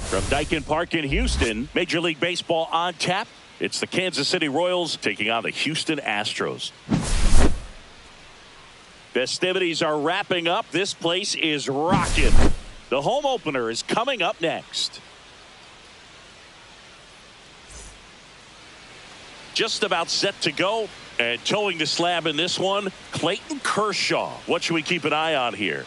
From Daikin Park in Houston, Major League Baseball on tap. It's the Kansas City Royals taking on the Houston Astros. Festivities are wrapping up. This place is rocking. The home opener is coming up next. Just about set to go. And towing the slab in this one, Clayton Kershaw. What should we keep an eye on here?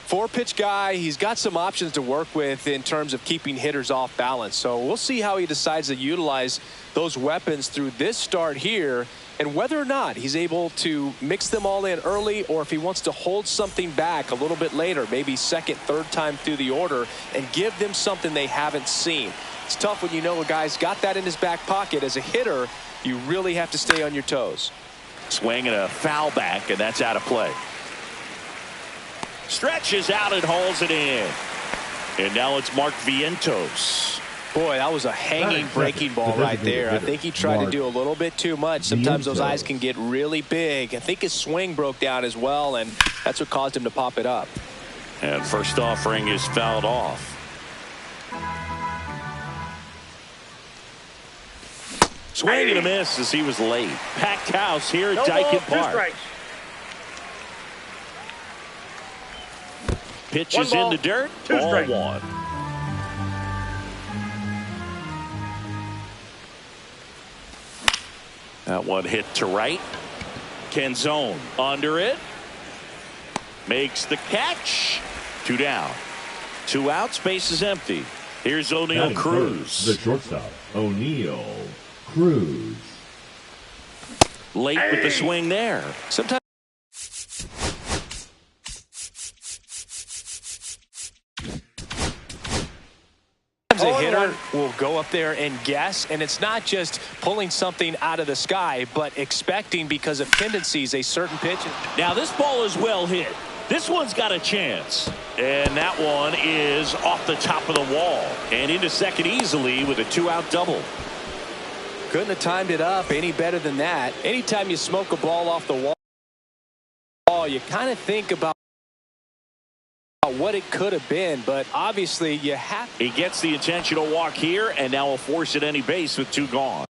4-pitch guy. He's got some options to work with in terms of keeping hitters off balance. So we'll see how he decides to utilize those weapons through this start here, and whether or not he's able to mix them all in early, or if he wants to hold something back a little bit later, maybe second, third time through the order, and give them something they haven't seen. It's tough when you know a guy's got that in his back pocket. As a hitter, you really have to stay on your toes. Swing and a foul back, and that's out of play. Stretches out and hauls it in. And now it's Mark Vientos. Boy, that was a hanging breaking ball right there. I think he tried to do a little bit too much. Sometimes those eyes can get really big. I think his swing broke down as well, and that's what caused him to pop it up. And first offering is fouled off. Swing and a miss as he was late. Packed house here at Daikin Park. Pitch is in the dirt. Ball one. That one hit to right. Canzone under it. Makes the catch. 2 down. 2 outs. Base is empty. Here's O'Neal Cruz. The shortstop, O'Neal Cruz. Late with the swing there. Sometimes a hitter will go up there and guess, and it's not just pulling something out of the sky, but expecting, because of tendencies, a certain pitch. Now this ball is well hit. This one's got a chance. And that one is off the top of the wall. And into second easily with a 2-out double. Couldn't have timed it up any better than that. Anytime you smoke a ball off the wall, you kind of think about what it could have been, but obviously you have. He gets the intentional walk here, and now will force at any base with 2 gone.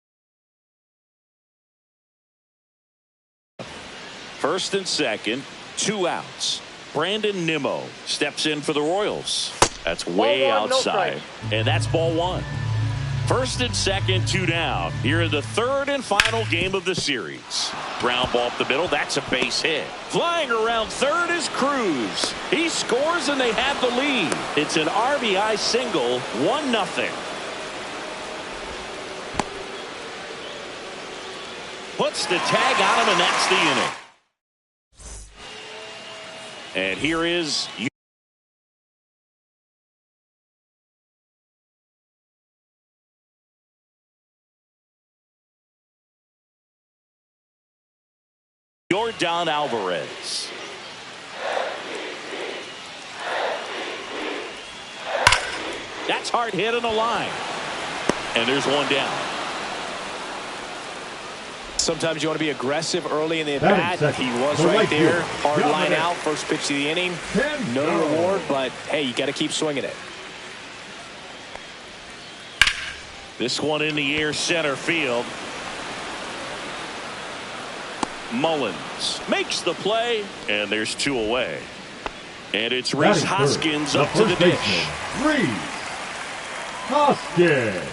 First and second, 2 outs. Brandon Nimmo steps in for the Royals. That's way outside, and that's ball 1. First and second, 2 down. Here in the third and final game of the series. Ground ball up the middle. That's a base hit. Flying around third is Cruz. He scores and they have the lead. It's an RBI single, 1-0. Puts the tag on him, and that's the inning. And here is Yordan Alvarez. That's hard hit on the line. And there's 1 down. Sometimes you want to be aggressive early in the at-bat. He was right there. Hard line out. First pitch of the inning. No reward, but hey, you got to keep swinging it. This one in the air, center field. Mullins makes the play, and there's 2 away. And it's Rhys Hoskins up to the dish. Rhys Hoskins.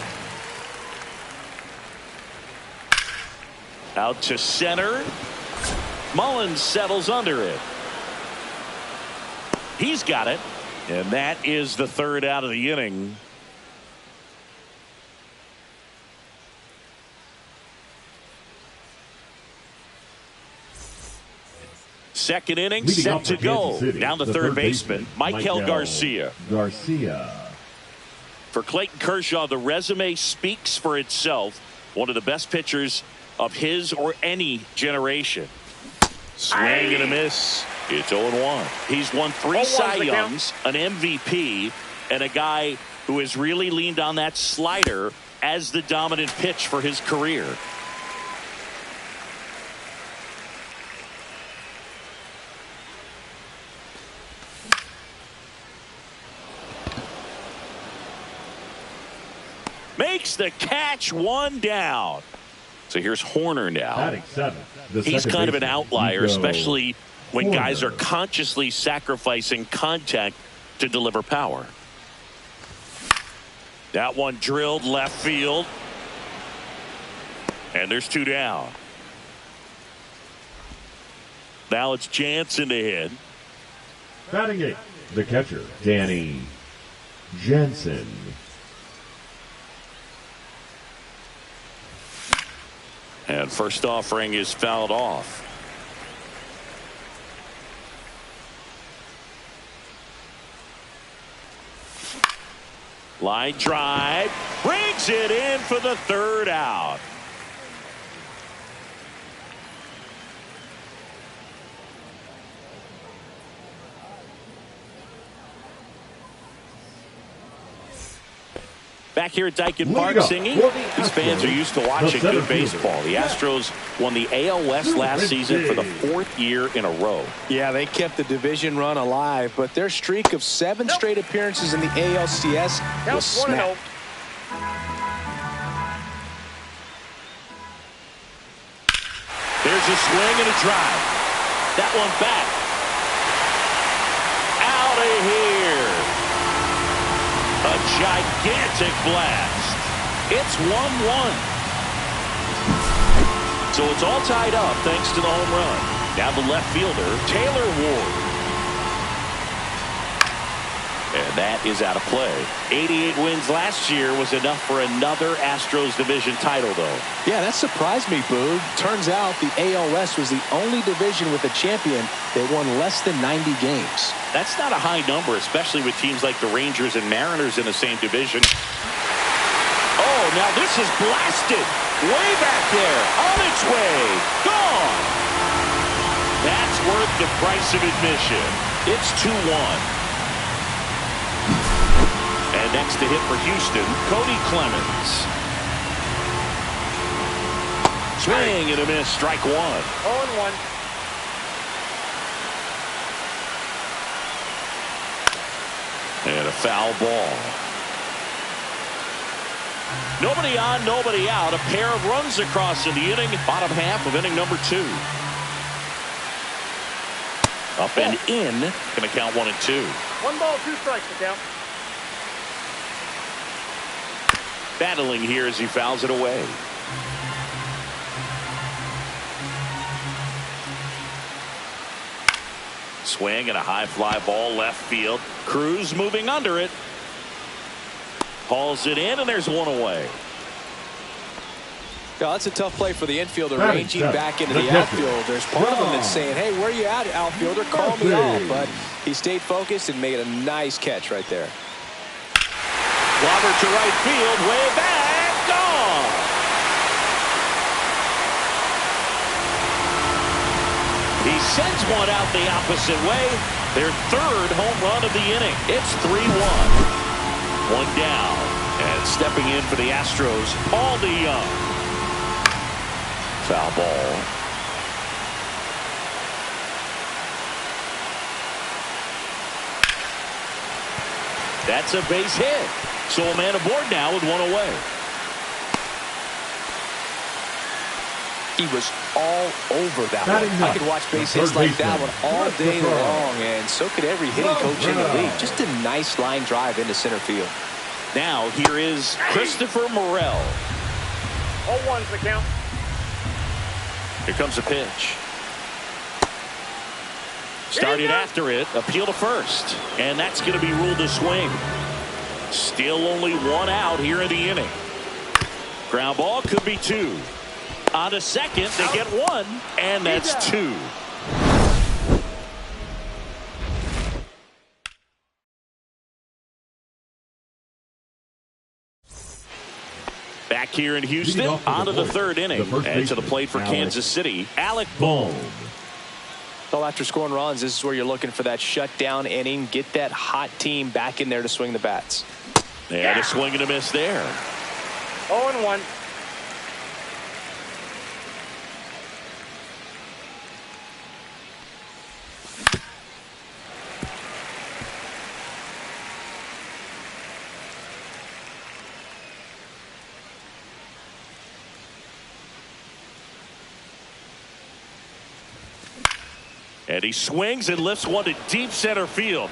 Out to center. Mullins settles under it. He's got it. And that is the 3rd out of the inning. Second inning set to go. Down the third baseman, Michael Garcia. For Clayton Kershaw, the resume speaks for itself. One of the best pitchers of his or any generation. Swing and a miss. It's 0-1. He's won 3 Cy Youngs, an MVP, and a guy who has really leaned on that slider as the dominant pitch for his career. makes the catch, one down. So here's Horner now. Batting seventh, the He's second kind of an baseman, outlier, Nico especially when guys are Horner. consciously sacrificing contact to deliver power. That one drilled left field. And there's two down. Now it's Jansen to hit. Batting eighth, the catcher, Danny Jensen. And first offering is fouled off. Line drive. Brings it in for the third out. Back here at Dyken Park singing. These fans are used to watching good baseball. The Astros won the AL West last season for the 4th year in a row. Yeah, they kept the division run alive, but their streak of 7 straight appearances in the ALCS was snapped. There's a swing and a drive. That one back. Out of here. A gigantic blast. It's 1-1. So it's all tied up thanks to the home run. Now the left fielder, Taylor Ward. And that is out of play. 88 wins last year was enough for another Astros division title, though. Yeah, that surprised me, Boog. Turns out the AL West was the only division with a champion that won less than 90 games. That's not a high number, especially with teams like the Rangers and Mariners in the same division. Oh, now this is blasted. Way back there. On its way. Gone. That's worth the price of admission. It's 2-1. And next to hit for Houston, Cody Clemens. Swing and a miss. Strike one. 0-1. And a foul ball. Nobody on, nobody out. A pair of runs across in the inning. Bottom half of inning number 2. Up and in. Going to count 1 and 2. 1 ball, 2 strikes, McCown. Battling here as he fouls it away. Swing and a high fly ball left field. Cruz moving under it. Hauls it in, and there's one away. Yeah, that's a tough play for the infielder, ranging back into the outfield. There's part of him that's saying, hey, where you at, outfielder? Call me off. But he stayed focused and made a nice catch right there. Robert to right field, way back, gone. He sends one out the opposite way. Their 3rd home run of the inning. It's 3-1. 1 down. And stepping in for the Astros, Paul DeYoung. Foul ball. That's a base hit. So a man aboard now with 1 away. He was all over that one. I could watch base hits like that one all day long, and so could every hitting coach in the league. Just a nice line drive into center field. Now here is Christopher Morel. 0-1's the count. Here comes a pitch. Started after it, appeal to first, and that's going to be ruled a swing. Still only 1 out here in the inning. Ground ball, could be 2. On to second, they get 1, and that's 2. Back here in Houston, on to the 3rd inning, and to the plate for Kansas City, Alec Bohm. Well, after scoring runs, this is where you're looking for that shutdown inning. Get that hot team back in there to swing the bats. And a swing and a miss there. 0-1. And he swings and lifts one to deep center field.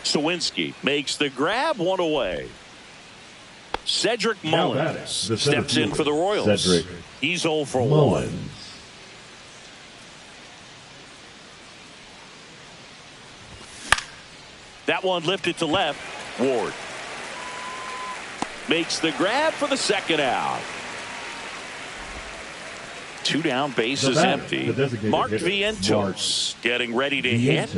Sawinski makes the grab, one away. Cedric Mullins steps in for the Royals. He's 0 for 1. That one lifted to left. Ward makes the grab for the second out. 2 down, bases empty. Mark Vientos getting ready to hit.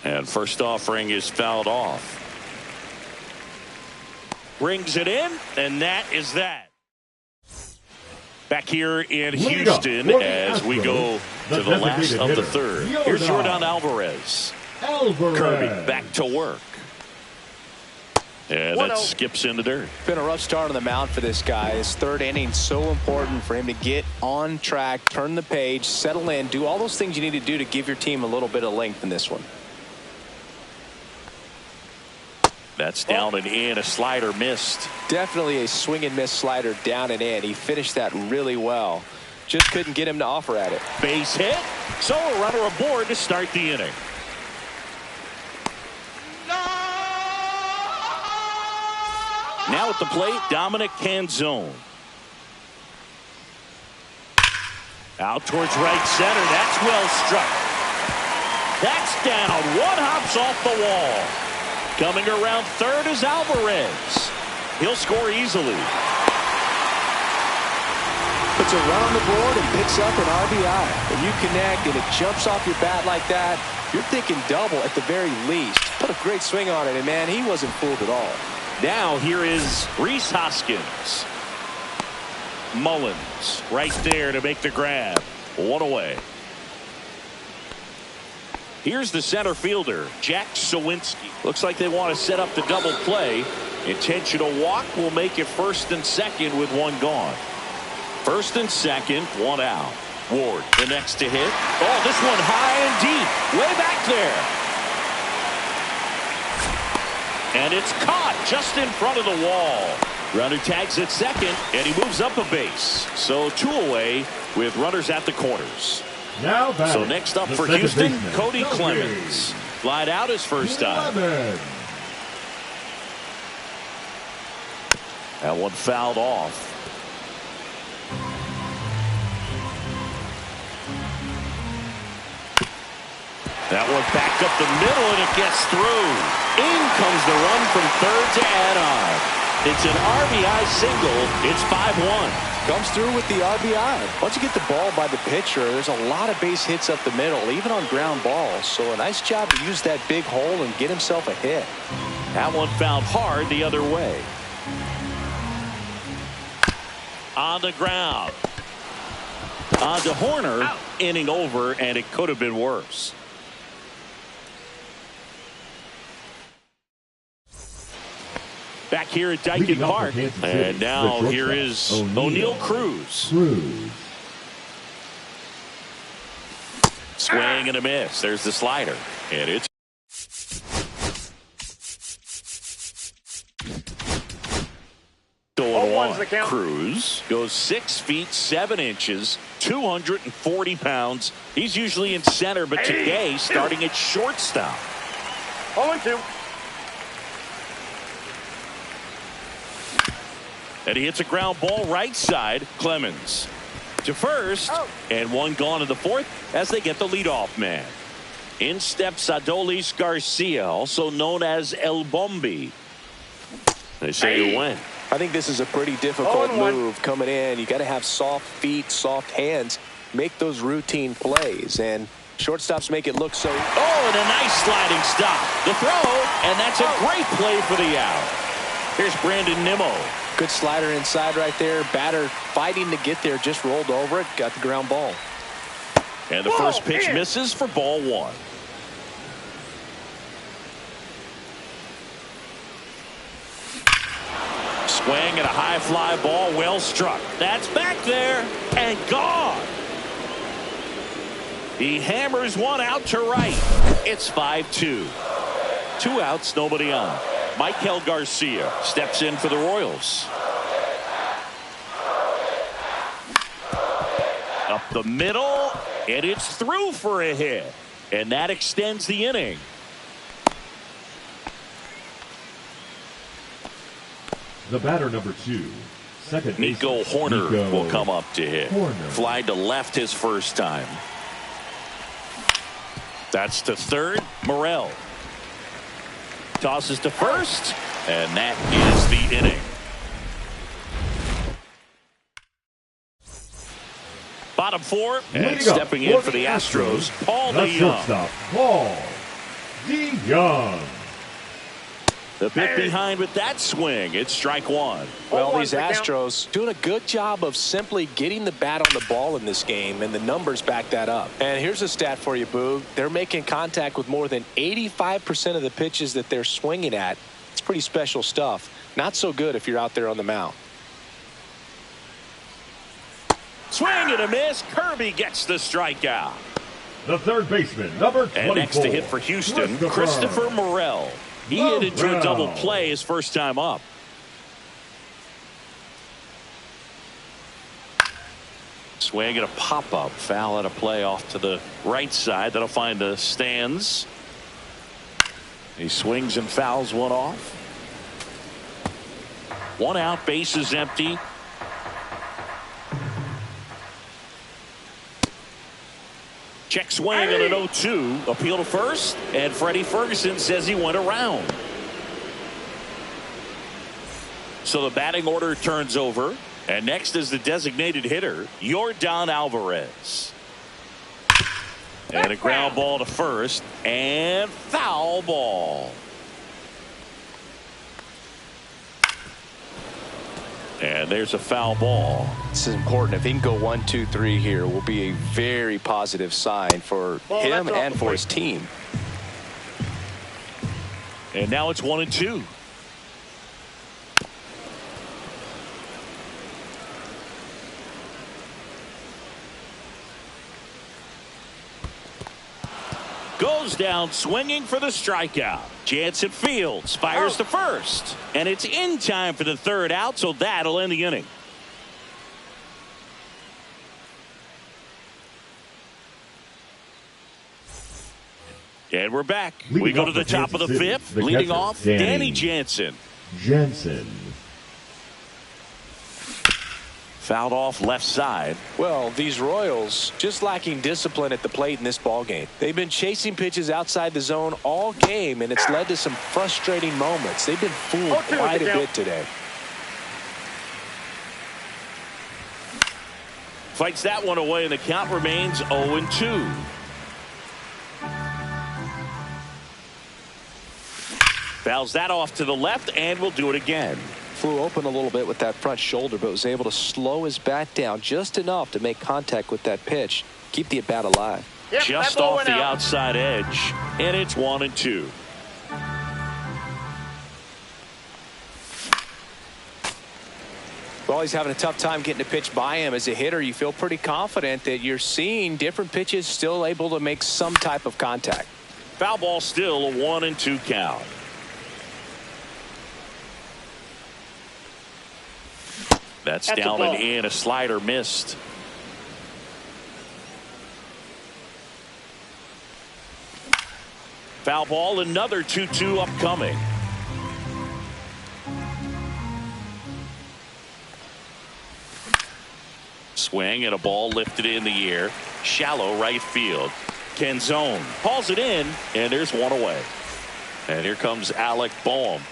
And first offering is fouled off. Brings it in, and that is that. Back here in Houston as we go to the last of the third. Here's Jordan Alvarez. Kirby back to work. And that skips in the dirt. Been a rough start on the mound for this guy. His third inning so important for him to get on track, turn the page, settle in, do all those things you need to do to give your team a little bit of length in this one. That's down and in. A slider missed. Definitely a swing and miss slider down and in. He finished that really well. Just couldn't get him to offer at it. Base hit. So a runner aboard to start the inning. Now at the plate, Dominic Canzone. Out towards right center. That's well struck. That's down. One hops off the wall. Coming around third is Alvarez. He'll score easily. Puts a run on the board and picks up an RBI. When you connect and it jumps off your bat like that, you're thinking double at the very least. Put a great swing on it, and man, he wasn't fooled at all. Now here is Rhys Hoskins. Mullins right there to make the grab. One away. Here's the center fielder, Jack Sawinski. Looks like they want to set up the double play. Intentional walk will make it first and second with one gone. First and second, one out. Ward, the next to hit. Oh, this one high and deep, way back there. And it's caught just in front of the wall. Runner tags at second, and he moves up a base. So 2 away with runners at the corners. So next up for Houston, Cody Clemens. Flied out his first time. That one fouled off. That one back up the middle, and it gets through. In comes the run from third to add on. It's an RBI single. It's 5-1. Comes through with the RBI. Once you get the ball by the pitcher, there's a lot of base hits up the middle, even on ground balls. So a nice job to use that big hole and get himself a hit. That one fouled hard the other way. On the ground. On to Horner. Out. Inning over, and it could have been worse. Back here at Dyken Park. And now here is O'Neal Cruz. Swing and a miss. There's the slider. And it's Cruz goes 6 feet 7 inches, 240 pounds. He's usually in center, but today starting at shortstop. 0-2. And he hits a ground ball right side. Clemens to first, and one gone in the fourth as they get the leadoff man. In steps Adolis Garcia, also known as El Bombi. They say you win. I think this is a pretty difficult move coming in. You got to have soft feet, soft hands, make those routine plays, and shortstops make it look so. Oh, and a nice sliding stop. The throw, and that's a great play for the out. Here's Brandon Nimmo. Good slider inside right there. Batter fighting to get there, just rolled over it, got the ground ball. And the first pitch misses for ball one. Swing and a high fly ball, well struck. That's back there and gone. He hammers one out to right. It's 5-2. 2 outs, nobody on. Michael Garcia steps in for the Royals. Up the middle, and it's through for a hit. And that extends the inning. The batter, number 2, second Nico Horner will come up to hit. Horner. Fly to left his first time. That's to third. Morrell tosses to first, and that is the inning. Bottom 4, and stepping in for the Astros, Paul DeJong. Shortstop, Paul DeJong. The pick behind with that swing. It's strike 1. Well, these Astros doing a good job of simply getting the bat on the ball in this game, and the numbers back that up. And here's a stat for you, Boog. They're making contact with more than 85% of the pitches that they're swinging at. It's pretty special stuff. Not so good if you're out there on the mound. Swing and a miss. Kirby gets the strikeout. The third baseman, number 24. And next to hit for Houston, Christopher Morrell. He hit into a double play his first time up. Swing and a pop-up. Foul at a play off to the right side. That'll find the stands. He swings and fouls one off. 1 out, base is empty. Check swing on an 0-2. Appeal to first. And Freddie Ferguson says he went around. So the batting order turns over. And next is the designated hitter, Yordan Alvarez. And a ground ball to first. And foul ball. And there's a foul ball. This is important. If he can go 1, 2, 3 here, will be a very positive sign for him and for his team. And now it's 1-2. Goes down swinging for the strikeout. Jansen fields, fires to first. And it's in time for the third out, so that'll end the inning. And we're back. We go to the top of the fifth. Leading off, Danny Jansen. Fouled off left side. Well, these Royals just lacking discipline at the plate in this ball game. They've been chasing pitches outside the zone all game, and it's led to some frustrating moments. They've been fooled quite a bit today. Fights that one away, and the count remains 0-2. Fouls that off to the left, and we'll do it again. Flew open a little bit with that front shoulder, but was able to slow his bat down just enough to make contact with that pitch. Keep the at-bat alive. Yep, just off the outside edge, and it's 1-2. Well, he's having a tough time getting a pitch by him. As a hitter, you feel pretty confident that you're seeing different pitches still able to make some type of contact. Foul ball still, a 1-2 count. That's down and in. A slider missed. Foul ball, another 2-2 upcoming. Swing and a ball lifted in the air. Shallow right field. Canzone hauls it in, and there's one away. And here comes Alec Boehm.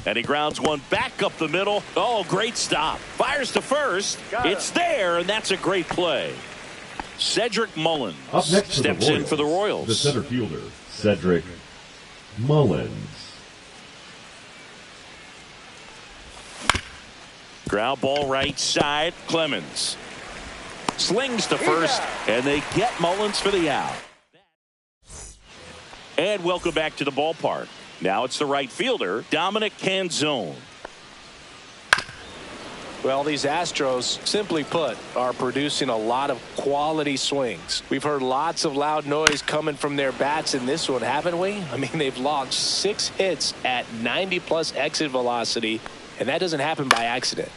And he grounds one back up the middle. Oh, great stop. Fires to first. It's there, and that's a great play. Cedric Mullins Up next steps in for the Royals. The center fielder, Cedric Mullins. Ground ball right side. Clemens slings to first, and they get Mullins for the out. And welcome back to the ballpark. Now it's the right fielder, Dominic Canzone. Well, these Astros, simply put, are producing a lot of quality swings. We've heard lots of loud noise coming from their bats in this one, haven't we? I mean, they've logged 6 hits at 90-plus exit velocity, and that doesn't happen by accident.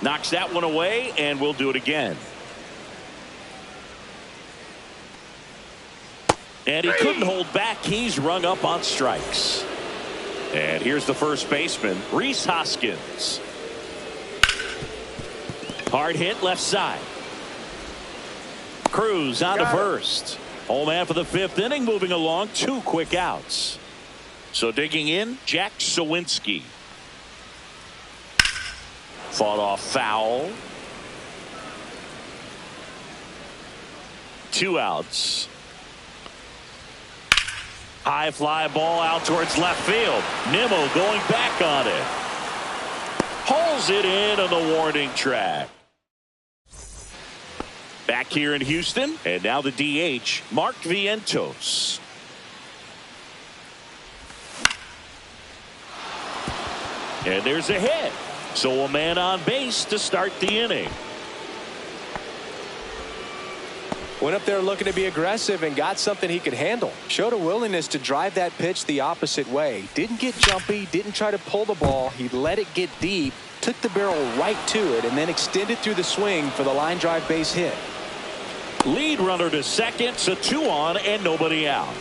Knocks that one away, and we'll do it again. And he couldn't hold back. He's rung up on strikes. And here's the first baseman, Rhys Hoskins. Hard hit left side. Cruz on to first. Home man for the fifth inning, moving along, 2 quick outs. So digging in, Jack Sawinski. Fought off foul. 2 outs. High fly ball out towards left field. Nimmo going back on it. Hauls it in on the warning track. Back here in Houston, and now the DH, Mark Vientos. And there's a hit. So a man on base to start the inning. Went up there looking to be aggressive and got something he could handle. Showed a willingness to drive that pitch the opposite way. Didn't get jumpy, didn't try to pull the ball. He let it get deep, took the barrel right to it, and then extended through the swing for the line drive base hit. Lead runner to second, so 2 on and nobody out.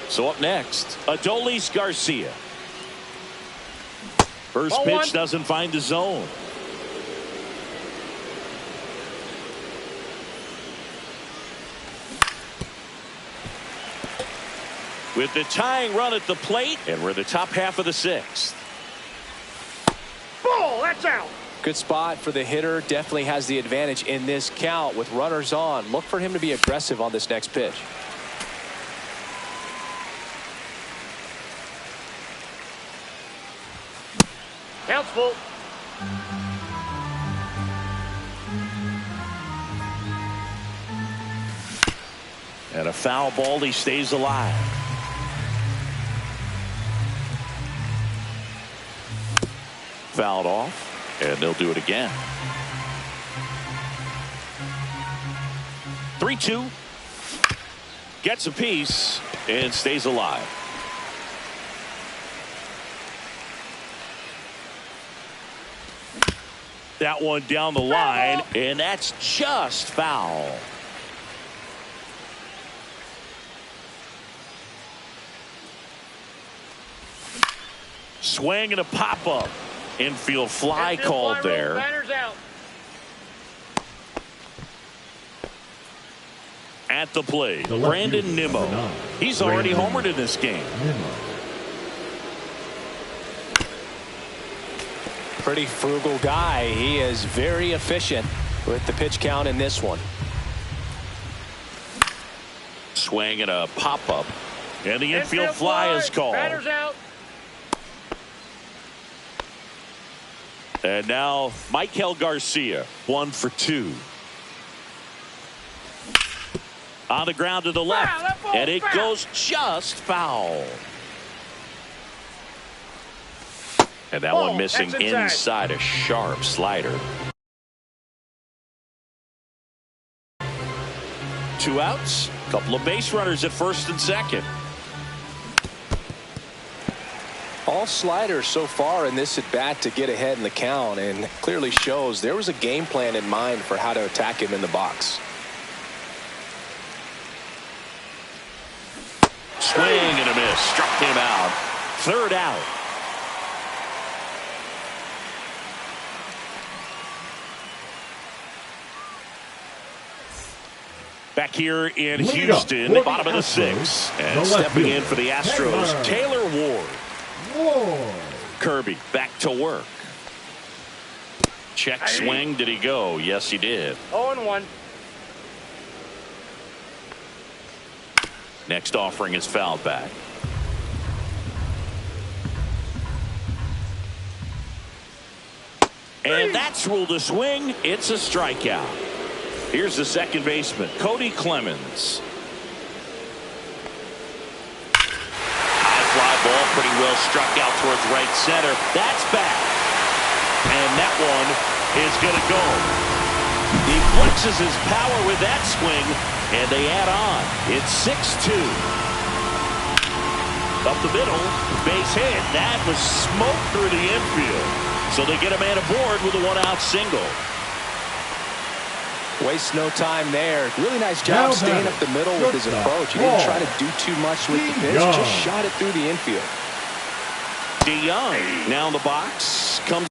So up next, Adolis Garcia. First pitch doesn't find the zone. With the tying run at the plate, and we're in the top half of the 6th. Ball, that's out. Good spot for the hitter. Definitely has the advantage in this count with runners on. Look for him to be aggressive on this next pitch. Count's full. And a foul ball, he stays alive. Fouled off, and they'll do it again. 3-2. Gets a piece and stays alive. That one down the line, and that's just foul. Swing and a pop-up. Infield fly called there. At the plate, Brandon Nimmo. He's already homered in this game. Pretty frugal guy. He is very efficient with the pitch count in this one. Swing and a pop-up. And the infield fly is called. Batter's out. And now Michael Garcia, 1 for 2. On the ground to the left, and it goes just foul. And that one missing inside, a sharp slider. 2 outs, couple of base runners at first and second. All sliders so far in this at bat to get ahead in the count, and clearly shows there was a game plan in mind for how to attack him in the box. Swing and a miss, struck him out. 3rd out. Back here in Houston, bottom of the 6th, and stepping in for the Astros, Taylor Ward. Kirby back to work. Check swing. Did he go? Yes, he did. 0-1. Next offering is fouled back. And that's ruled a swing. It's a strikeout. Here's the second baseman, Cody Clemens. Ball pretty well struck out towards right center. That's back. And that one is going to go. He flexes his power with that swing, and they add on. It's 6-2. Up the middle, base hit. That was smoked through the infield. So they get a man aboard with a one-out single. Waste no time there. Really nice job staying up the middle with his approach. He didn't try to do too much with the pitch. Just shot it through the infield. DeYoung now in the box. Comes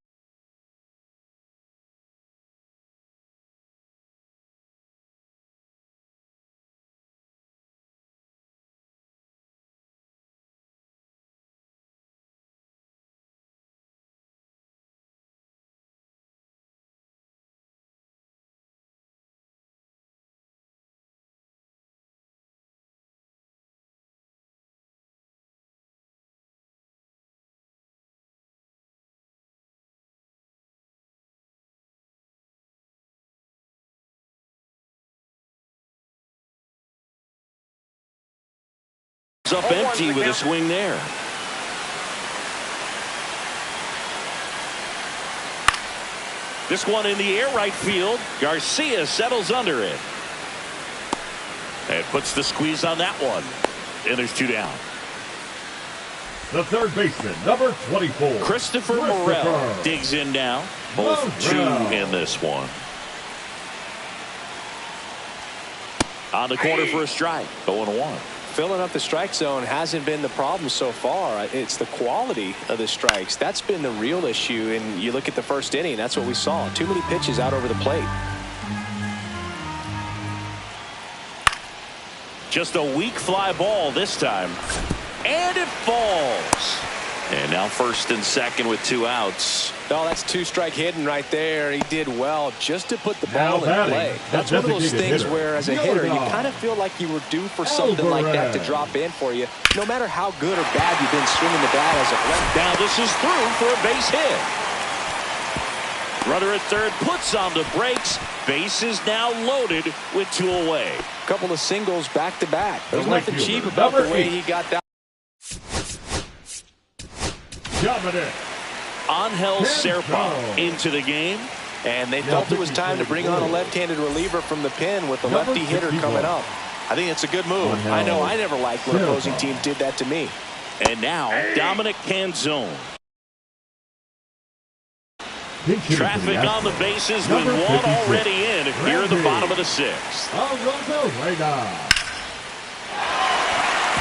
up empty with a swing there. This one in the air right field. Garcia settles under it. And puts the squeeze on that one. And there's two down. The third baseman, number 24. Christopher Morel digs in now. Both two in this one. On the corner for a strike. 0-1. Filling up the strike zone hasn't been the problem so far. It's the quality of the strikes. That's been the real issue. And you look at the first inning, that's what we saw. Too many pitches out over the plate. Just a weak fly ball this time. And it falls. And now first and second with two outs. No, that's two-strike hitting right there. He did well just to put the ball in play. That's one of those things where, as a hitter, you kind of feel like you were due for something like that to drop in for you. No matter how good or bad you've been swinging the bat as of late. Now this is through for a base hit. Runner at third puts on the brakes. Base is now loaded with two away. Couple of singles back-to-back. There's nothing cheap about the way he got that. Dominant. Angel Serpa into the game. And they felt it was time to bring on a left-handed reliever from the pen with the lefty hitter coming up. I think it's a good move. I know I never liked when opposing teams did that to me. And now Dominic Canzone. Traffic on the bases with one already in here in the bottom of the sixth.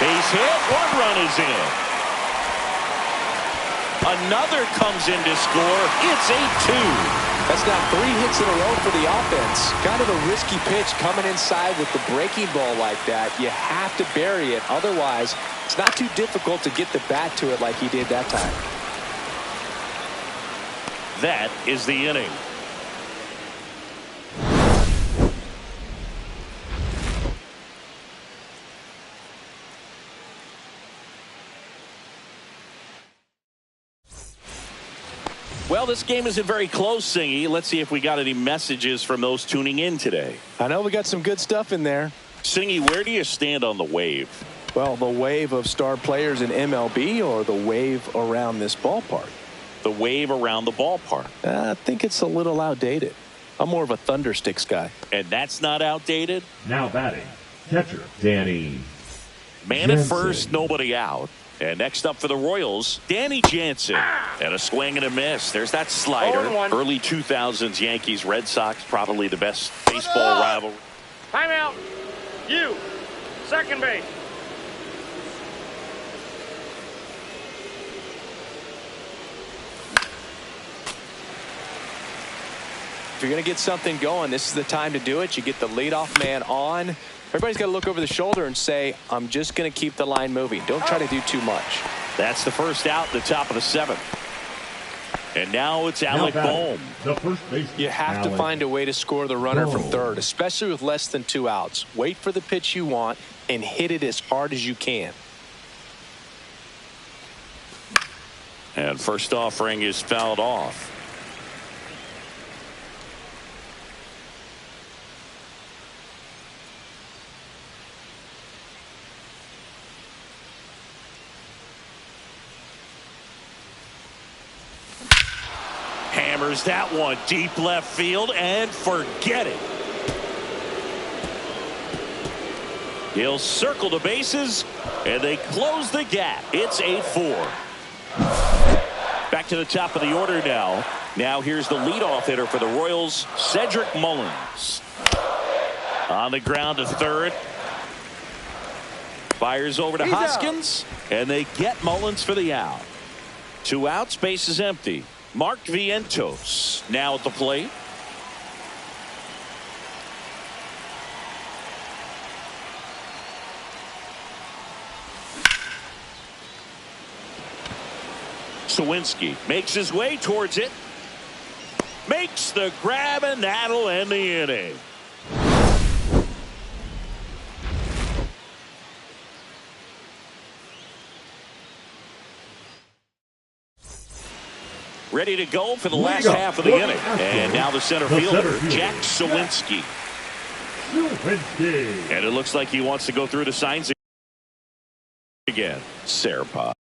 Base hit. One run is in. Another comes in to score. It's 8-2. That's now 3 hits in a row for the offense. Kind of a risky pitch coming inside with the breaking ball like that. You have to bury it. Otherwise, it's not too difficult to get the bat to it like he did that time. That is the inning. Well, this game isn't very close, Singy. Let's see if we got any messages from those tuning in today. I know we got some good stuff in there. Singy, where do you stand on the wave? Well, the wave of star players in MLB or the wave around this ballpark? The wave around the ballpark. I think it's a little outdated. I'm more of a Thundersticks guy. And that's not outdated? Now batting, catcher Danny Man Jansen. At first, nobody out. And next up for the Royals, Danny Jansen. And a swing and a miss. There's that slider. Early 2000s Yankees, Red Sox, probably the best baseball rivalry. Timeout. You. Second base. If you're going to get something going, this is the time to do it. You get the leadoff man on. Everybody's got to look over the shoulder and say, I'm just going to keep the line moving. Don't try to do too much. That's the first out, the top of the seventh. And now it's Alec Bohm. You have to find a way to score the runner from third, especially with less than 2 outs. Wait for the pitch you want and hit it as hard as you can. And first offering is fouled off. Hammers that one deep left field and forget it. He'll circle the bases and they close the gap. It's 8-4. Back to the top of the order now. Now here's the leadoff hitter for the Royals, Cedric Mullins. On the ground to third. Fires over to Hoskins. And they get Mullins for the out. 2 outs, base is empty. Mark Vientos now at the plate. Sawinski makes his way towards it. Makes the grab, and that'll end the inning. Ready to go for the last half of the inning. And now the center fielder, Jack Sawinski. And it looks like he wants to go through the signs again. Serpa.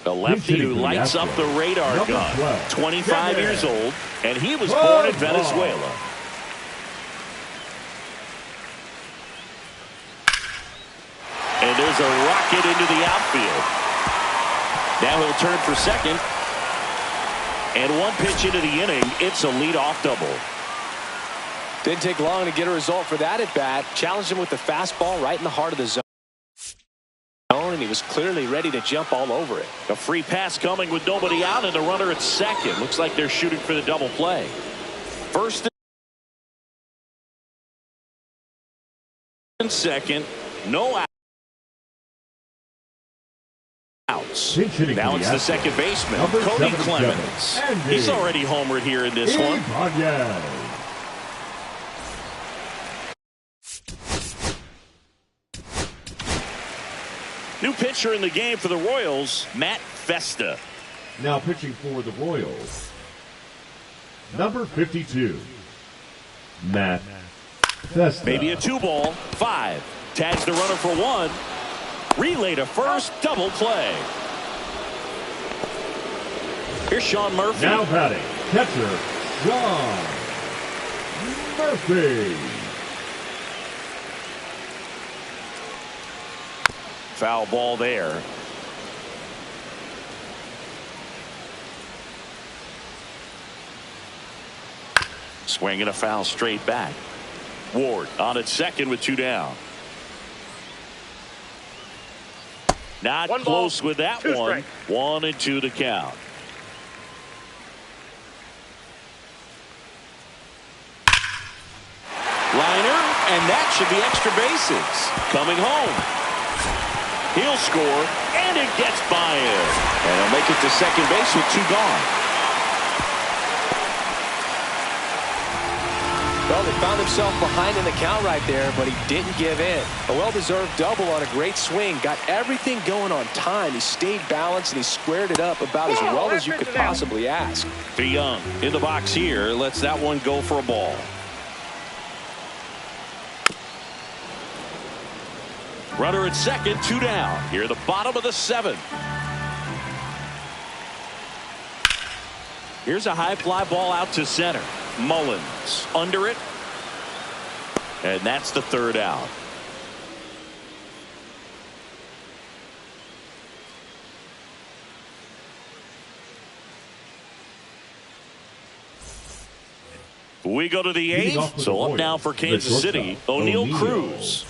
The lefty who lights up the radar gun. 25 years old, and he was born in Venezuela. And there's a rocket into the outfield. Now he'll turn for second. And 1 pitch into the inning, it's a leadoff double. Didn't take long to get a result for that at bat. Challenged him with the fastball right in the heart of the zone. And he was clearly ready to jump all over it. A free pass coming with nobody out, and the runner at second. Looks like they're shooting for the double play. First and second, no outs. Now it's the second baseman, Cody Clemens. He's already homered here in this one. New pitcher in the game for the Royals, Matt Festa. Now pitching for the Royals, number 52, Matt Festa. Maybe a 2-ball, 5. Tags the runner for 1. Relay to first, double play. Here's Sean Murphy. Now batting, catcher, Sean Murphy. Foul ball there. Swinging a foul straight back. Ward on at second with 2 down. Not close with that one. 1-2 to count. Liner, and that should be extra bases. Coming home. He'll score, and it gets by him. And he'll make it to second base with 2 gone. Well, they found himself behind in the count right there, but he didn't give in. A well-deserved double on a great swing. Got everything going on time. He stayed balanced, and he squared it up about as well as you could possibly ask. DeYoung in the box here. Lets that one go for a ball. Runner at second, 2 down. Here at the bottom of the 7th. Here's a high fly ball out to center. Mullins under it. And that's the 3rd out. We go to the 8th. So up now for Kansas City, O'Neal Cruz.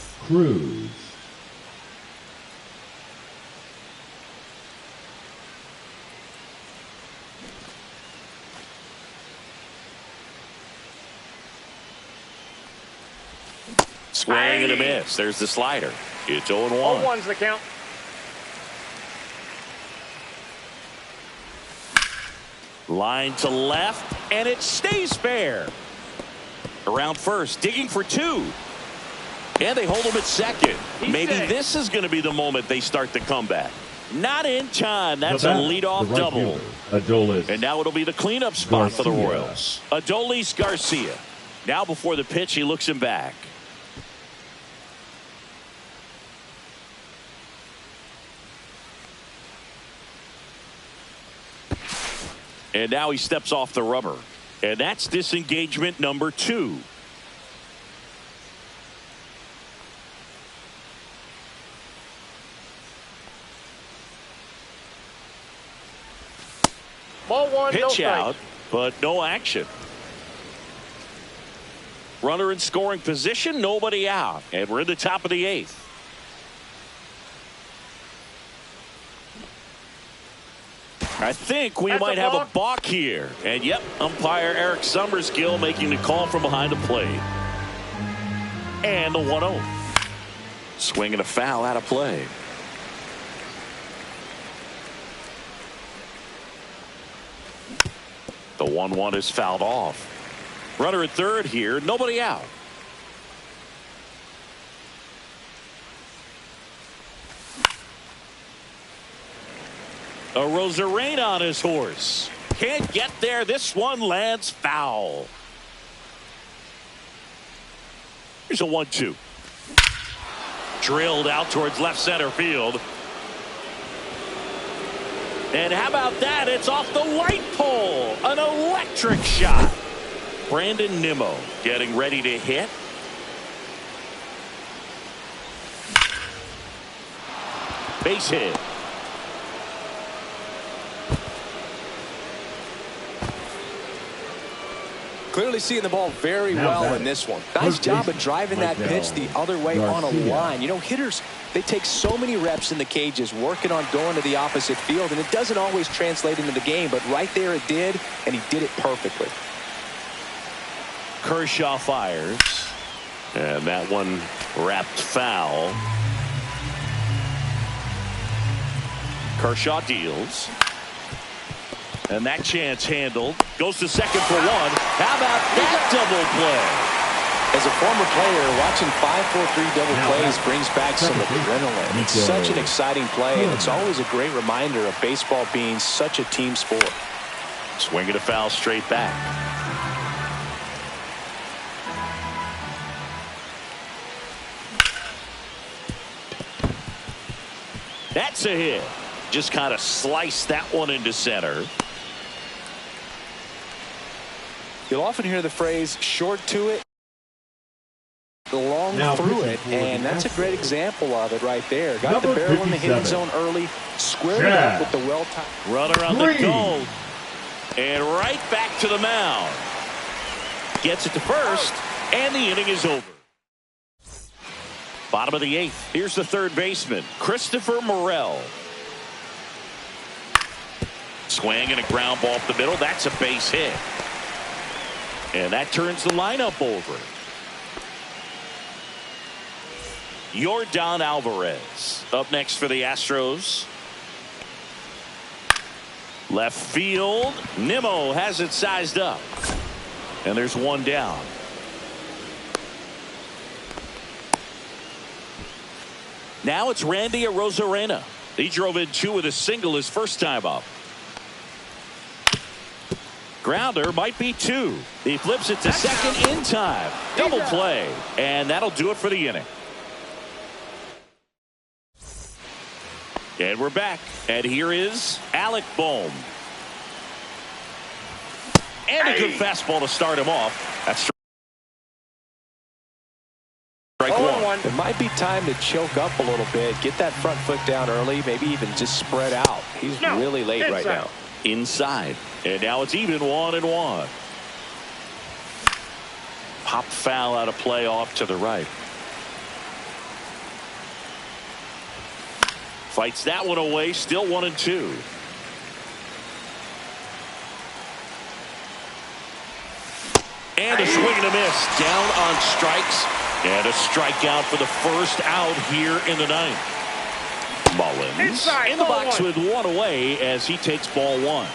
Swing and a miss. There's the slider. It's 0-1. 0-1's the count. Line to left, and it stays fair. Around first, digging for 2. And they hold him at second. Maybe this is going to be the moment they start the comeback. Not in time. That's a leadoff double. And now it'll be the cleanup spot for the Royals. Adolis Garcia. Now before the pitch, he looks him back. And now he steps off the rubber. And that's disengagement number 2. Ball one, no Pitch strike. out, but no action. Runner in scoring position, nobody out. And we're in the top of the 8th. I think we might have a balk here. And yep, umpire Eric Summerskill making the call from behind the plate. And the 1-0. Swinging a foul out of play. The 1-1 is fouled off. Runner at third here, nobody out. A Rosarena on his horse. Can't get there. This one lands foul. Here's a 1-2. Drilled out towards left center field. And how about that? It's off the light pole. An electric shot. Brandon Nimmo getting ready to hit. Base hit. Clearly seeing the ball very well in this one. Nice job of driving that pitch the other way on a line. You know, hitters, they take so many reps in the cages working on going to the opposite field, and it doesn't always translate into the game, but right there it did, and he did it perfectly. Kershaw fires, and that one wrapped foul. Kershaw deals. And that chance handled. Goes to second for one. How about that double play? As a former player, watching 5-4-3 double plays brings back some adrenaline. It's such an exciting play, and it's always a great reminder of baseball being such a team sport. Swinging a foul straight back. That's a hit. Just kind of sliced that one into center. You'll often hear the phrase short to it, long through it, and that's a great example of it right there. Got the barrel in the hitting zone early, squared it up with the well-timed. Runner on the go, and right back to the mound. Gets it to first, and the inning is over. Bottom of the 8th. Here's the third baseman, Christopher Morel. Swing and a ground ball up the middle. That's a base hit. And that turns the lineup over. Yordan Alvarez up next for the Astros. Left field. Nimmo has it sized up. And there's one down. Now it's Randy Arozarena. He drove in 2 with a single his first time up. Grounder might be 2. He flips it to second in time. Double play. And that'll do it for the inning. And we're back. And here is Alec Bohm. And a good fastball to start him off. That's strike one. It might be time to choke up a little bit. Get that front foot down early. Maybe even just spread out. He's really late right now. Inside. And now it's even 1-1. Pop foul out of play off to the right. Fights that one away. Still 1-2. And a swing and a miss. Down on strikes. And a strikeout for the first out here in the 9th. Mullins inside, in the box with one away as he takes ball 1.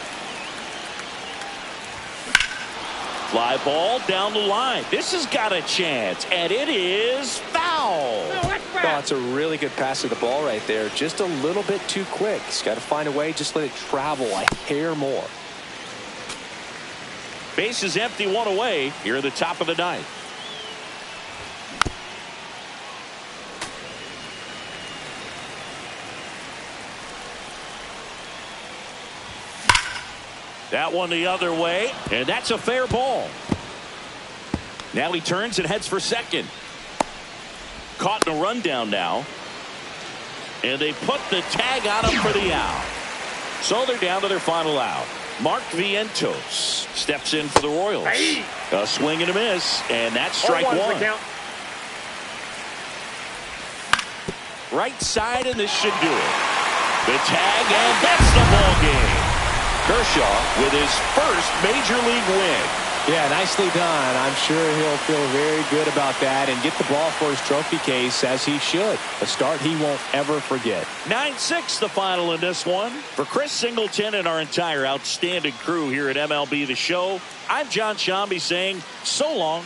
Fly ball down the line. This has got a chance, and it is foul. That's a really good pass of the ball right there. Just a little bit too quick. He's got to find a way. Just let it travel a hair more. Base is empty, one away here at the top of the 9th. That one the other way, and that's a fair ball. Now he turns and heads for second. Caught in a rundown now. And they put the tag on him for the out. So they're down to their final out. Mark Vientos steps in for the Royals. Hey. A swing and a miss, and that's strike 0-1's one. the count. Right side, and this should do it. The tag, and that's the ball game. Kershaw with his first major league win. Yeah, nicely done. I'm sure he'll feel very good about that and get the ball for his trophy case, as he should. A start he won't ever forget. 9-6 the final in this one. For Chris Singleton and our entire outstanding crew here at MLB The Show, I'm John Shambi saying so long.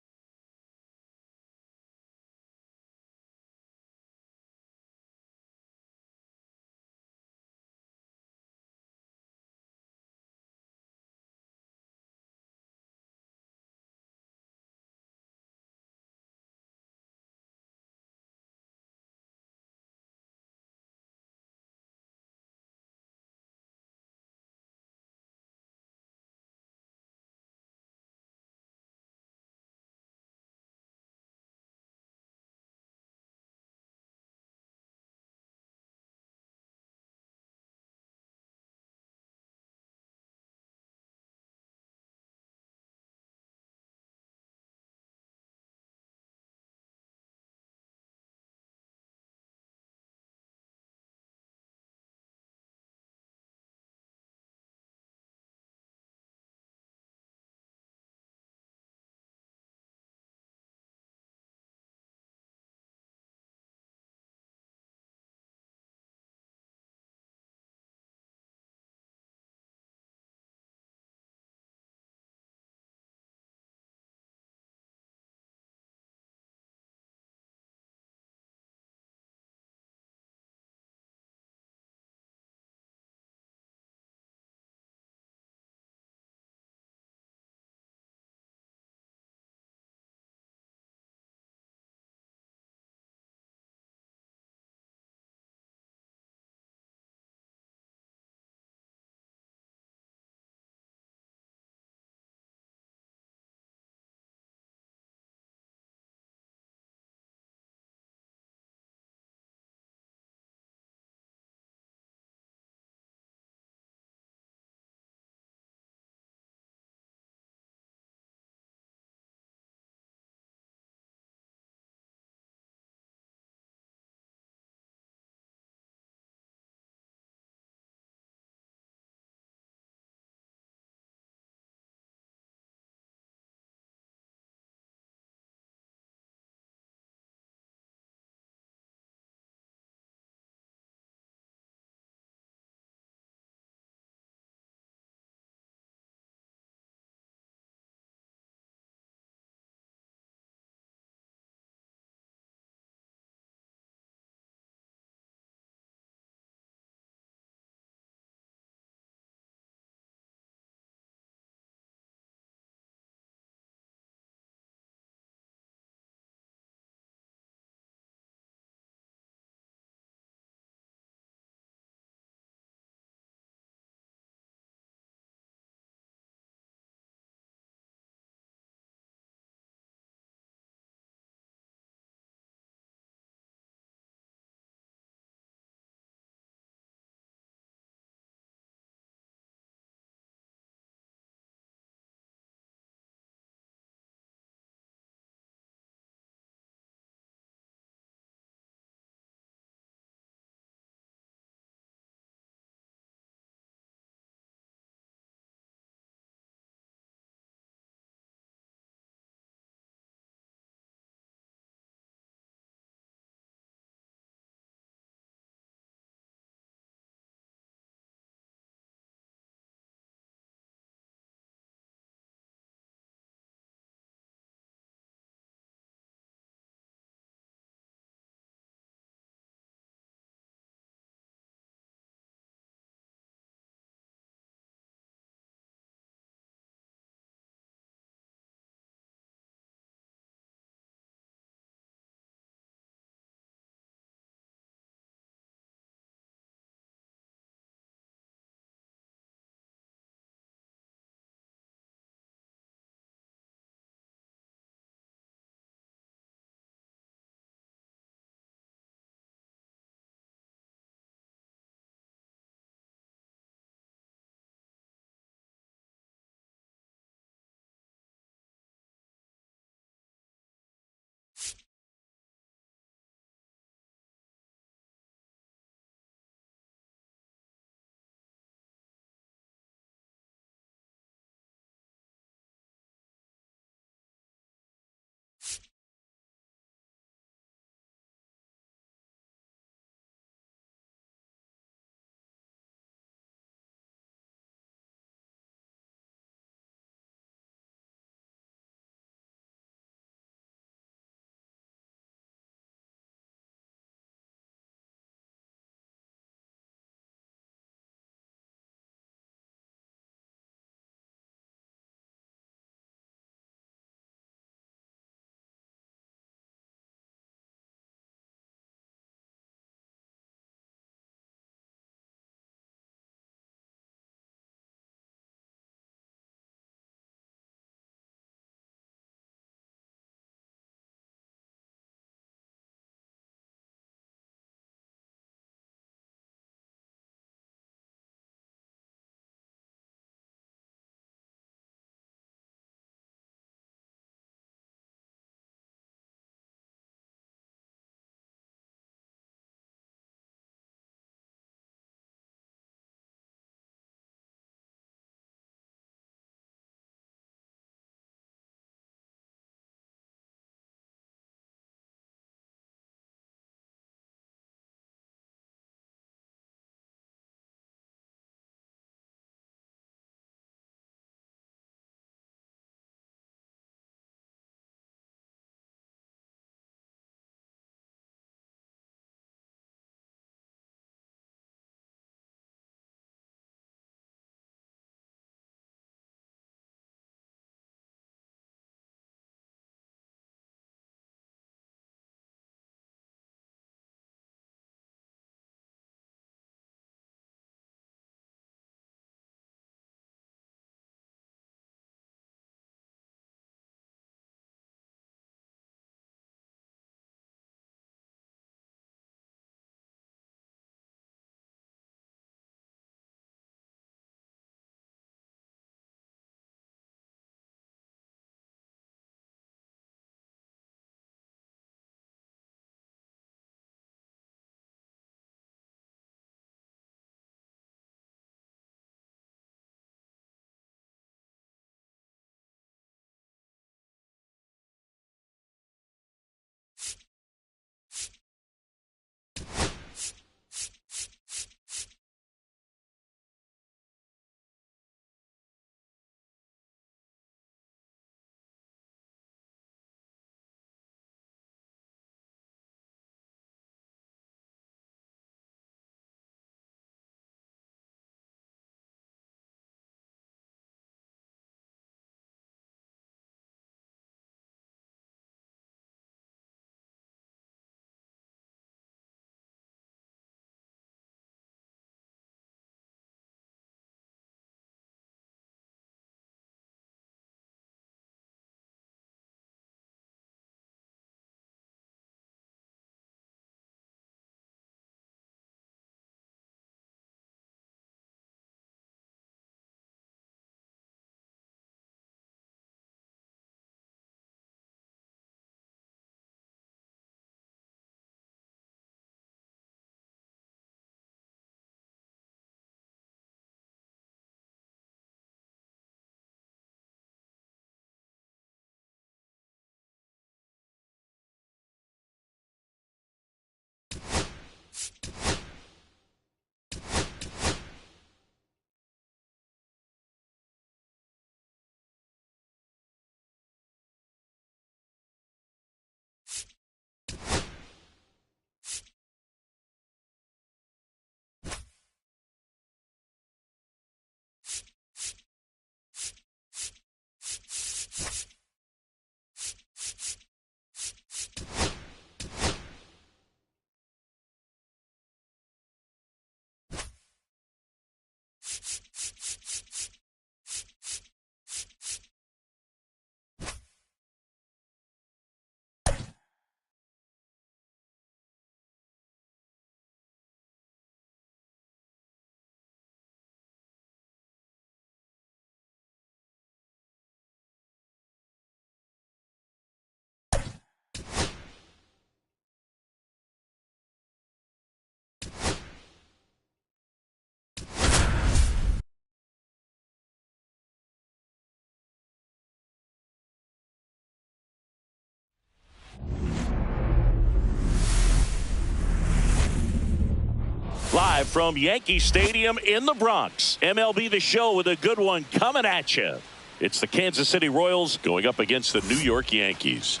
Live from Yankee Stadium in the Bronx. MLB The Show with a good one coming at you. It's the Kansas City Royals going up against the New York Yankees.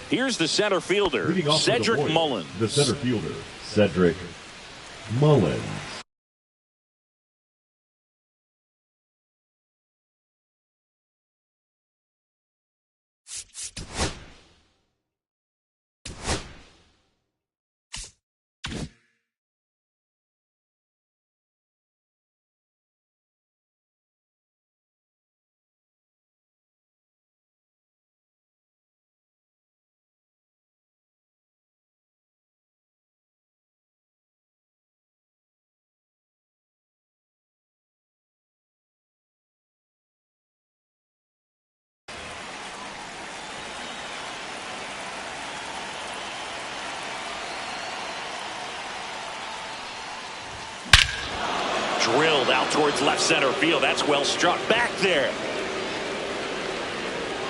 Here's the center fielder, Cedric Mullins. The center fielder, Cedric Mullins. Drilled out towards left center field. That's well struck back there.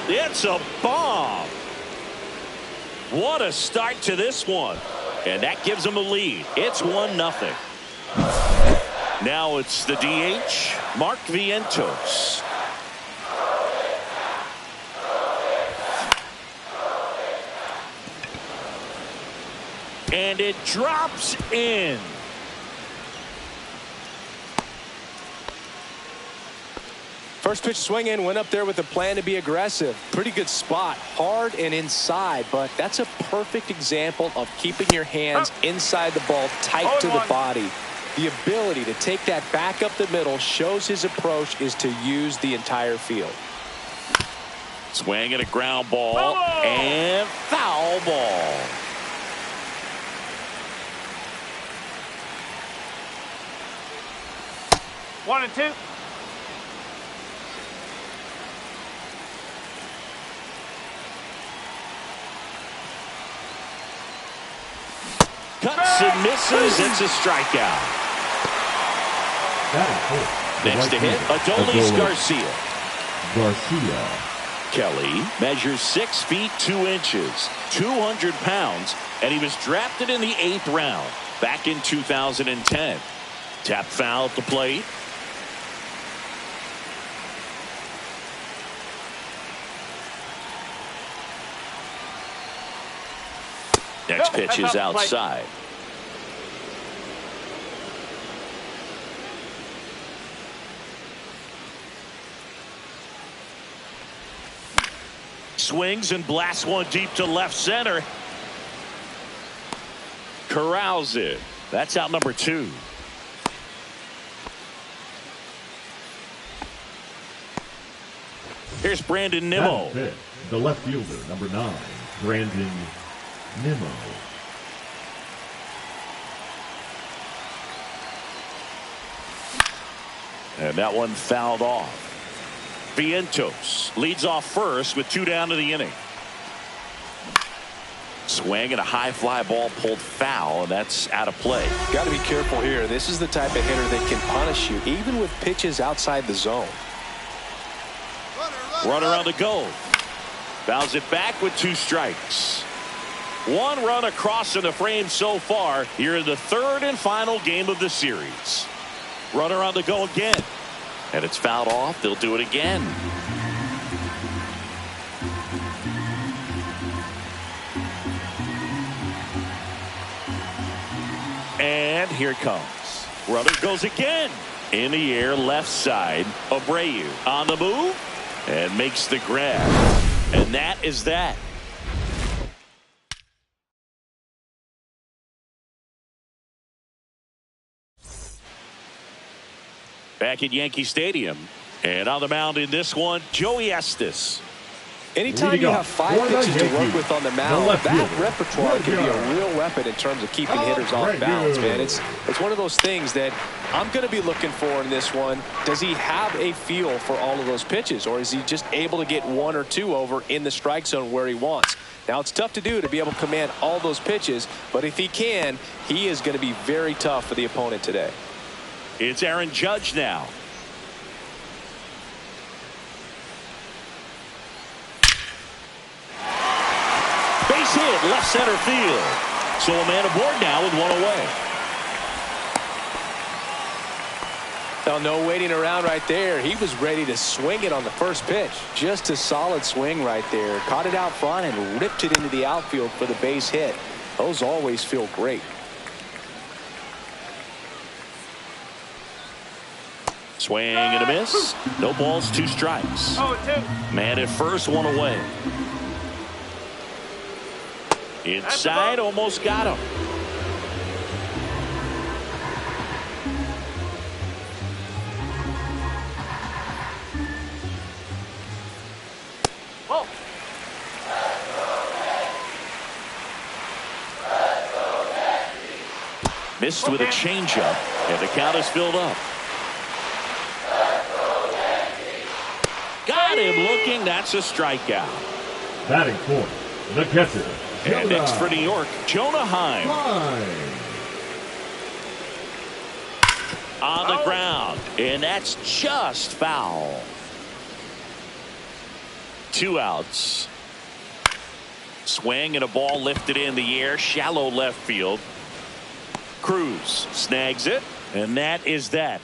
It's a bomb. What a start to this one. And that gives them a lead. It's 1-0. Now it's the DH, Mark Vientos. And it drops in. First pitch swinging, went up there with a plan to be aggressive. Pretty good spot, hard and inside, but that's a perfect example of keeping your hands inside the ball, tight to the body. The ability to take that back up the middle shows his approach is to use the entire field. Swing and a ground ball and foul ball. One and two. Cuts and misses. It's a strikeout. Next to hit, Adolis Garcia. Kelly measures 6 feet 2 inches, 200 pounds, and he was drafted in the 8th round back in 2010. Tap foul at the plate. Next pitch is outside. Swings and blasts one deep to left center. Corrals it. That's out number 2. Here's Brandon Nimmo. The left fielder, number 9, Brandon Nimmo. And that one fouled off. Vientos leads off first with 2 down to the inning. Swing and a high fly ball pulled foul, and that's out of play. Got to be careful here. This is the type of hitter that can punish you even with pitches outside the zone. Runner on the go. Fouls it back with 2 strikes. 1 run across in the frame so far here in the 3rd and final game of the series. Runner on the go again. And it's fouled off. They'll do it again. And here it comes. Runner goes again. In the air, left side. Abreu on the move and makes the grab. And that is that. Back at Yankee Stadium. And on the mound in this one, Joey Estes. Anytime you have 5 pitches to work with on the mound, that repertoire can be a real weapon in terms of keeping hitters off balance, man. It's one of those things that I'm going to be looking for in this one. Does he have a feel for all of those pitches, or is he just able to get 1 or 2 over in the strike zone where he wants? Now, it's tough to do to be able to command all those pitches, but if he can, he is going to be very tough for the opponent today. It's Aaron Judge now. Base hit, left center field. So a man aboard now with 1 away. Well, no waiting around right there. He was ready to swing it on the first pitch. Just a solid swing right there. Caught it out front and ripped it into the outfield for the base hit. Those always feel great. Swing and a miss. No balls, 2 strikes. Man at first, 1 away. Inside, almost got him. Missed with a changeup, and the count is filled up. Got him looking. That's a strikeout. Batting fourth, the catcher. And next for New York, Jonah Heim. On the ground, and that's just foul. 2 outs. Swing and a ball lifted in the air, shallow left field. Cruz snags it, and that is that.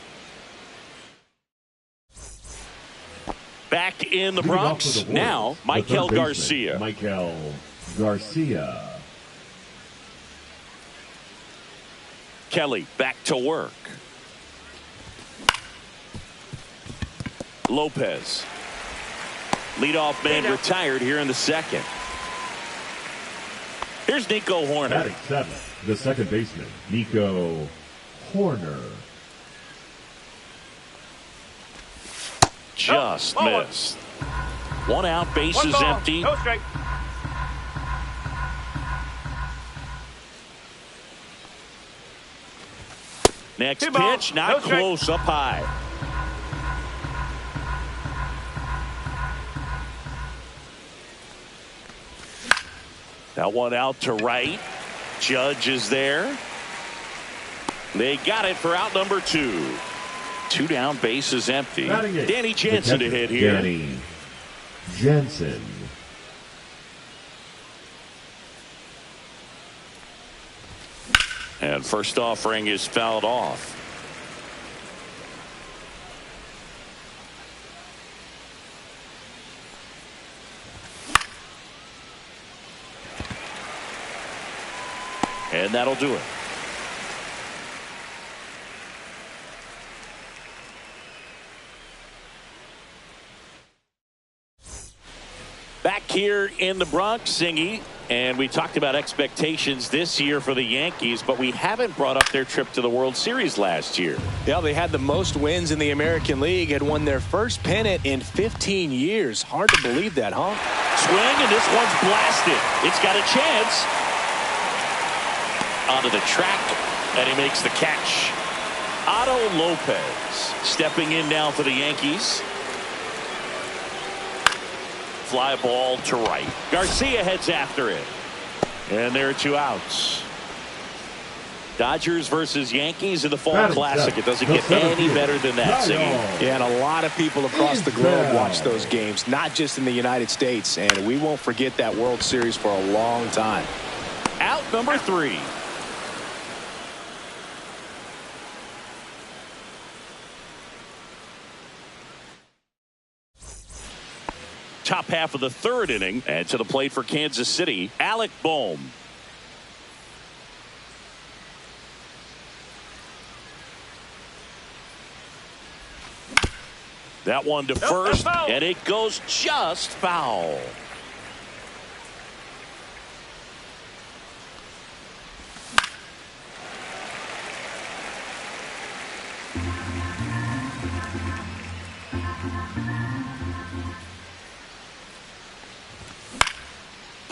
Back in the Bronx, now Michael Garcia. Michael Garcia. Kelly back to work. Lopez. Leadoff man retired here in the second. Here's Nico Horner. Batting seventh, the second baseman, Nico Horner. Just missed. 1 out, bases empty. No strike. Next pitch, not close, up high. That one out to right. Judge is there. They got it for out number 2. 2 down, bases empty. Danny Jansen to hit here. Danny Jansen. And first offering is fouled off. And that'll do it. Back here in the Bronx, Singy, and we talked about expectations this year for the Yankees, but we haven't brought up their trip to the World Series last year. Yeah, they had the most wins in the American League, had won their first pennant in 15 years. Hard to believe that, huh? Swing, and this one's blasted. It's got a chance. Onto the track, and he makes the catch. Otto Lopez stepping in now for the Yankees. Fly ball to right. Garcia heads after it. And there are 2 outs. Dodgers versus Yankees in the Fall Classic. It doesn't get any better than that, Siggy. Yeah, and a lot of people across the globe watch those games, not just in the United States. And we won't forget that World Series for a long time. Out number 3. Top half of the 3rd inning, and to the plate for Kansas City, Alec Bohm. That one to first, and it goes just foul.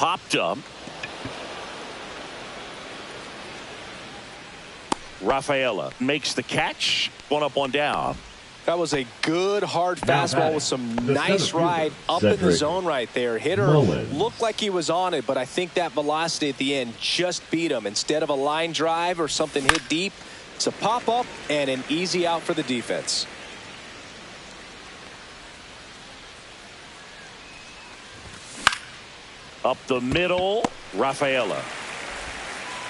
Popped up. Rafaela makes the catch. One up, one down. That was a good hard fastball with some nice ride up in the zone right there. Hitter looked like he was on it, but I think that velocity at the end just beat him. Instead of a line drive or something hit deep, it's a pop up and an easy out for the defense. Up the middle, Rafaela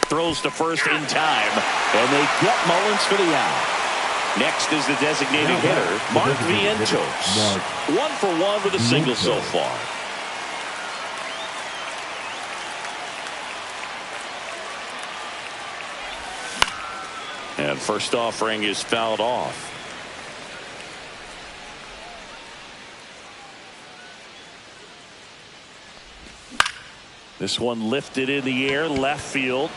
throws to first in time, and they get Mullins for the out. Next is the designated hitter, Mark Vientos. 1 for 1 with a single so far. And first offering is fouled off. This one lifted in the air, left field.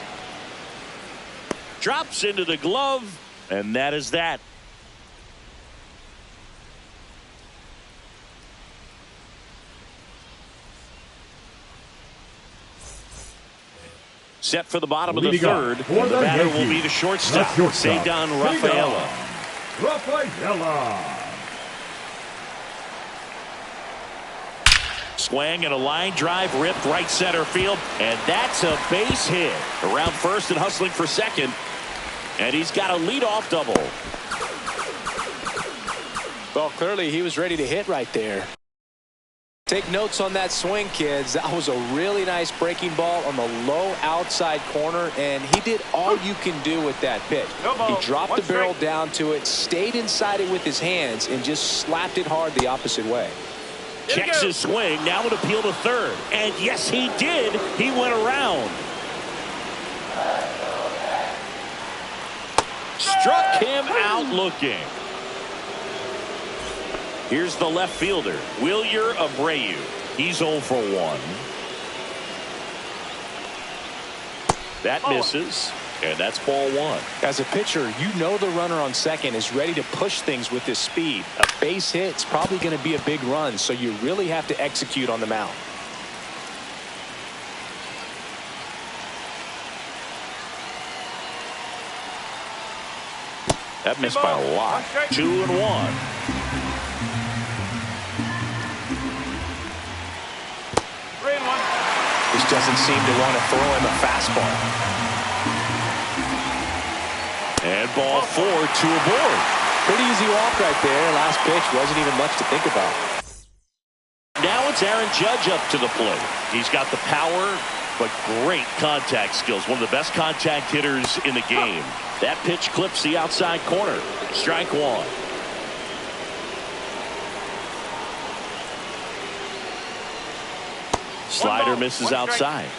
Drops into the glove, and that is that. Set for the bottom of the third. The batter will be the shortstop. Cedar Rafaela. Swing and a line drive ripped right center field, and that's a base hit. Around first and hustling for second, and he's got a leadoff double. Well, clearly he was ready to hit right there. Take notes on that swing, kids. That was a really nice breaking ball on the low outside corner, and he did all you can do with that pitch. He dropped the barrel down to it, stayed inside it with his hands, and just slapped it hard the opposite way. Checks his swing, now an appeal to third. And yes, he did. He went around. Struck him out looking. Here's the left fielder, Wilyer Abreu. He's 0 for 1. That misses, and that's ball 1. As a pitcher, you know the runner on second is ready to push things with his speed. A base hit's probably going to be a big run, so you really have to execute on the mound. That missed by a lot. 2-1. This doesn't seem to want to throw him a fastball. And ball 4, 2 aboard. Pretty easy walk right there. Last pitch wasn't even much to think about. Now it's Aaron Judge up to the plate. He's got the power, but great contact skills. One of the best contact hitters in the game. That pitch clips the outside corner. Strike 1. Slider misses outside.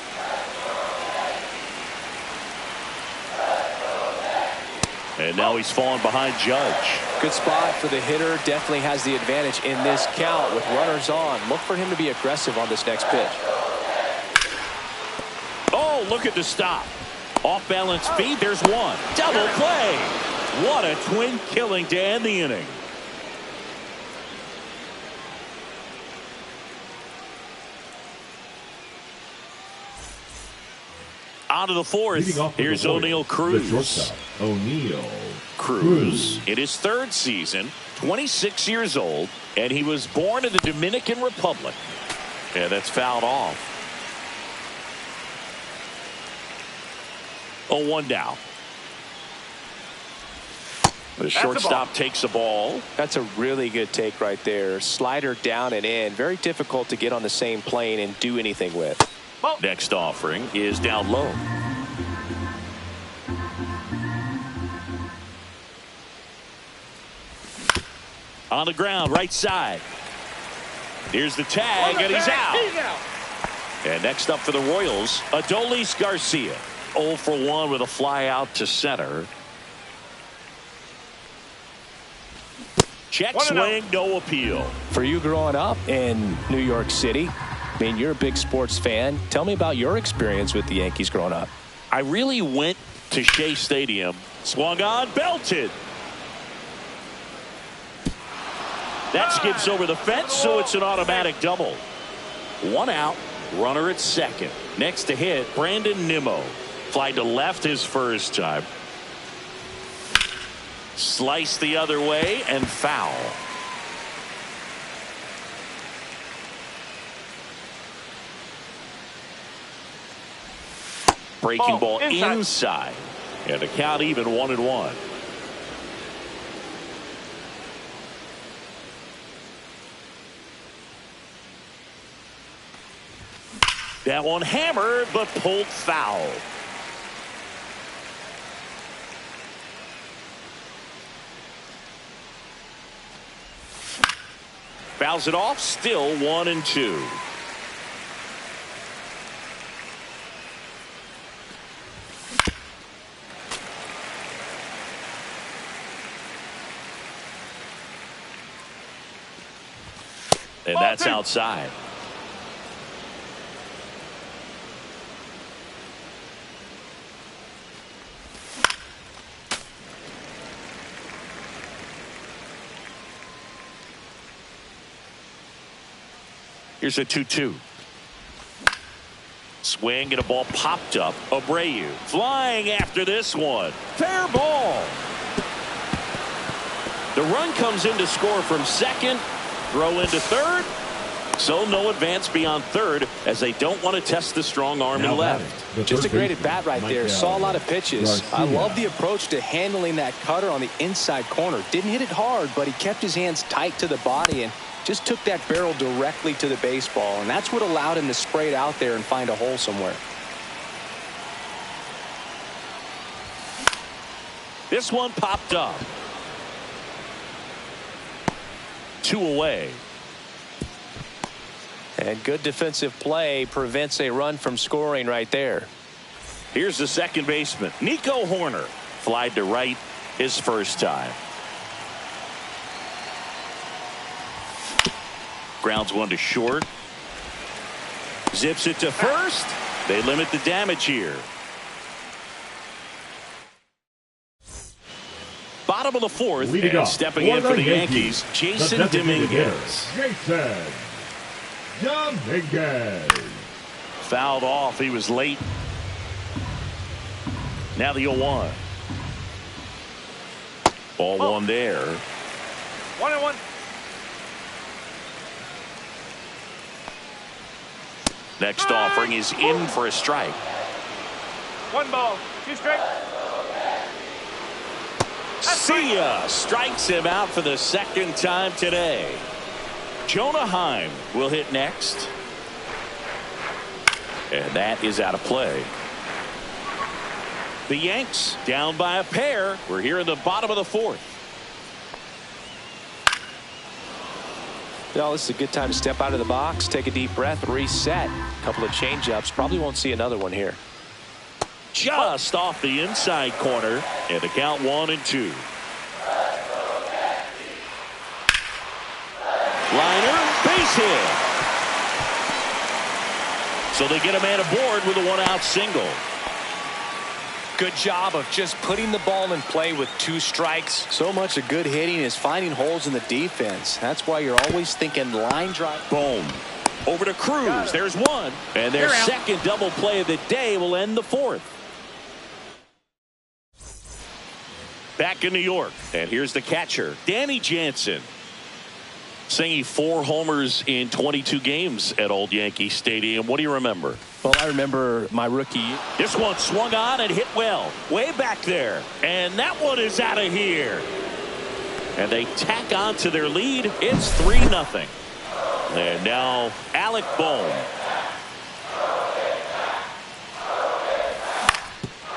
And now he's falling behind Judge. Good spot for the hitter. Definitely has the advantage in this count with runners on. Look for him to be aggressive on this next pitch. Oh, look at the stop. Off balance feed. There's one. Double play. What a twin killing to end the inning. On to the fourth. Here's O'Neal Cruz. Cruz in his third season, 26 years old, and he was born in the Dominican Republic. And that's fouled off. 0-1 down. The shortstop takes the ball. That's a really good take right there. Slider down and in. Very difficult to get on the same plane and do anything with. Next offering is down low. On the ground, right side. Here's the tag, and he's out. And next up for the Royals, Adolis Garcia. 0 for 1 with a fly out to center. Check swing, no appeal. For you growing up in New York City, I mean, you're a big sports fan. Tell me about your experience with the Yankees growing up. I really went to Shea Stadium. Swung on, belted. That skips over the fence, so it's an automatic double. 1 out, Runner at second. Next to hit, Brandon Nimmo. Fly to left his first time. Slice the other way and foul. Breaking ball inside. And the count even 1-1. That one hammered, but pulled foul. Fouls it off, still 1-2. And that's outside. Here's a 2-2. Swing and a ball popped up. Abreu flying after this one. Fair ball. The run comes in to score from second. Throw into third. So no advance beyond third as they don't want to test the strong arm in left. Just a great at bat right there. Saw a lot of pitches. I love the approach to handling that cutter on the inside corner. Didn't hit it hard, but he kept his hands tight to the body and just took that barrel directly to the baseball, and that's what allowed him to spray it out there and find a hole somewhere. This one popped up. 2 away. And good defensive play prevents a run from scoring right there. Here's the second baseman, Nico Horner. Flied to right his first time. Grounds one to short. Zips it to first. They limit the damage here. Bottom of the fourth, and stepping in for the Yankees, Jason Dominguez. Jason Dominguez. Fouled off. He was late. Now the 0-1. Ball one there. 1-1. Next offering is in for a strike. 1 ball, 2 strikes. See ya. Strikes him out for the second time today. Jonah Heim will hit next. And that is out of play. The Yanks down by a pair. We're here in the bottom of the fourth. Well, this is a good time to step out of the box, take a deep breath, reset. A couple of changeups. Probably won't see another one here. Just off the inside corner, and the count 1-2. Liner, base hit. So they get a man aboard with a 1-out single. Good job of just putting the ball in play with 2 strikes. So much of good hitting is finding holes in the defense. That's why you're always thinking line drive. Boom. Over to Cruz. There's one. And their second double play of the day will end the fourth. Back in New York. And here's the catcher, Danny Jansen. Singing 4 homers in 22 games at Old Yankee Stadium. What do you remember? Well, I remember my rookie. This one swung on and hit well. Way back there. And that one is out of here. And they tack on to their lead. It's 3-0. And now Alec Bohm.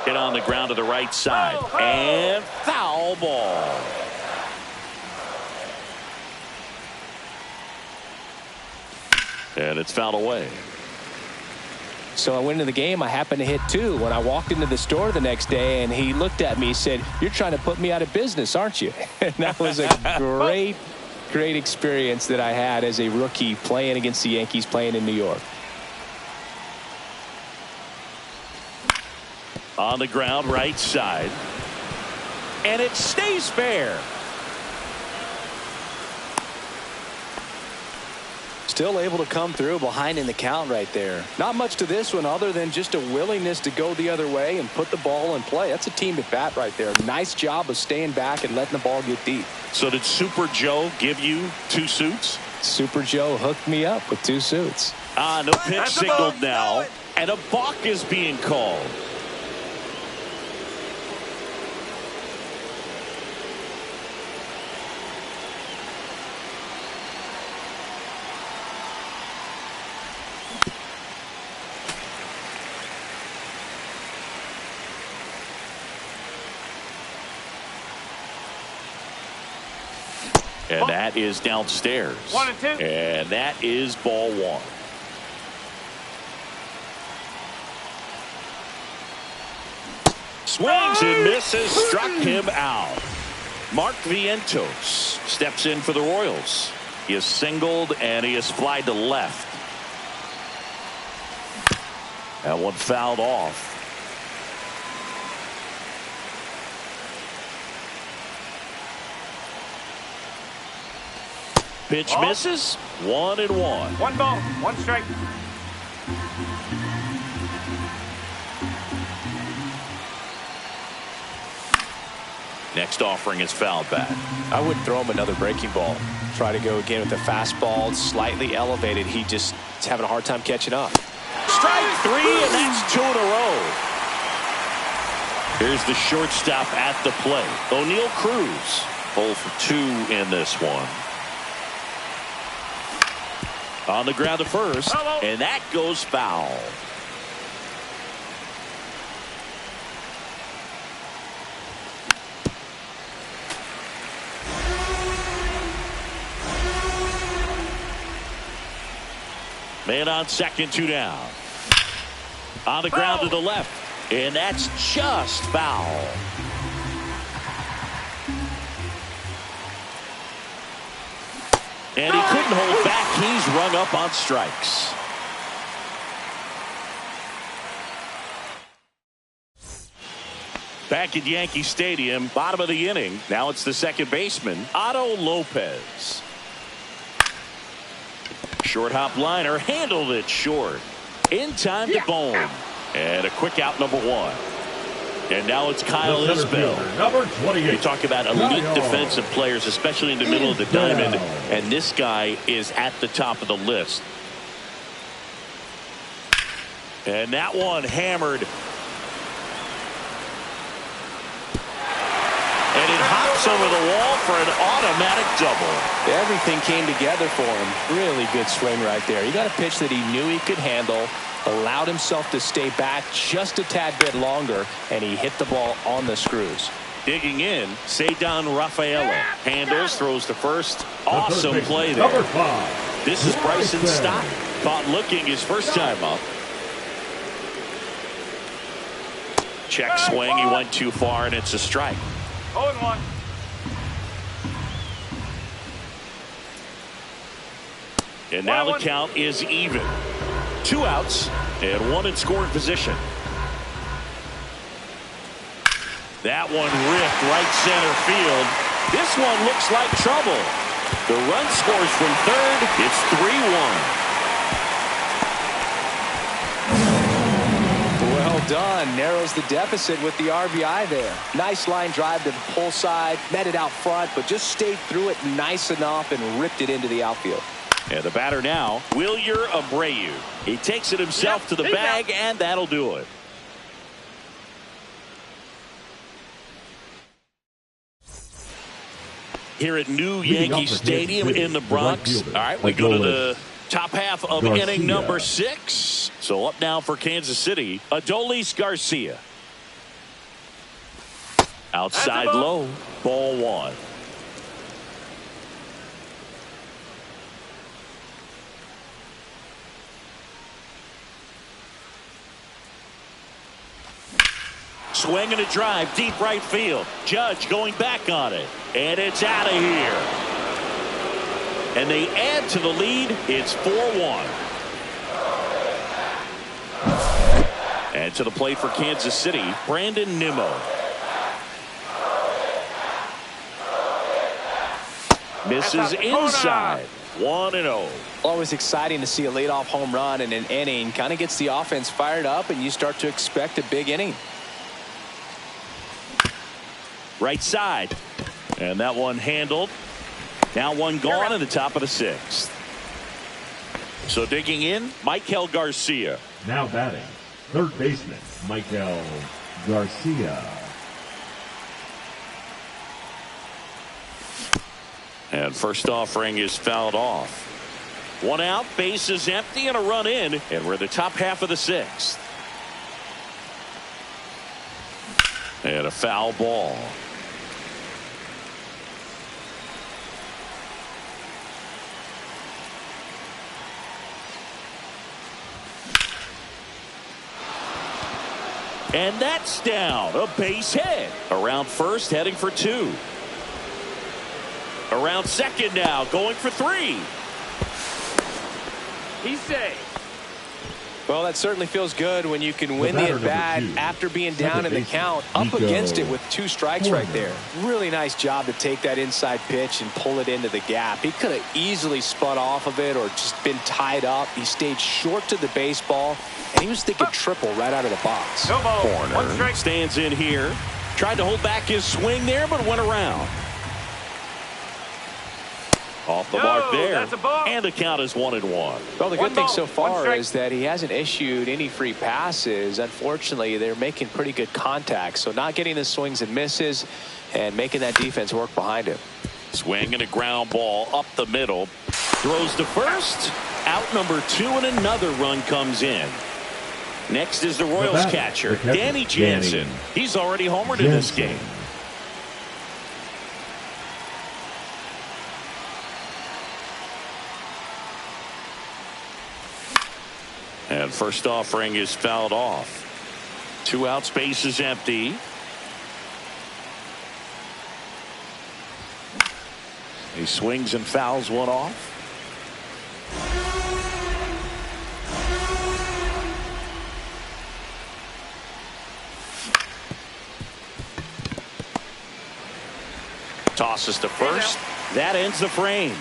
Hit on the ground to the right side. And foul ball. And it's fouled away. So I went into the game. I happened to hit 2 when I walked into the store the next day, and he looked at me and said, "You're trying to put me out of business, aren't you?" And that was a great experience that I had as a rookie playing against the Yankees, playing in New York. On the ground, right side. And it stays fair. Still able to come through behind in the count right there. Not much to this one other than just a willingness to go the other way and put the ball in play. That's a team at bat right there. Nice job of staying back and letting the ball get deep. So did Super Joe give you 2 suits? Super Joe hooked me up with 2 suits. No pitch signaled now, and a balk is being called. And that is downstairs. 1 and 2. And that is ball 1. Swings and misses, struck him out. Mark Vientos steps in for the Royals. He is singled and he is flied to left. That one fouled off. Pitch misses. 1-1. 1 ball, 1 strike. Next offering is fouled back. I wouldn't throw him another breaking ball. Try to go again with the fastball, slightly elevated. He just is having a hard time catching up. Strike 3, and that's 2 in a row. Here's the shortstop at the plate. O'Neal Cruz 0 for 2 in this one. On the ground to first, and that goes foul. Man on second, 2 down. On the ground to the left, and that's just foul. And he couldn't hold back. He's rung up on strikes. Back at Yankee Stadium, bottom of the inning. Now it's the second baseman, Otto Lopez. Short hop liner, handled it short. In time to Bone. And a quick out, number 1. And now it's Kyle Isbell. Number 28. You talk about elite defensive players, especially in the middle of the diamond, and this guy is at the top of the list. And that one hammered. And it hops over the wall for an automatic double. Everything came together for him. Really good swing right there. He got a pitch that he knew he could handle, allowed himself to stay back just a tad bit longer, and he hit the ball on the screws. Digging in, Cedar Rafaela handles, throws to first. Awesome play there. Number 5. This is Bryson Stott. Caught looking his first time up. Check swing. He went too far, and it's a strike. 0-1. And now the count is even. 2 outs and 1 in scoring position. That one ripped right center field. This one looks like trouble. The run scores from third. It's 3-1. Well done. Narrows the deficit with the RBI there. Nice line drive to the pull side. Met it out front, but just stayed through it nice enough and ripped it into the outfield. And the batter now, Wilyer Abreu. He takes it himself to the bag, and that'll do it. Here at New Yankee Stadium in the Bronx. All right, we go to the top half of inning number 6. So up now for Kansas City, Adolis Garcia. Outside low, ball 1. Swing and a drive, deep right field. Judge going back on it. And it's out of here. And they add to the lead. It's 4-1. And to the plate for Kansas City, Brandon Nimmo. Misses inside. 1-0. Always exciting to see a leadoff home run in an inning. Kind of gets the offense fired up, and you start to expect a big inning. Right side. And that one handled. Now one gone in the top of the 6th. So digging in, Michael Garcia. Now batting, third baseman, Michael Garcia. And first offering is fouled off. 1 out, base is empty, and a run in, and we're in the top half of the 6th. And a foul ball. And that's down. A base hit. Around first, heading for 2. Around second now, going for 3. He's safe. Well, that certainly feels good when you can win the at-bat after being down in the count, up against it with 2 strikes right there. Really nice job to take that inside pitch and pull it into the gap. He could have easily spun off of it or just been tied up. He stayed short to the baseball, and he was thinking triple right out of the box. No ball. 1 Corner strike. stands in here. Tried to hold back his swing there, but went around. Off the mark there. That's a ball. And the count is 1-1. Well, the One good thing ball, so one far strike. is that he hasn't issued any free passes. Unfortunately, they're making pretty good contact. So not getting the swings and misses and making that defense work behind him. Swing and a ground ball up the middle. Throws to first. Out number 2, and another run comes in. Next is the Royals catcher, Danny Jansen. He's already homered in this game. And first offering is fouled off. 2 outs, base is empty. He swings and fouls one off. Tosses to first. That ends the frame.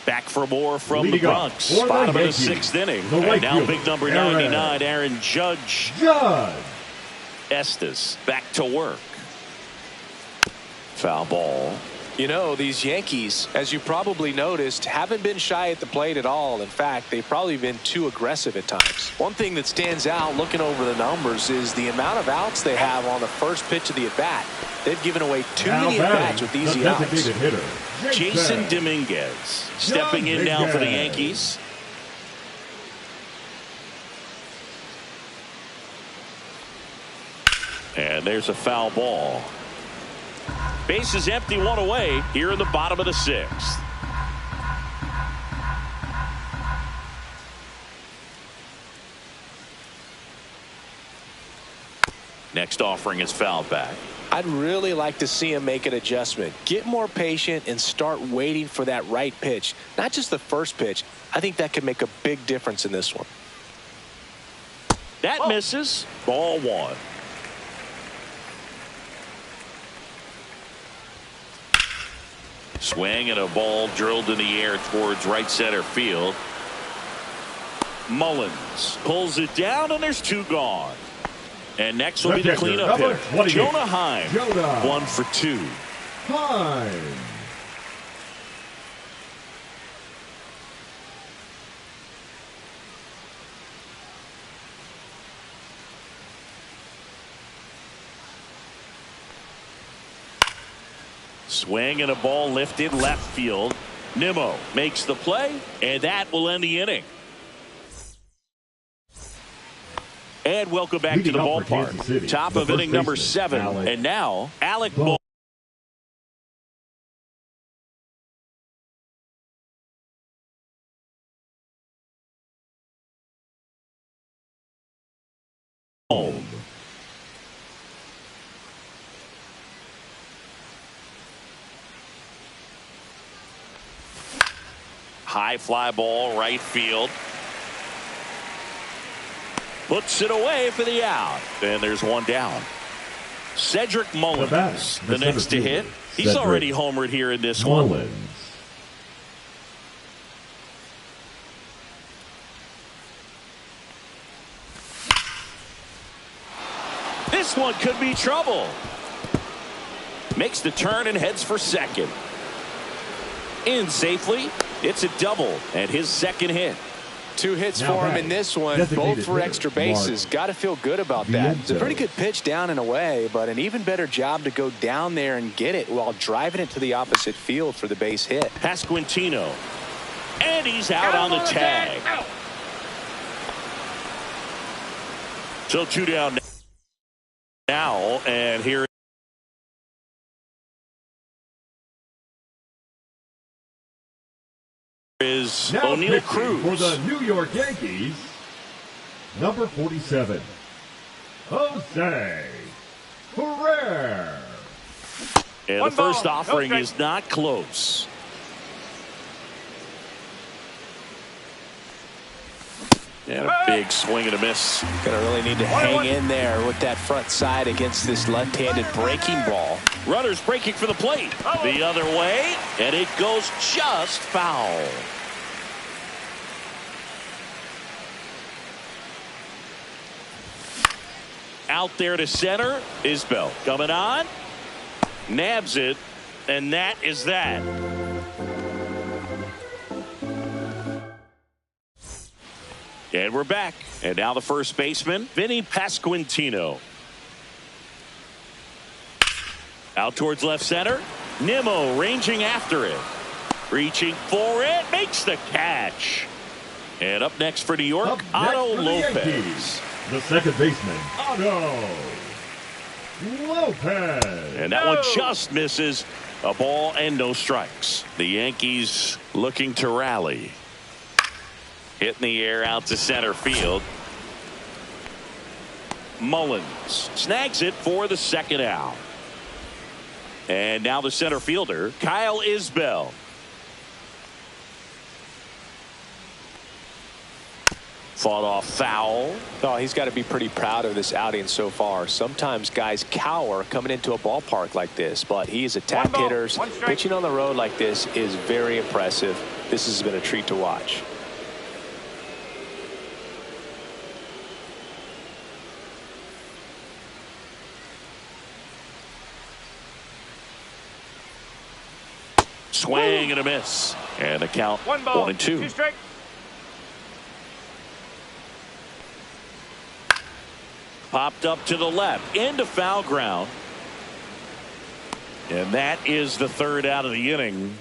Back for more from the Bronx. Bottom of the 6th inning. And now big number 99, Aaron Judge. Estes back to work. Foul ball. You know, these Yankees, as you probably noticed, haven't been shy at the plate at all. In fact, they've probably been too aggressive at times. One thing that stands out looking over the numbers is the amount of outs they have on the first pitch of the at-bat. They've given away too many at-bats with easy outs. Jason Dominguez stepping in now for the Yankees. And there's a foul ball. Base is empty, 1 away here in the bottom of the 6th. Next offering is fouled back. I'd really like to see him make an adjustment. Get more patient and start waiting for that right pitch. Not just the first pitch. I think that could make a big difference in this one. That misses. Ball 1. Swing and a ball drilled in the air towards right center field. Mullins pulls it down, and there's 2 gone. And next will be the cleanup hitter, Jonah Heim. 1 for 2. Swing and a ball lifted left field. Nimmo makes the play, and that will end the inning. And welcome back to the ballpark. Top of inning number 7. And now, Alec Bohm. High fly ball, right field. Puts it away for the out. And there's 1 down. Cedric Mullins, the next to hit. He's Cedric already homered here in this one. Mullins. This one could be trouble. Makes the turn and heads for second. In safely. It's a double and his second hit. 2 hits Now for him batting, in this one, designated both for hitter, extra bases. Mark Got to feel good about that. It's a pretty Viento. good pitch down and away, but an even better job to go down there and get it while driving it to the opposite field for the base hit. Pasquantino. And he's out on the tag. So 2 down now, and here is Now O'Neal pitching Cruz. for the New York Yankees, number 47, Jose Ferrer. And One the first ball, no offering strike. is not close. And a big swing and a miss. Gonna really need to hang in there with that front side against this left-handed breaking ball. Runners breaking for the plate. The other way, and it goes just foul. Out there to center, Isbell coming on, nabs it, and that is that. And we're back. And now the first baseman, Vinny Pasquantino. Out towards left center. Nimmo ranging after it. Reaching for it. Makes the catch. And up next for New York, Up next Otto for the Lopez. Yankees, the second baseman, Otto Lopez. And that one just misses. A ball and no strikes. The Yankees looking to rally. Hit in the air out to center field. Mullins snags it for the second out. And now the center fielder, Kyle Isbell. Fought off foul. Oh, he's got to be pretty proud of this outing so far. Sometimes guys cower coming into a ballpark like this, but he has attacked One ball, hitters. one strike. Pitching on the road like this is very impressive. This has been a treat to watch. Swing and a miss. And the count 1 ball, 1-2. 2 strike. Popped up to the left into foul ground. And that is the third out of the inning.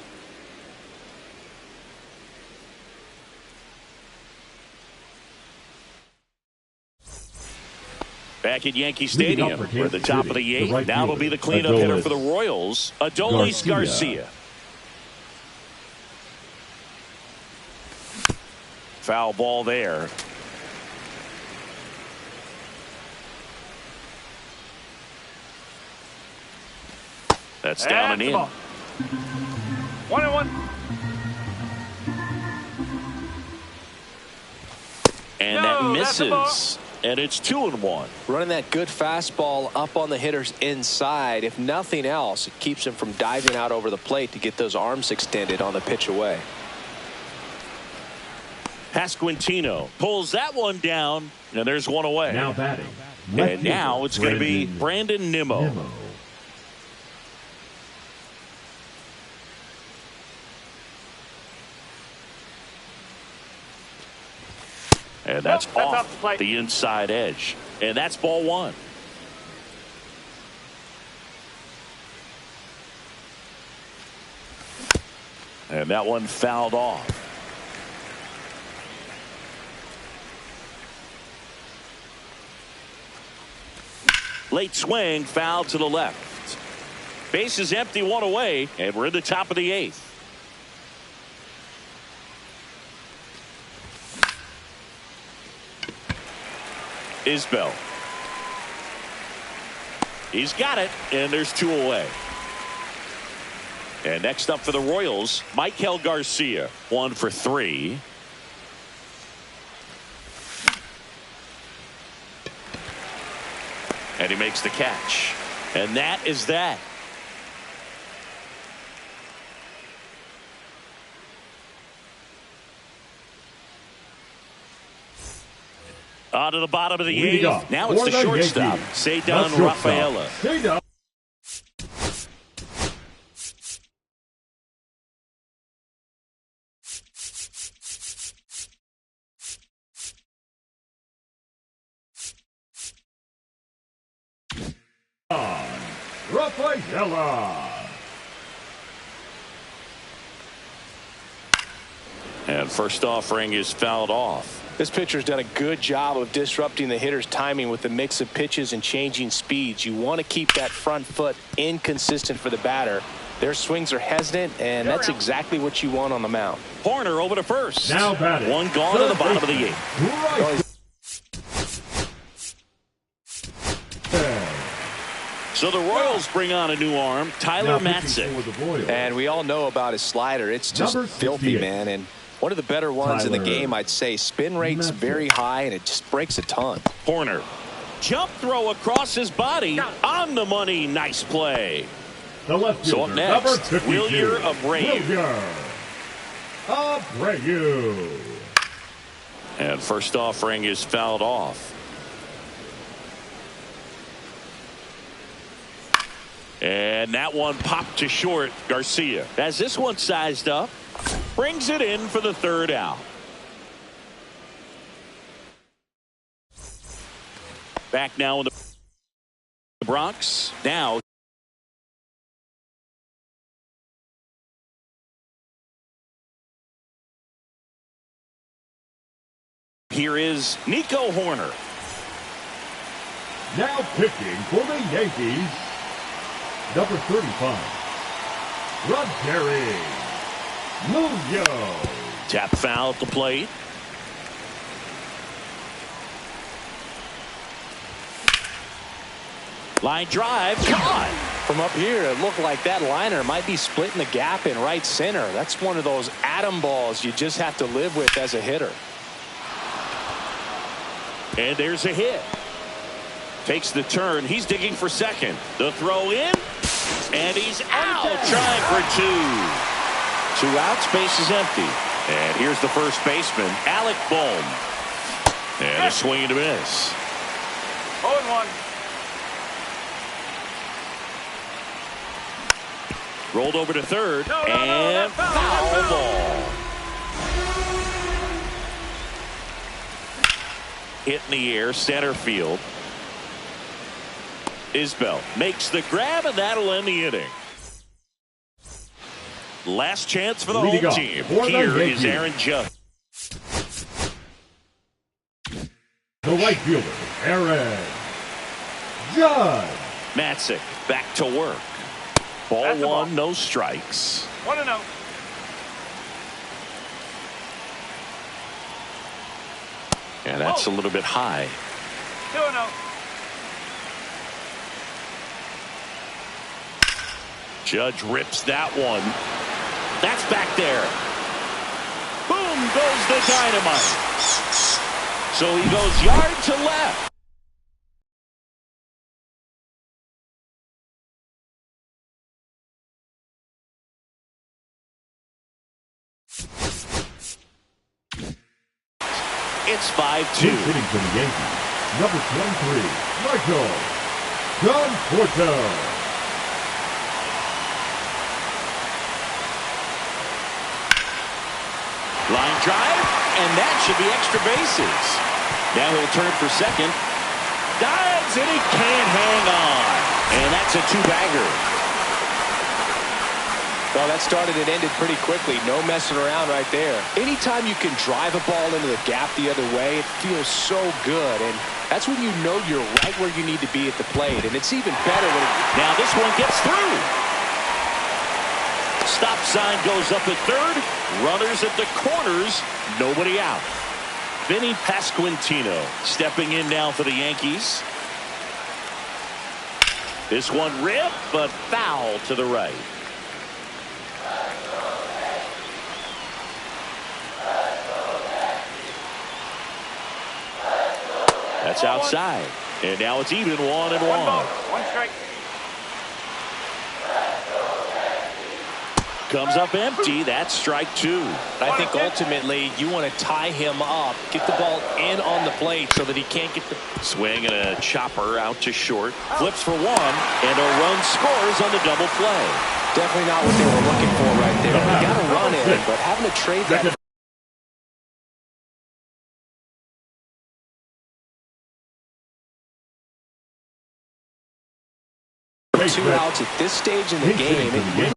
Back at Yankee Leading Stadium, up for we're at the Kansas top City, of the the 8th. right Now it'll be the fielder, cleanup hitter Adolis for the Royals, Adolis Garcia. Foul ball there. That's down and the in. ball. 1-1. And that misses. And it's 2-1. Running that good fastball up on the hitter's inside. If nothing else, it keeps him from diving out over the plate to get those arms extended on the pitch away. Pasquantino pulls that one down, and there's one away. Now batting. And now it's going to be Brandon Nimmo. And that's off the inside edge. And that's ball 1. And that one fouled off. Late swing, foul to the left. Base is empty, 1 away, and we're in the top of the 8th. Isbell. He's got it, and there's 2 away. And next up for the Royals, Michael Garcia, 1 for 3. And he makes the catch. And that is that. On to the bottom of the eighth. Now it's the shortstop, Cedar Rafaela. Rafaela. And first offering is fouled off. This pitcher's done a good job of disrupting the hitter's timing with the mix of pitches and changing speeds. You want to keep that front foot inconsistent for the batter. Their swings are hesitant, and that's exactly what you want on the mound. Horner over to first. Now batting. One gone to the bottom of the eighth. Right. So the Royals bring on a new arm, Tyler Matzik. And we all know about his slider. It's just filthy, man. And one of the better ones in the game, I'd say. Spin rate's very high, and it just breaks a ton. Horner. Jump throw across his body. On the money. Nice play. The left so up next, Wilyer Abreu. And first offering is fouled off. And that one popped to short. Garcia has this one sized up. Brings it in for the third out. Back now in the Bronx. Now here is Nico Horner. Now pitching for the Yankees, number 35, Rodgers Munoz. Tap foul at the plate. Line drive, caught. From up here, it looked like that liner might be splitting the gap in right center. That's one of those atom balls you just have to live with as a hitter. And there's a hit. Takes the turn. He's digging for second. The throw in. And he's out. Trying for two. 2 outs. Base is empty. And here's the first baseman, Alec Bohm. And a swing and a miss. 0-1. Rolled over to third. And foul ball. Hit in the air, center field. Isbell makes the grab, and that'll end the inning. Last chance for the home team. Here is Aaron Judge. The right fielder, Aaron Judge. Matzik back to work. Ball one, no strikes. 1-0. And that's a little bit high. 2-0. Judge rips that one. That's back there. Boom goes the dynamite. So he goes yard to left. It's 5-2. Hitting for the Yankees, number 23, Michael Conforto. Line drive, and that should be extra bases. Now he'll turn for second. Dives, and he can't hang on. And that's a 2-bagger. Well, that started and ended pretty quickly. No messing around right there. Anytime you can drive a ball into the gap the other way, it feels so good. And that's when you know you're right where you need to be at the plate. And it's even better when now this one gets through. Stop sign goes up at third. Runners at the corners. Nobody out. Vinny Pasquantino stepping in now for the Yankees. This one ripped, but foul to the right. That's outside. And now it's even 1-1. 1 strike. Comes up empty. That's strike two. I think ultimately you want to tie him up, get the ball in on the plate so that he can't get the swing, and a chopper out to short. Flips for one, and a run scores on the double play. Definitely not what they were looking for right there. They got a run in, but having to trade that. 2 outs at this stage in the game.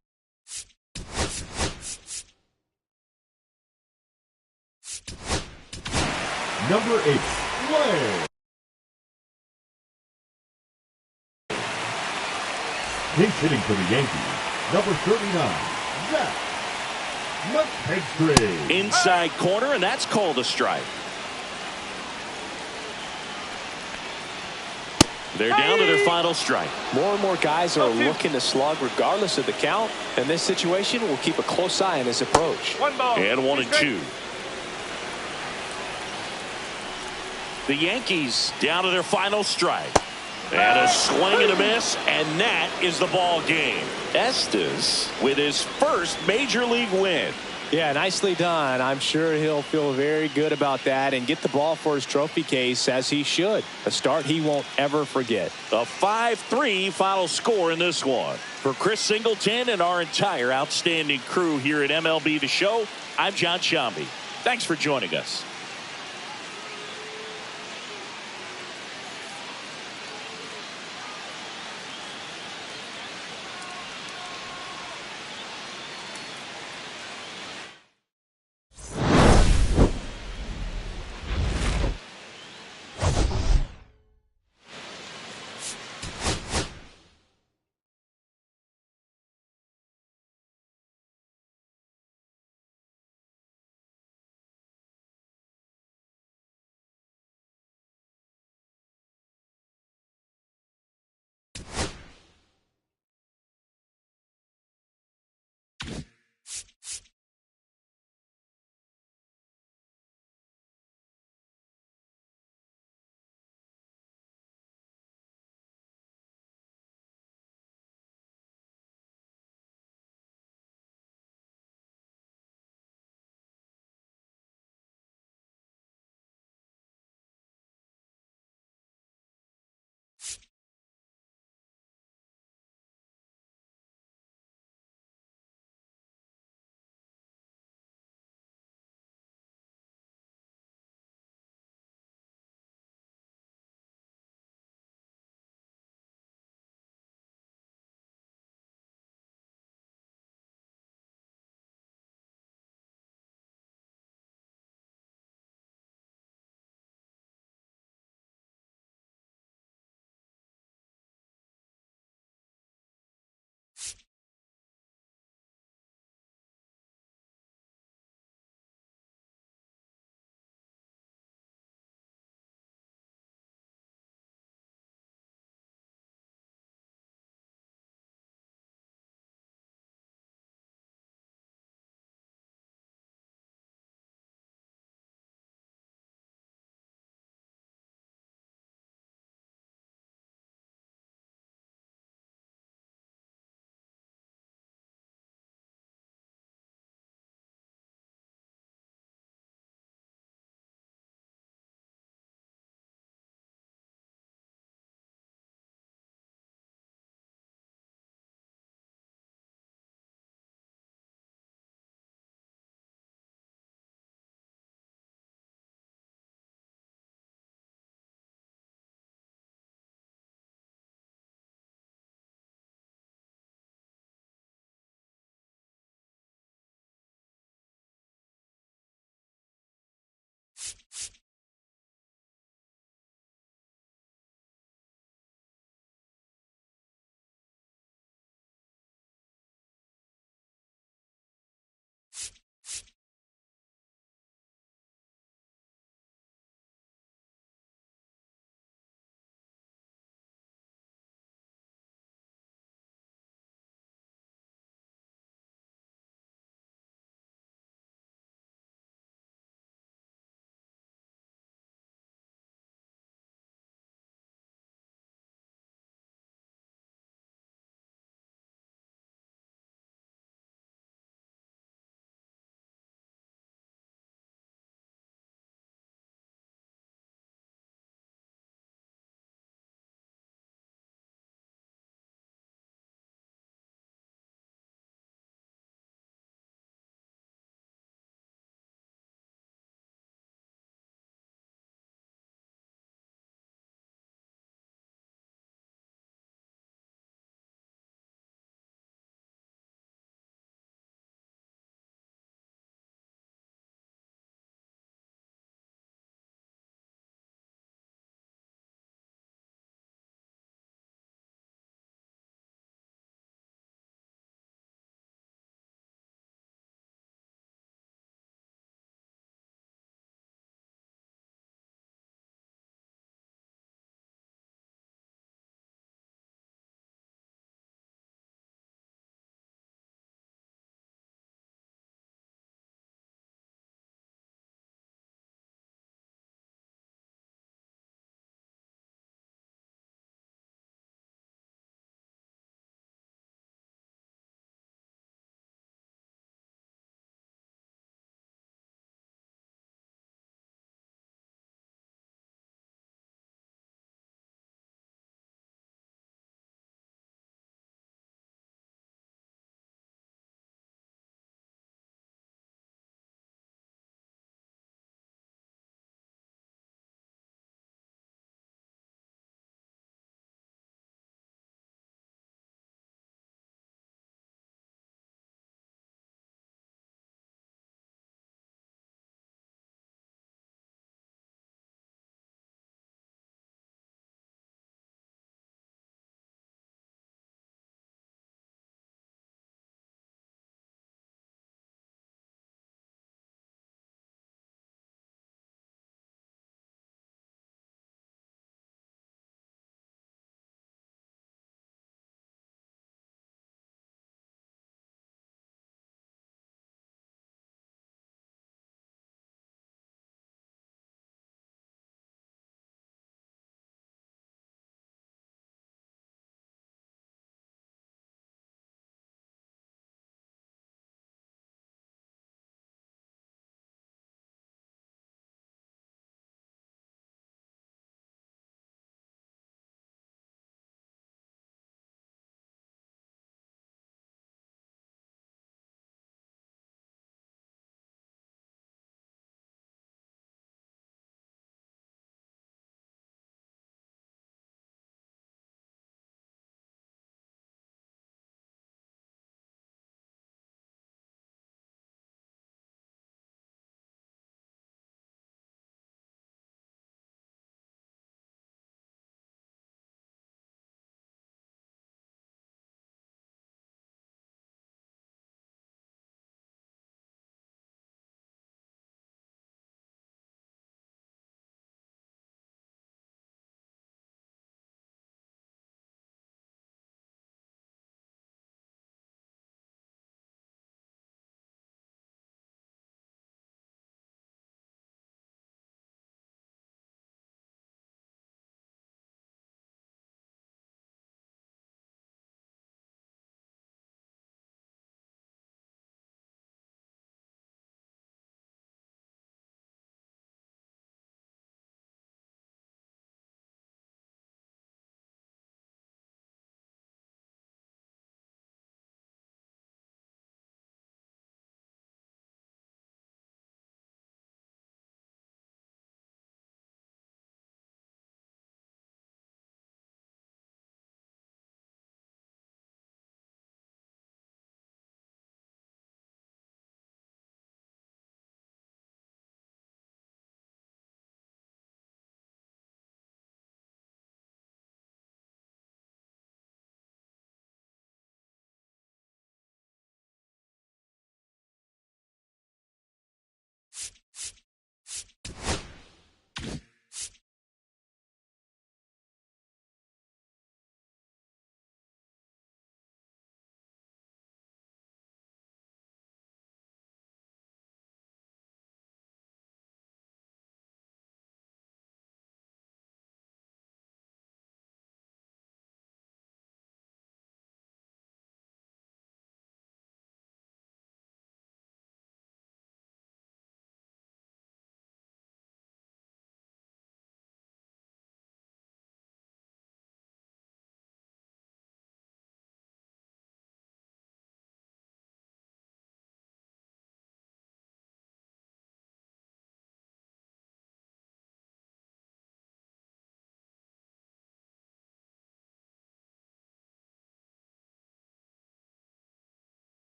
Number 8, play. Pinch hitting for the Yankees, number 39, Zach McKinstry. Inside corner, and that's called a strike. They're down to their final strike. More and more guys are looking to slug regardless of the count. In this situation, we'll keep a close eye on his approach. 1 ball. And 1-2. The Yankees down to their final strike. And a swing and a miss, and that is the ball game. Estes with his first major league win. Yeah, nicely done. I'm sure he'll feel very good about that and get the ball for his trophy case, as he should. A start he won't ever forget. A 5-3 final score in this one. For Chris Singleton and our entire outstanding crew here at MLB The Show, I'm John Shambi. Thanks for joining us.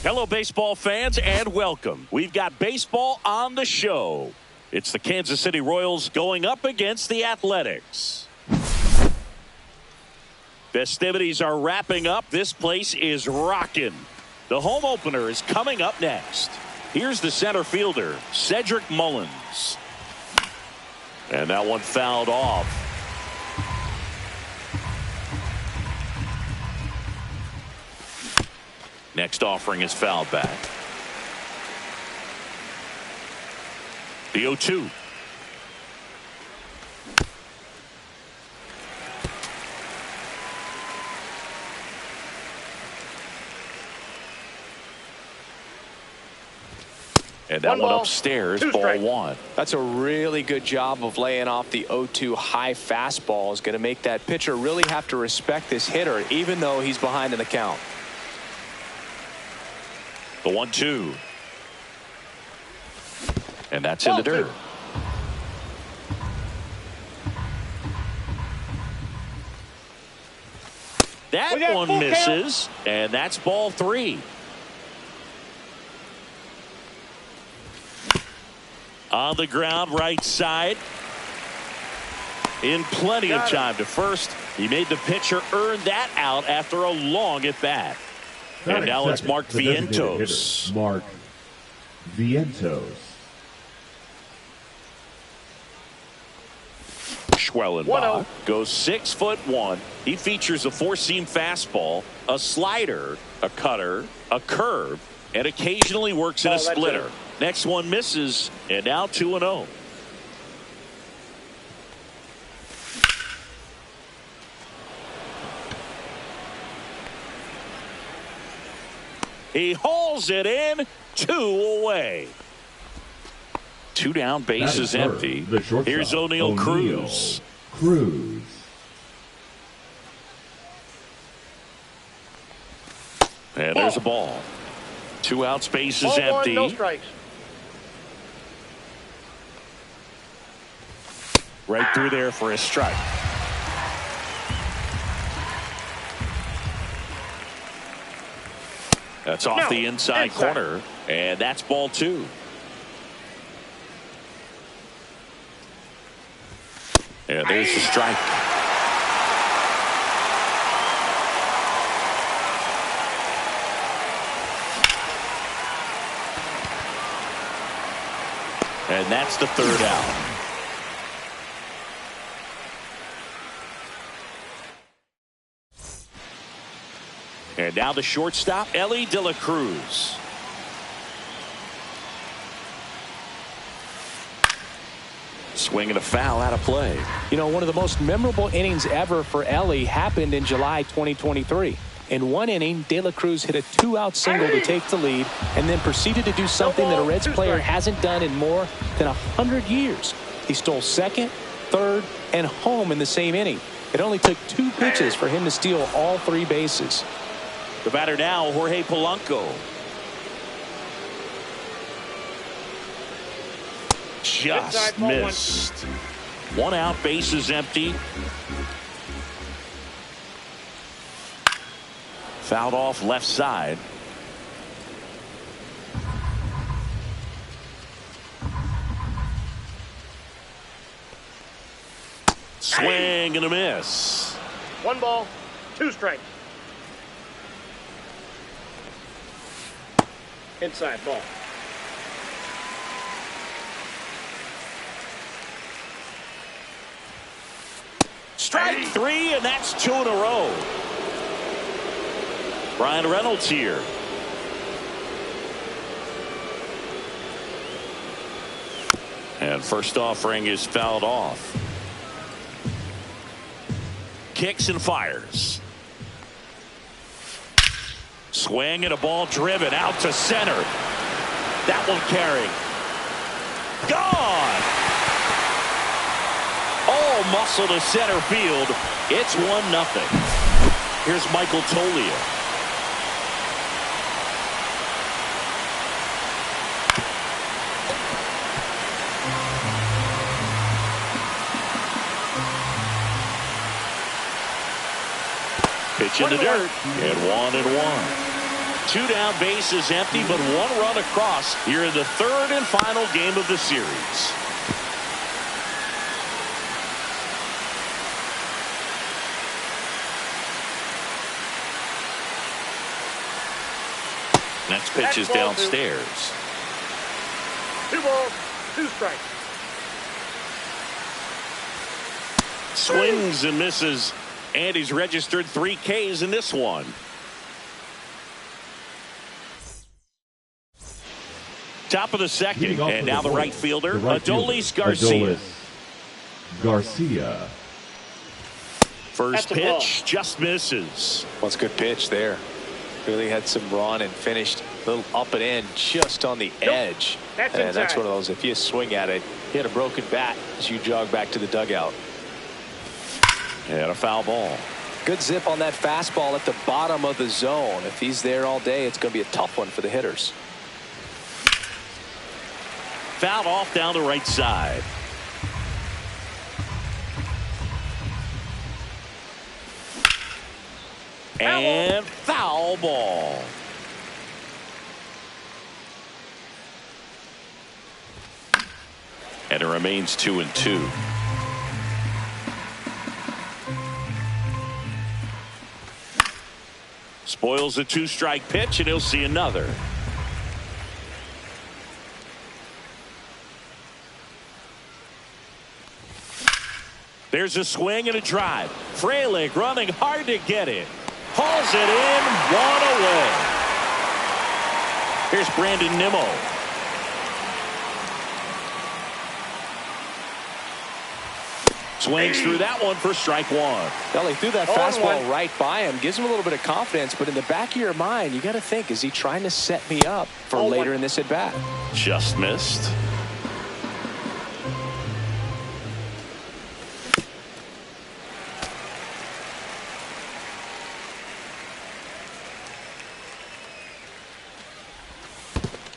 Hello, baseball fans, and welcome. We've got baseball on the show. It's the Kansas City Royals going up against the Athletics. Festivities are wrapping up. This place is rocking. The home opener is coming up next. Here's the center fielder, Cedric Mullins. And that one fouled off. Next offering is fouled back. The 0-2. And that one upstairs, ball one. That's a really good job of laying off the 0-2 high fastball. Is going to make that pitcher really have to respect this hitter, even though he's behind in the count. The 1-2. And that's in the dirt. That one misses, and that's ball three. On the ground, right side. In plenty of time to first. He made the pitcher earn that out after a long at bat. And now it's Mark Vientos. Mark Vientos. Schwellenbach goes 6'1". He features a four-seam fastball, a slider, a cutter, a curve, and occasionally works in a splitter. Next one misses, and now 2-0. He hauls it in, 2 away. 2 down, bases empty. Here's O'Neal Cruz. And there's a ball. 2 outs, bases empty. No strikes. Right through there for a strike. That's off the inside corner, and that's ball 2. And there's the strike. And that's the 3rd out. And now the shortstop, Elly De La Cruz. Swing and a foul out of play. You know, one of the most memorable innings ever for Elly happened in July 2023. In one inning, De La Cruz hit a 2-out single to take the lead and then proceeded to do something that a Reds player hasn't done in more than 100 years. He stole second, third, and home in the same inning. It only took 2 pitches for him to steal all 3 bases. The batter now, Jorge Polanco. Just missed. 1 out, bases empty. Fouled off left side. Swing and a miss. 1 ball, 2 strikes. Inside ball. Strike 3, and that's 2 in a row. Brian Reynolds here. And first offering is fouled off. Kicks and fires. Swing and a ball driven out to center. That one carrying. Gone. All muscle to center field. It's 1-0. Here's Michael Toglia. Pitch in the dirt, and 1-1. 2 down, base is empty, but 1 run across here in the 3rd and final game of the series. Next pitch is downstairs. 2 balls, 2 strikes. Swings and misses, and he's registered 3 Ks in this one. Top of the 2nd, and now the right fielder, Adolis Garcia. First pitch just misses. Well, it's a good pitch there. Really had some run and finished a little up and in just on the edge. And that's one of those, if you swing at it, you had a broken bat as you jog back to the dugout. And a foul ball. Good zip on that fastball at the bottom of the zone. If he's there all day, it's going to be a tough one for the hitters. Fouled off down the right side. And foul ball. And it remains 2-2. Spoils a 2-strike pitch, and he'll see another. There's a swing and a drive. Frelick running hard to get it. Hauls it in, 1 away. Here's Brandon Nimmo. Swings through that one for strike 1. Well, he threw that fastball right by him. Gives him a little bit of confidence, but in the back of your mind, you got to think, is he trying to set me up for later in this at-bat? Just missed.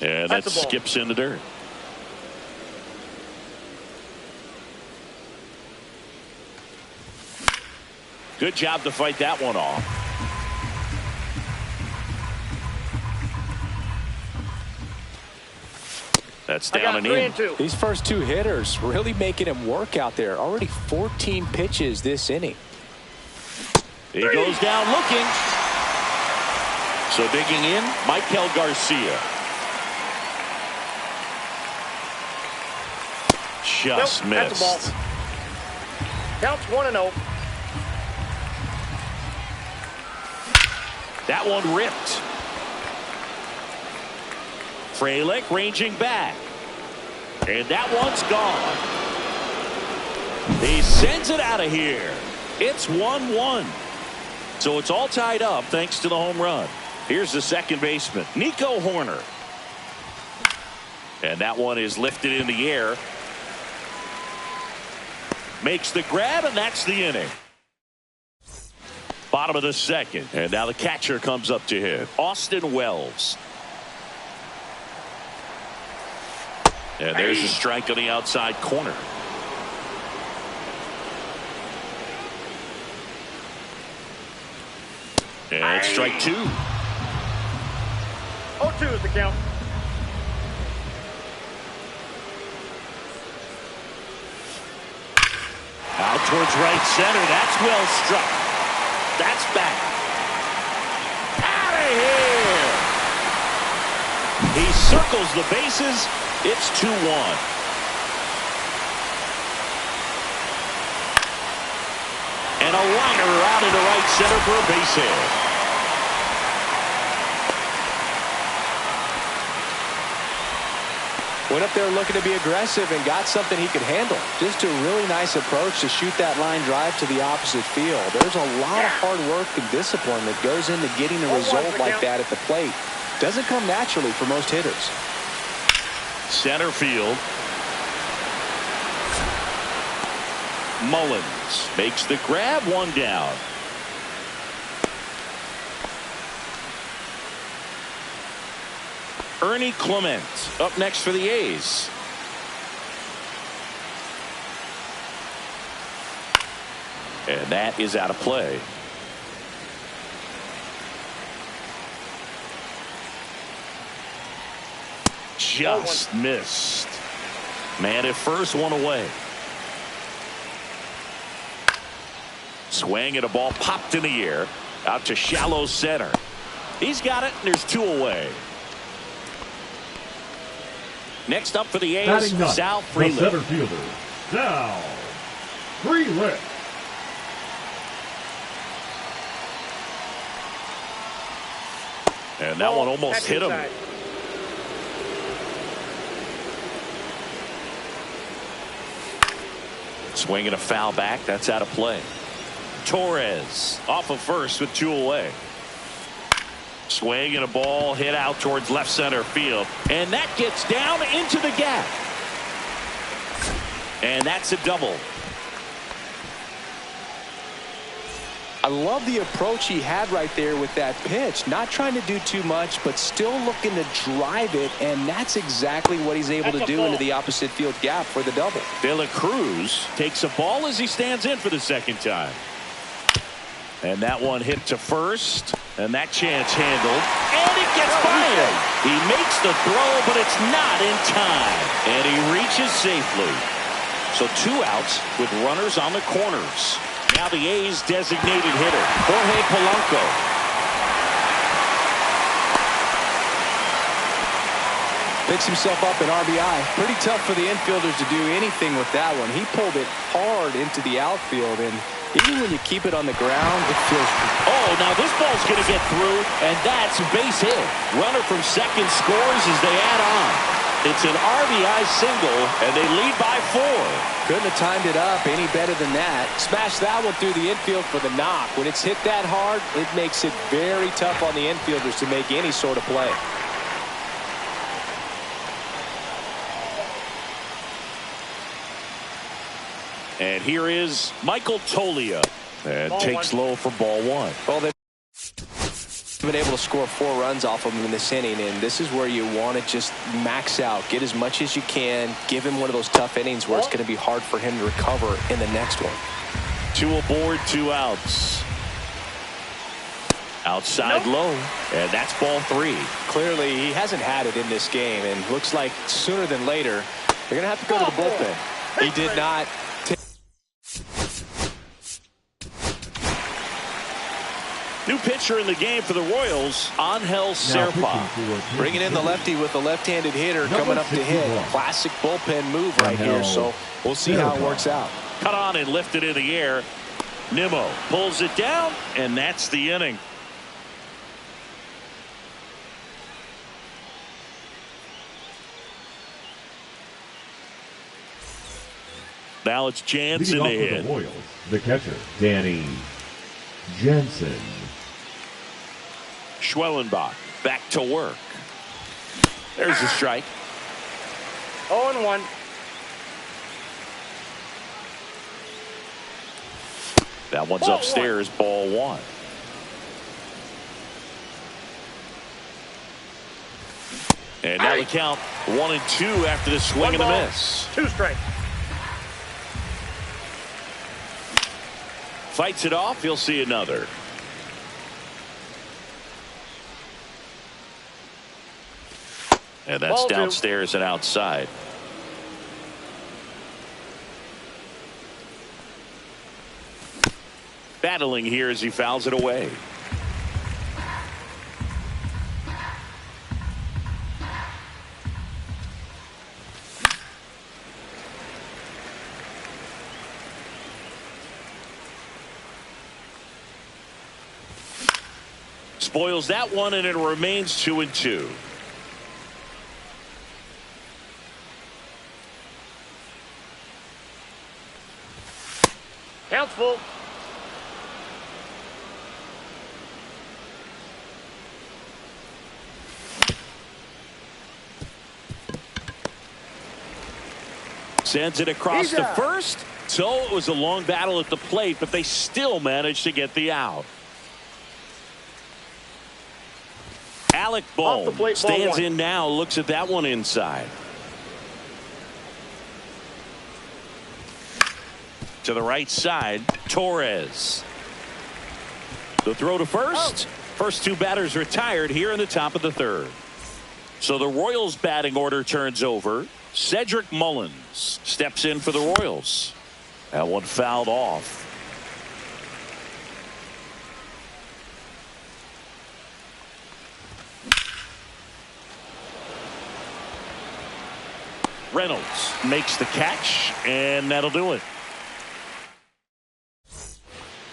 And that skips in the dirt. Good job to fight that one off. That's down and in. These first 2 hitters really making him work out there. Already 14 pitches this inning. He goes down looking. So digging in, Michael Garcia. Just missed. That's a ball. Counts 1-0. That one ripped. Frelick ranging back. And that one's gone. He sends it out of here. It's 1-1. So it's all tied up thanks to the home run. Here's the second baseman, Nico Horner. And that one is lifted in the air. Makes the grab, and that's the inning. Bottom of the 2nd, and now the catcher comes up to hit, Austin Wells. And there's a strike on the outside corner. And strike 2. 0-2 is the count. Out towards right center. That's well struck. That's back. Out of here. He circles the bases. It's 2-1. And a liner out into right center for a base hit. Went up there looking to be aggressive and got something he could handle. Just a really nice approach to shoot that line drive to the opposite field. There's a lot of hard work and discipline that goes into getting a result like that at the plate. Doesn't come naturally for most hitters. Center field. Mullins makes the grab, 1 down. Ernie Clement up next for the A's. And that is out of play. Just missed. Man at first, one away. Swing and a ball popped in the air. Out to shallow center. He's got it, and there's two away. Next up for the A's, Sal Frelick. The center fielder, Sal Frelick. And that one almost hit him. Swinging a foul back. That's out of play. Torres off of first with two away. Swing and a ball hit out towards left center field. And that gets down into the gap. And that's a double. I love the approach he had right there with that pitch. Not trying to do too much, but still looking to drive it, and that's exactly what he's able to do into the opposite field gap for the double. De La Cruz takes a ball as he stands in for the second time. And that one hit to first, and that chance handled, and it gets by him. He makes the throw, but it's not in time, and he reaches safely. So two outs with runners on the corners. Now the A's designated hitter, Jorge Polanco. Picks himself up an RBI. Pretty tough for the infielders to do anything with that one. He pulled it hard into the outfield, and even when you keep it on the ground, it feels good. Oh, now this ball's going to get through, and that's a base hit. Runner from second scores as they add on. It's an RBI single, and they lead by 4. Couldn't have timed it up any better than that. Smash that one through the infield for the knock. When it's hit that hard, it makes it very tough on the infielders to make any sort of play. And here is Michael Toglia. And Ball takes one. low for ball one. Well, they've been able to score 4 runs off of him in this inning, and this is where you want to just max out, get as much as you can, give him one of those tough innings where it's going to be hard for him to recover in the next one. 2 aboard, 2 outs. Outside low, and that's ball 3. Clearly, he hasn't had it in this game, and looks like sooner than later, they're going to have to go to the bullpen. He did not. New pitcher in the game for the Royals, Angel Serpa. Bringing in the lefty with the left-handed hitter coming up to hit. Classic bullpen move right here, so we'll see how it works out. Cut on and lifted in the air. Nimmo pulls it down, and that's the inning. Now it's Jansen to hit. The Royals, the catcher, Danny Jansen. Schwellenbach back to work. There's a strike. 0-1. That one's upstairs, ball 1. And now the count 1-2 after the swing and a miss. 2 strikes. Fights it off. He'll see another. And that's Ball 2. downstairs and outside. Battling here as he fouls it away. Spoils that one, and it remains 2-2. Count's full. Sends it across to first. So it was a long battle at the plate, but they still managed to get the out. Alec Bohm stands in now, looks at that one inside. To the right side, Torres. The throw to first. First 2 batters retired here in the top of the 3rd. So the Royals batting order turns over. Cedric Mullins steps in for the Royals. That one fouled off. Reynolds makes the catch, and that'll do it.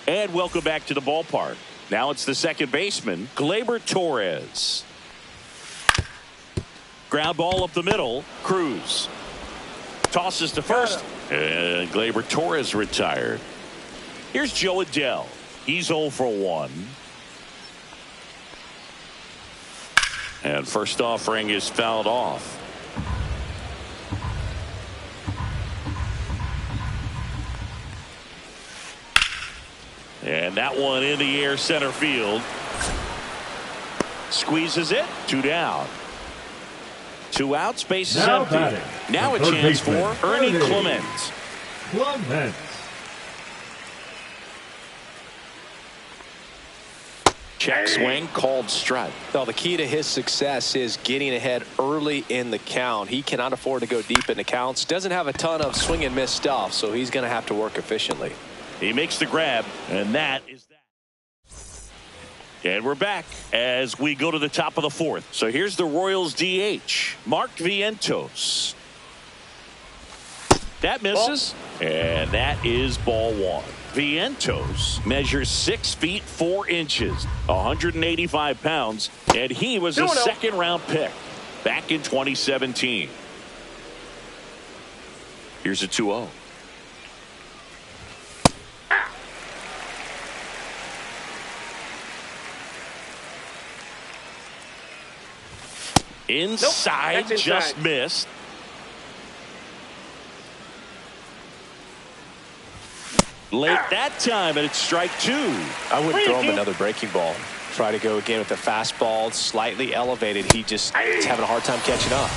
And welcome back to the ballpark. Now it's the second baseman, Gleyber Torres. Ground ball up the middle. Cruz tosses to first, and Gleyber Torres retired. Here's Joe Adele. He's 0 for 1. And first offering is fouled off. And that one in the air center field. Squeezes it. 2 down. 2 outs. Base is empty. Now a chance for Ernie Clement. Check swing called strike. Well, the key to his success is getting ahead early in the count. He cannot afford to go deep in the counts. Doesn't have a ton of swing and miss stuff, so he's going to have to work efficiently. He makes the grab, and that is that. And we're back as we go to the top of the 4th. So here's the Royals DH, Mark Vientos. That misses, and that is ball 1. Vientos measures 6 feet 4 inches, 185 pounds, and he was a second-round pick back in 2017. Here's a 2-0. Inside, just missed. Late that time, and it's strike 2. I wouldn't throw him another breaking ball. Try to go again with the fastball, slightly elevated. He's having a hard time catching up.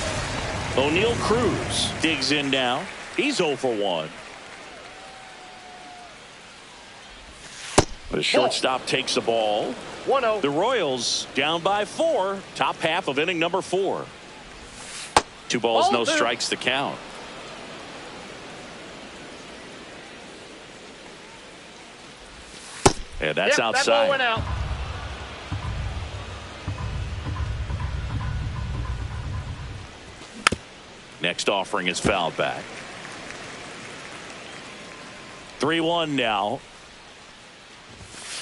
O'Neal Cruz digs in now. He's 0 for 1. The shortstop takes the ball. 1-0. The Royals down by 4. Top half of inning number 4. 2 balls, no strikes to count. And that's outside. That ball went out. Next offering is fouled back. 3-1 now.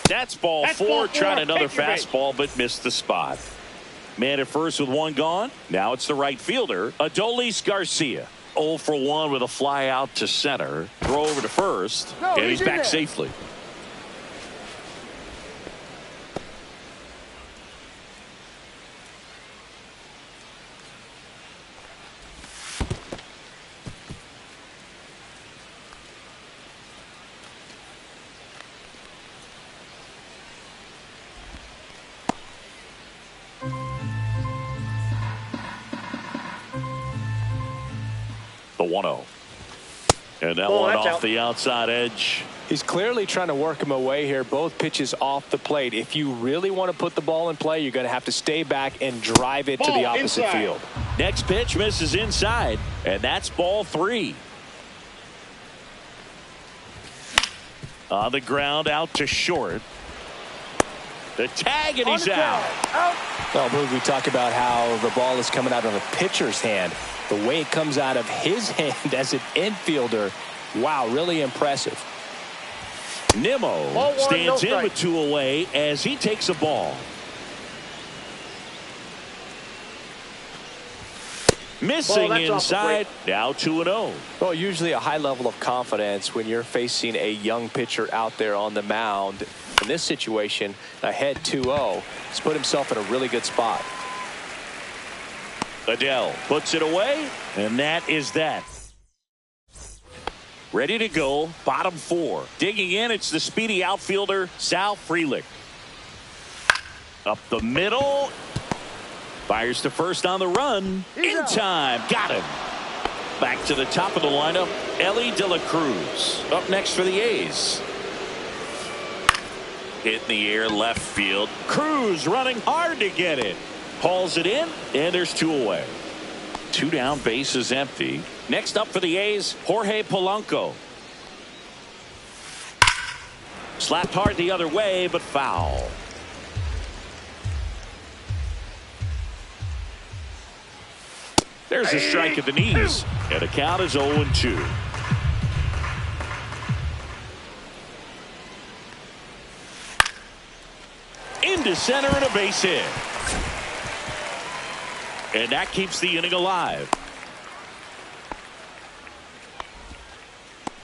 That's ball 4. Tried another fastball, but missed the spot. Man at first with 1 gone. Now it's the right fielder, Adolis Garcia. 0 for 1 with a fly out to center. Throw over to first, and he's back safely. The 1-0. And that one off the outside edge. He's clearly trying to work him away here. Both pitches off the plate. If you really want to put the ball in play, you're going to have to stay back and drive it to the opposite field. Next pitch misses inside, and that's ball 3. On the ground, out to short. The tag, and he's out. Well, we talk about how the ball is coming out of a pitcher's hand. The way it comes out of his hand as an infielder, wow, really impressive. Nimmo stands in with 2 away as he takes a ball. Missing inside, now 2-0. Well, usually a high level of confidence when you're facing a young pitcher out there on the mound. In this situation, ahead 2-0, he's put himself in a really good spot. Adele puts it away, and that is that. Ready to go, bottom 4. Digging in, it's the speedy outfielder, Sal Frelick. Up the middle. Fires to first on the run. In time. Got him. Back to the top of the lineup, Ellie De La Cruz. Up next for the A's. Hit in the air left field. Cruz running hard to get it. Hauls it in, and there's 2 away. 2 down, base is empty. Next up for the A's, Jorge Polanco. Slapped hard the other way, but foul. There's a strike at the knees, and the count is 0-2. Into center and a base hit. And that keeps the inning alive.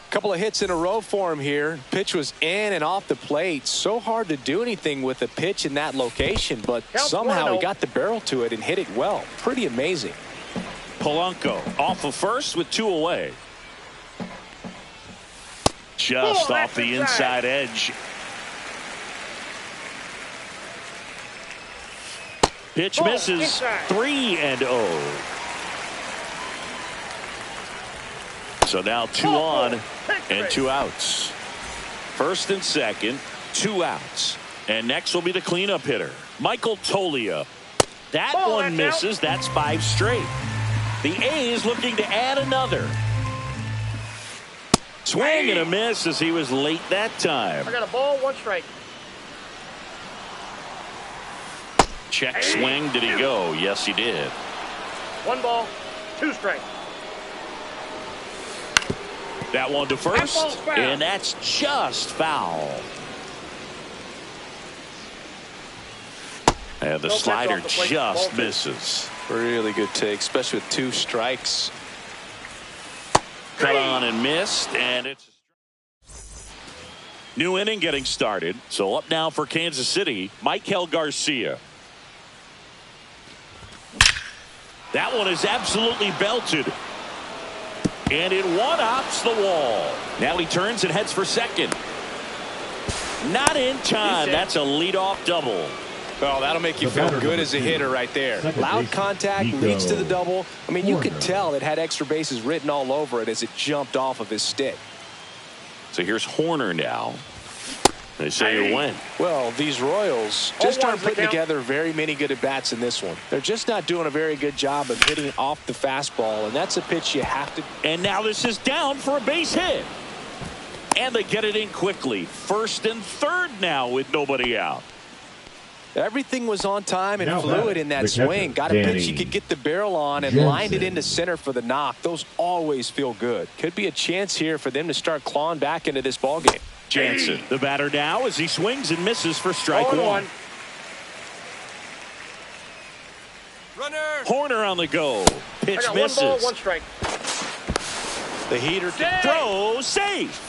Couple of hits in a row for him here. Pitch was in and off the plate. So hard to do anything with a pitch in that location, but somehow he got the barrel to it and hit it well. Pretty amazing. Polanco off of first with 2 away. Just off the inside edge. Pitch misses. 3-0. So now 2 on and 2 outs. First and second, 2 outs. And next will be the cleanup hitter, Michael Toglia. That one misses. That's 5 straight. The A's looking to add another. Swing and a miss as he was late that time. I got a ball, 1 strike. Check swing. Did he go? Yes, he did. 1 ball, 2 strikes. That one to first, and that's just foul. And the slider just misses. Really good take, especially with 2 strikes. Cut on and missed, and it's new inning getting started. So up now for Kansas City, Michael Garcia. That one is absolutely belted. And it one-hops the wall. Now he turns and heads for second. Not in time. That's a leadoff double. Well, that'll make you feel good as a hitter right there. Loud contact leads to the double. I mean, you could tell it had extra bases written all over it as it jumped off of his stick. So here's Horner now. They say you win. Well, these Royals just aren't putting together very many good at-bats in this one. They're just not doing a very good job of hitting off the fastball, and that's a pitch you have to. And now this is down for a base hit. And they get it in quickly. First and third now with nobody out. Everything was on time and fluid in that swing. Got a pitch you could get the barrel on and lined it into center for the knock. Those always feel good. Could be a chance here for them to start clawing back into this ballgame. Jansen, the batter now as he swings and misses for strike 1. Horner on the go. Pitch misses. 1 ball, 1 strike. The heater to throw, safe.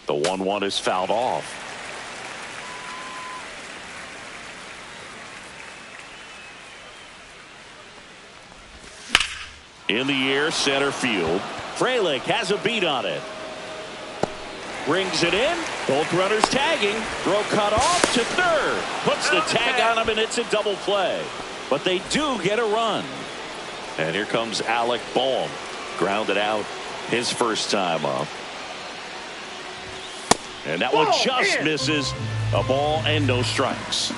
The 1-1 is fouled off. In the air, center field. Frelick has a beat on it. Brings it in. Both runners tagging. Throw cut off to third. Puts the tag on him, and it's a double play. But they do get a run. And here comes Alec Bohm. Grounded out his first time up. And that one just misses. A ball and no strikes.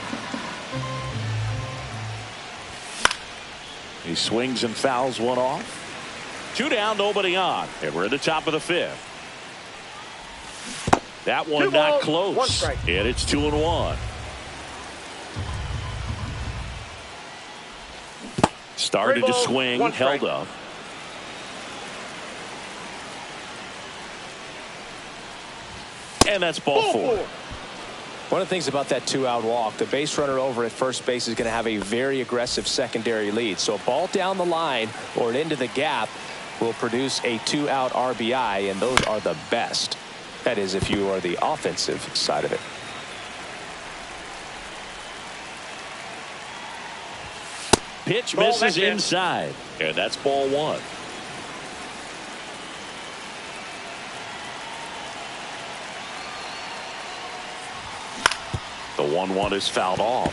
He swings and fouls one off. 2 down, nobody on. And we're in the top of the 5th. That one not close. 1 strike. And it's 2-1. Started to swing, held up. And that's ball 4. One of the things about that 2-out walk, the base runner over at first base is going to have a very aggressive secondary lead. So a ball down the line or into the gap will produce a 2-out RBI, and those are the best. That is, if you are the offensive side of it. Pitch misses inside, and that's ball 1. The 1-1 is fouled off.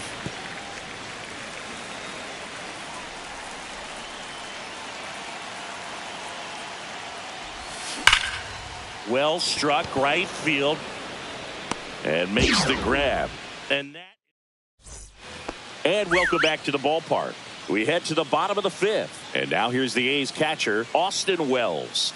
Well struck right field and makes the grab. And welcome back to the ballpark. We head to the bottom of the 5th. And now here's the A's catcher, Austin Wells.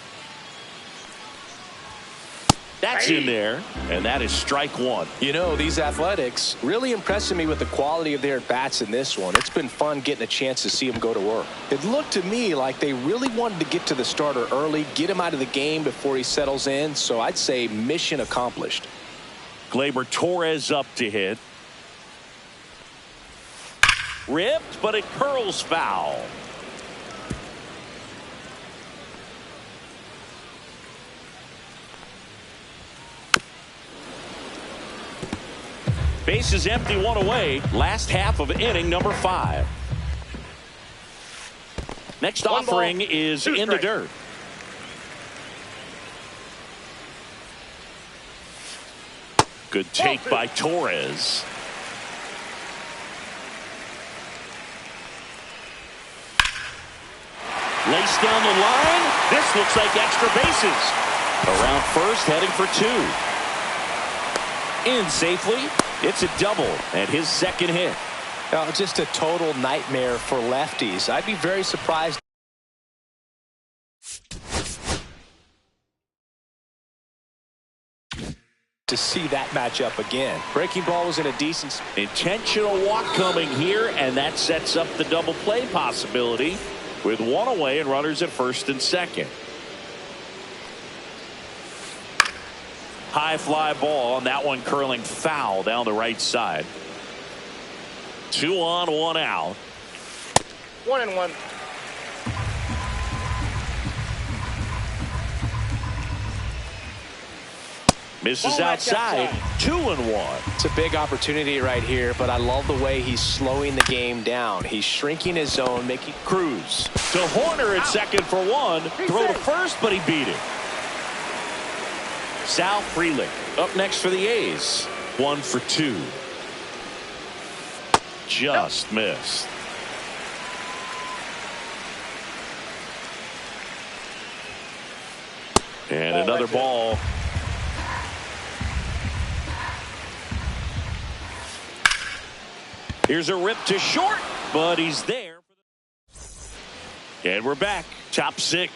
That's in there, and that is strike 1. You know, these Athletics really impressing me with the quality of their bats in this one. It's been fun getting a chance to see them go to work. It looked to me like they really wanted to get to the starter early, get him out of the game before he settles in. So I'd say mission accomplished. Gleyber Torres up to hit. Ripped, but it curls foul. Base is empty, 1 away. Last half of inning number 5. Next offering is in the dirt. Good take by Torres. Laced down the line. This looks like extra bases. Around first, heading for 2. In safely. It's a double and his second hit. Just a total nightmare for lefties. I'd be very surprised to see that matchup again. Breaking ball was in a decent. Intentional walk coming here, and that sets up the double play possibility with 1 away and runners at first and second. High fly ball, and that one curling foul down the right side. 2 on, 1 out. 1-1. Misses outside. 2-1. It's a big opportunity right here, but I love the way he's slowing the game down. He's shrinking his zone, making Cruz to Horner at second for 1. Throw to first, but he beat it. Sal Frelick up next for the A's. 1 for 2. Just missed. And another ball. Here's a rip to short, but he's there. And we're back. Top 6.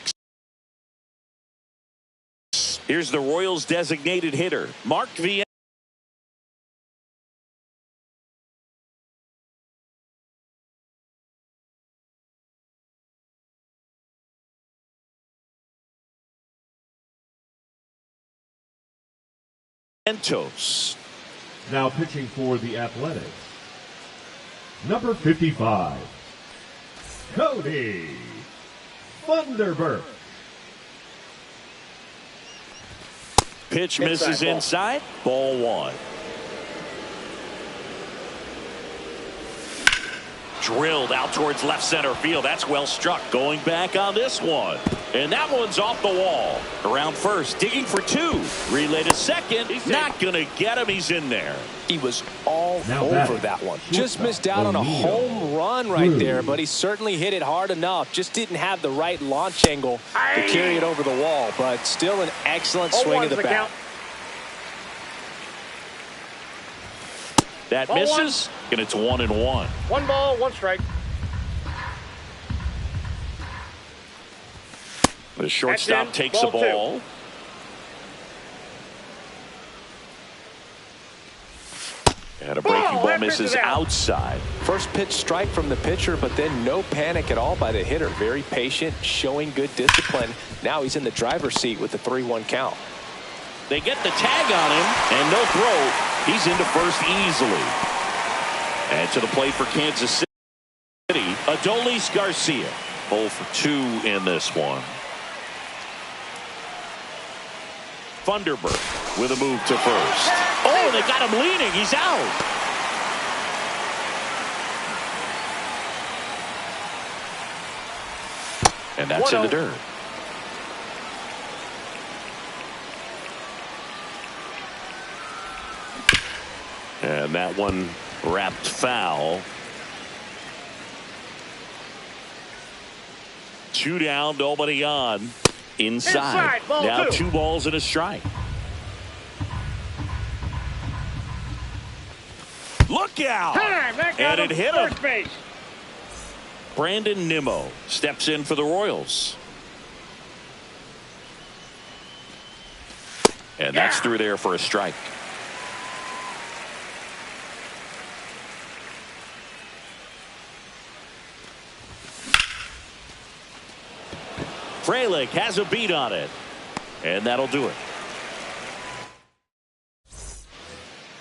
Here's the Royals designated hitter, Mark Vientos. Now pitching for the Athletics, number 55, Cody Thunderbird. Pitch misses inside. Ball 1. Drilled out towards left center field. That's well struck. Going back on this one. And that one's off the wall. Around first. Digging for 2. Relay to second. He's not going to get him. He's in there. He was all over that one. Just missed out on a home run right there, but he certainly hit it hard enough. Just didn't have the right launch angle to carry it over the wall, but still an excellent swing of the bat. That misses, and it's 1-1. 1 ball, 1 strike. The shortstop takes the ball. And a breaking ball misses outside. First pitch strike from the pitcher, but then no panic at all by the hitter. Very patient, showing good discipline. Now he's in the driver's seat with the 3-1 count. They get the tag on him, and no throw. He's into first easily. And to the plate for Kansas City, Adolis Garcia. 0 for 2 in this one. Thunderbird with a move to first. Oh, they got him leaning. He's out. And that's in the dirt. And that one wrapped foul. 2 down, nobody on. Inside. Ball Now 2. 2 balls and a strike. Look out! Time. That got And it him hit first him. base. Brandon Nimmo steps in for the Royals. And that's through there for a strike. Frelick has a beat on it. And that'll do it.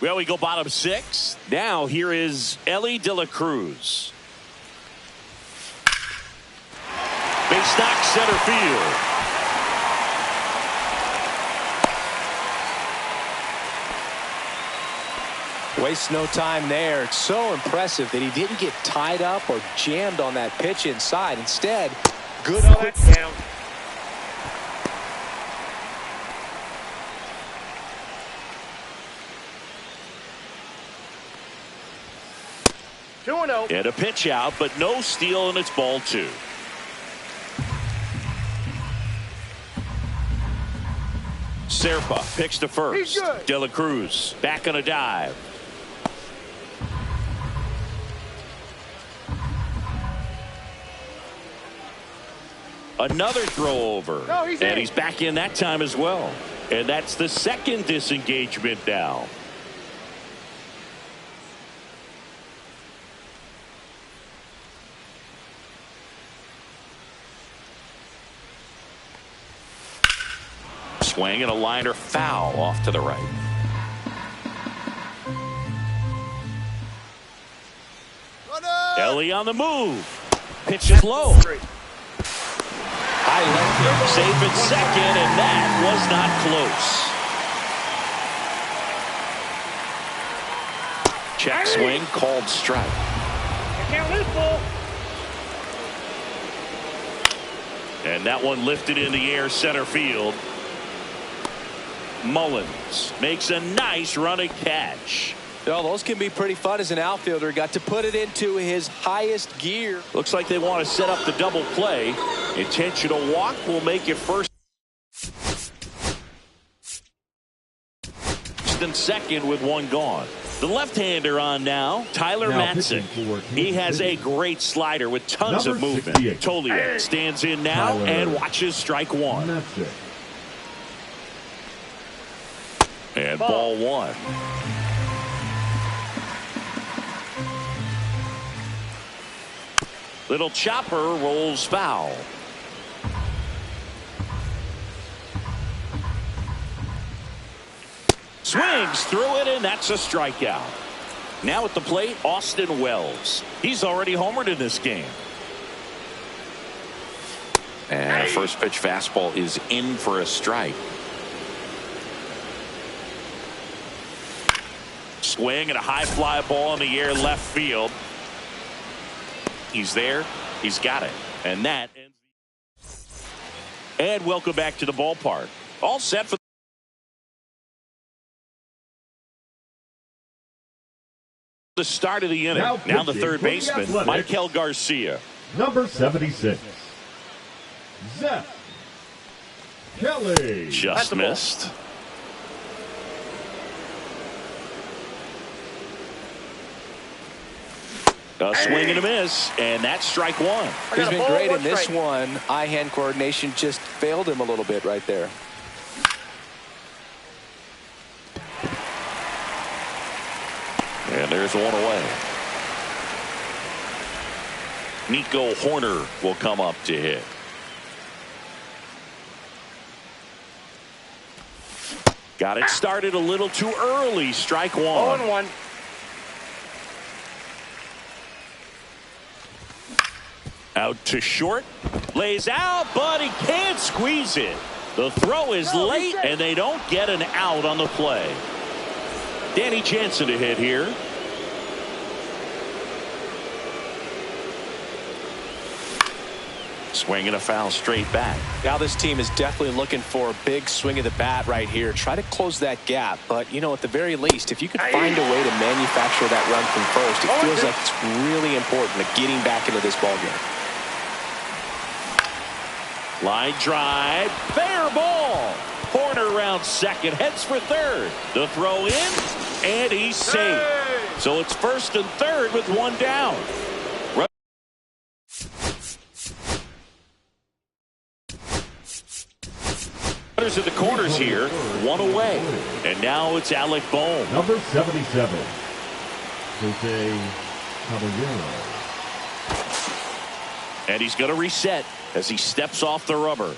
Well, we go bottom 6. Now here is Ellie De La Cruz. Base knock center field. Wastes no time there. It's so impressive that he didn't get tied up or jammed on that pitch inside. Instead, good. No, that's down. Two and 0. And a pitch out, but no steal, and it's ball 2. Serpa picks to He's first. good. De La Cruz back on a dive. Another throw over. No, he's and in. he's back in that time as well. And that's the second disengagement now. Swing and a liner foul off to the right. Ellie on the move. Pitch is low. High left field. Safe at second, and that was not close. Check swing, called strike. You can't lose, ball. And that one lifted in the air center field. Mullins makes a nice running catch. Well, those can be pretty fun as an outfielder. Got to put it into his highest gear. Looks like they want to set up the double play. Intentional walk will make it first and second with one gone. The left-hander on now, Tyler Matson. He has a great slider with tons of movement. Toliak stands in now and watches strike 1. And ball 1. Little chopper rolls foul. Swings through it, and that's a strikeout. Now at the plate, Austin Wells. He's already homered in this game. And a first pitch fastball is in for a strike. Swing and a high fly ball in the air left field. He's there. He's got it. And that ends. And welcome back to the ballpark. All set for the start of the inning. Now the third baseman, Michael Garcia. Number 76, Zach Kelly. Just missed. A swing and a miss, and that's strike 1. He's been great in this one. Eye-hand coordination just failed him a little bit right there. And there's one away. Nico Horner will come up to hit. Got it started a little too early. Strike 1. 0-1. Out to short. Lays out, but he can't squeeze it. The throw is late, and they don't get an out on the play. Danny Jansen to hit here. Swinging a foul straight back. Now this team is definitely looking for a big swing of the bat right here. Try to close that gap. But, you know, at the very least, if you could find a way to manufacture that run from first, it feels like it's really important to getting back into this ballgame. Line drive. Fair ball. Corner around second. Heads for third. The throw in. And he's safe. So it's first and third with one down. Runners at the corners here, one away. And now it's Alec Bohm. Number 77, Jose Caballero. And he's going to reset as he steps off the rubber.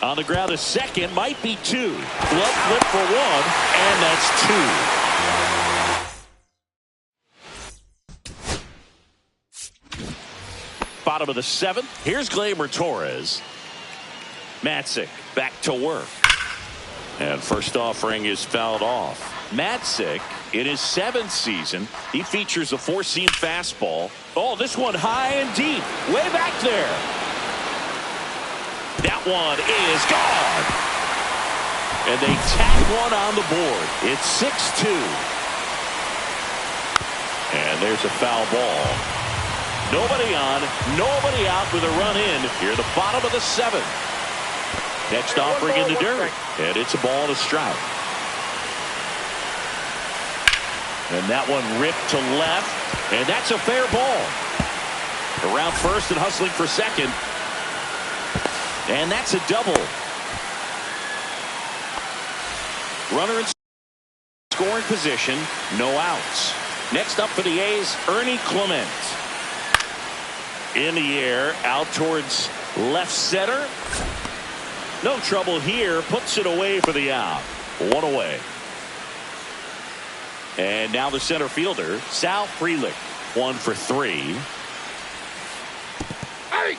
On the ground, a second, might be two. Glove flip for one, and that's two. Bottom of the seventh. Here's Gleyber Torres. Matzik back to work. And first offering is fouled off. Matzik, in his 7th season, he features a four-seam fastball. Oh, this one high and deep. Way back there. That one is gone. And they tack one on the board. It's 6-2. And there's a foul ball. Nobody on, nobody out with a run in here at the bottom of the 7th. Next offering in the dirt. And it's a ball to strike. And that one ripped to left. And that's a fair ball. Around first and hustling for second. And that's a double. Runner in scoring position. No outs. Next up for the A's, Ernie Clement. In the air, out towards left center. No trouble here. Puts it away for the out. One away. And now the center fielder, Sal Frelick. 1 for 3. Hey!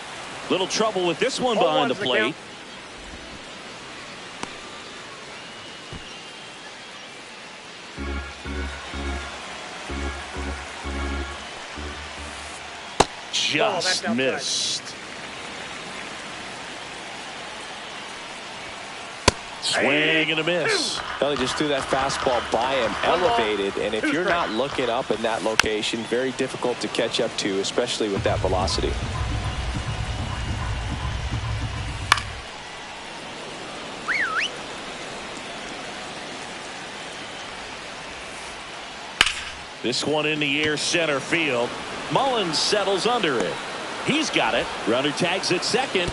Little trouble with this one behind the plate. Just missed. Swing and a miss. Well, he just threw that fastball by him, elevated, and if you're not looking up in that location, very difficult to catch up to, especially with that velocity. This one in the air, center field. Mullins settles under it. He's got it. Runner tags at second.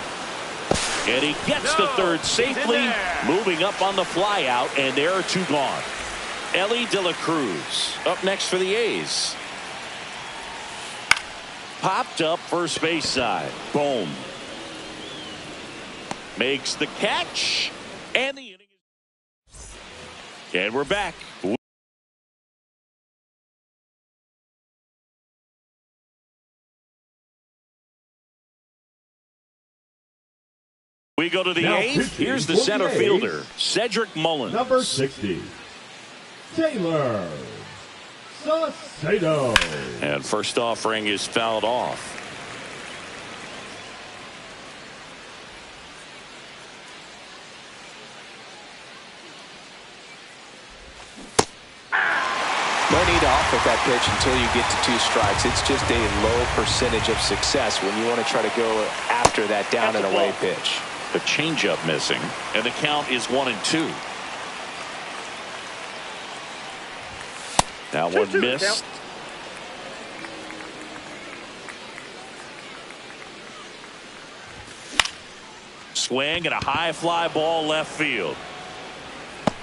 And he gets to third safely. Moving up on the fly out. And there are two gone. Ellie De La Cruz up next for the A's. Popped up first base side. Boom. Makes the catch. And the inning is. And we're back. We go to the Now 8th. Here's the center fielder, Cedric Mullins. Number 60, Taylor Saucedo. And first offering is fouled off. No need to off with that pitch until you get to 2 strikes. It's just a low percentage of success when you want to try to go after that down and away pitch. The changeup missing, and the count is 1-2. Now one missed. Swing and a high fly ball left field.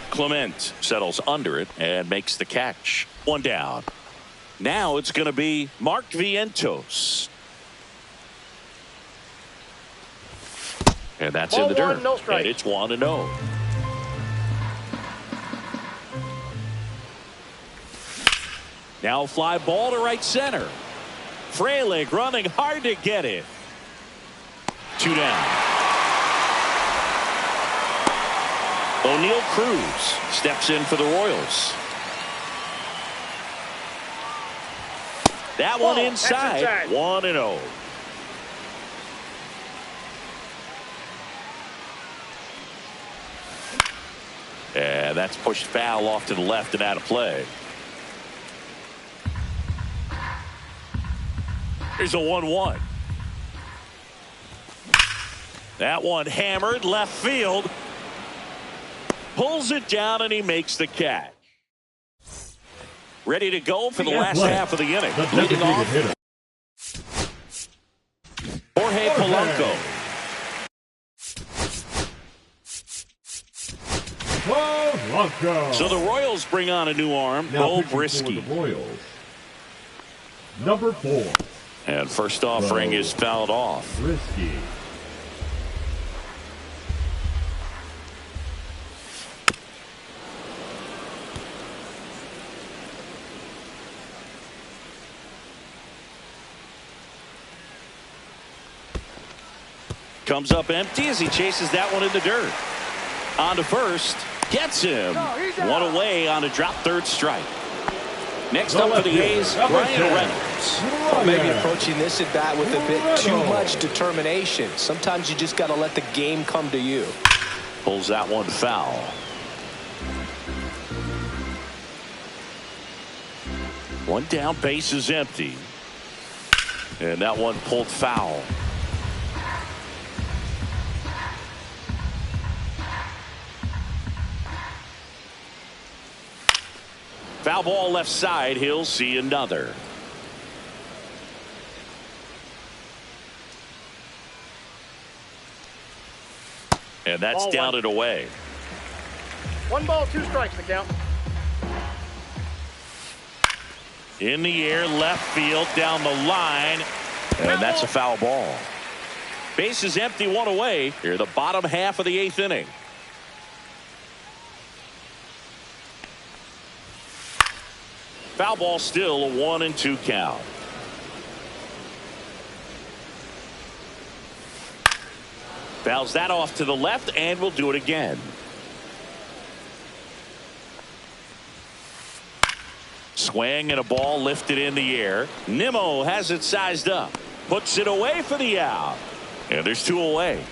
Clement settles under it and makes the catch. One down. Now it's going to be Mark Vientos. And that's in the dirt. No strike. And it's 1-0. Now fly ball to right center. Frelick running hard to get it. 2 down. O'Neal Cruz steps in for the Royals. That one inside. 1-0. And that's pushed foul off to the left and out of play. Here's a 1-1. That one hammered left field. Pulls it down and he makes the catch. Ready to go for the last half of the inning. Leading off, Jorge Polanco. So the Royals bring on a new arm, Bo Brisky. Number 4. And first offering is fouled off. Brisky. Comes up empty as he chases that one in the dirt. On to first. Gets him. One away on a drop third strike. Next up for the A's, Brian Reynolds. Maybe approaching this at bat with a bit too much determination. Sometimes you just got to let the game come to you. Pulls that one foul. One down, base is empty. And that one pulled foul. Foul ball left side. He'll see another. And that's down and away. 1 ball, 2 strikes to count. In the air, left field, down the line. And that's a foul ball. Base is empty, one away. Here, the bottom half of the 8th inning. Foul ball, still a 1-2 count. Fouls that off to the left and will do it again. Swing and a ball lifted in the air. Nimmo has it sized up. Puts it away for the out. And there's 2 away.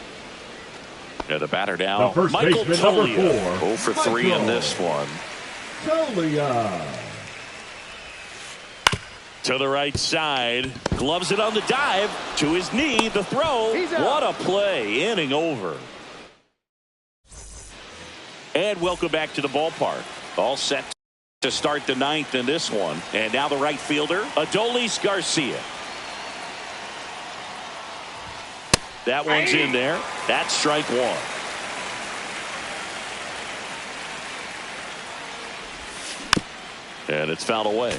And the batter now, Michael Toglia. 0 for 3 in this one. Toglia. To the right side. Gloves it on the dive. To his knee. The throw. What a play. Inning over. And welcome back to the ballpark. All set to start the 9th in this one. And now the right fielder, Adolis Garcia. That one's in there. That's strike 1. And it's fouled away.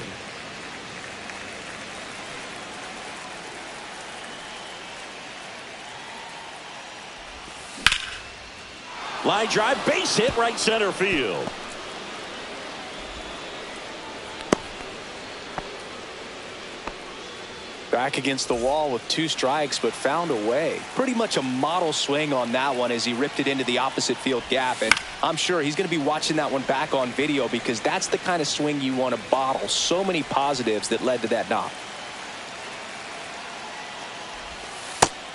Line drive, base hit, right center field. Back against the wall with 2 strikes, but found a way. Pretty much a model swing on that one as he ripped it into the opposite field gap. And I'm sure he's going to be watching that one back on video because that's the kind of swing you want to bottle. So many positives that led to that knock.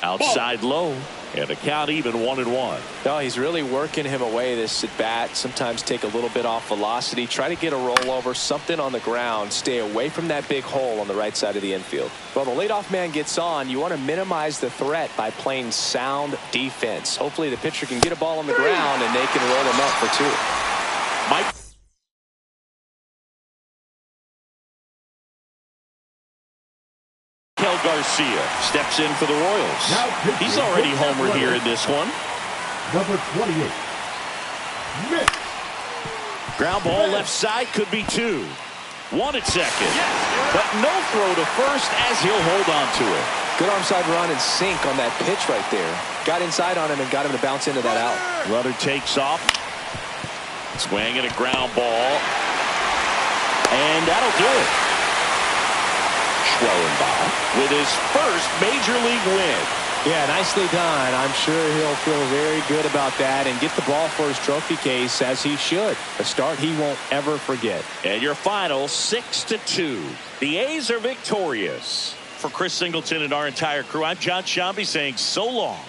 Outside low. And a count even 1-1. No, he's really working him away this at bat. Sometimes take a little bit off velocity. Try to get a rollover, something on the ground. Stay away from that big hole on the right side of the infield. Well, the leadoff man gets on. You want to minimize the threat by playing sound defense. Hopefully the pitcher can get a ball on the ground and they can roll him up for 2. Mike. Garcia steps in for the Royals. He's already homered here in this one. Number 28. Mitt. Ground ball left side, could be 2. 1 at second. But no throw to first as he'll hold on to it. Good onside run and sink on that pitch right there. Got inside on him and got him to bounce into that out. Runner takes off. Swing and a ground ball. And that'll do it. Schwellenbach with his first major league win. Yeah, nicely done. I'm sure he'll feel very good about that and get the ball for his trophy case, as he should. A start he won't ever forget. And your final 6-2. The A's are victorious. For Chris Singleton and our entire crew, I'm John Shambi saying so long.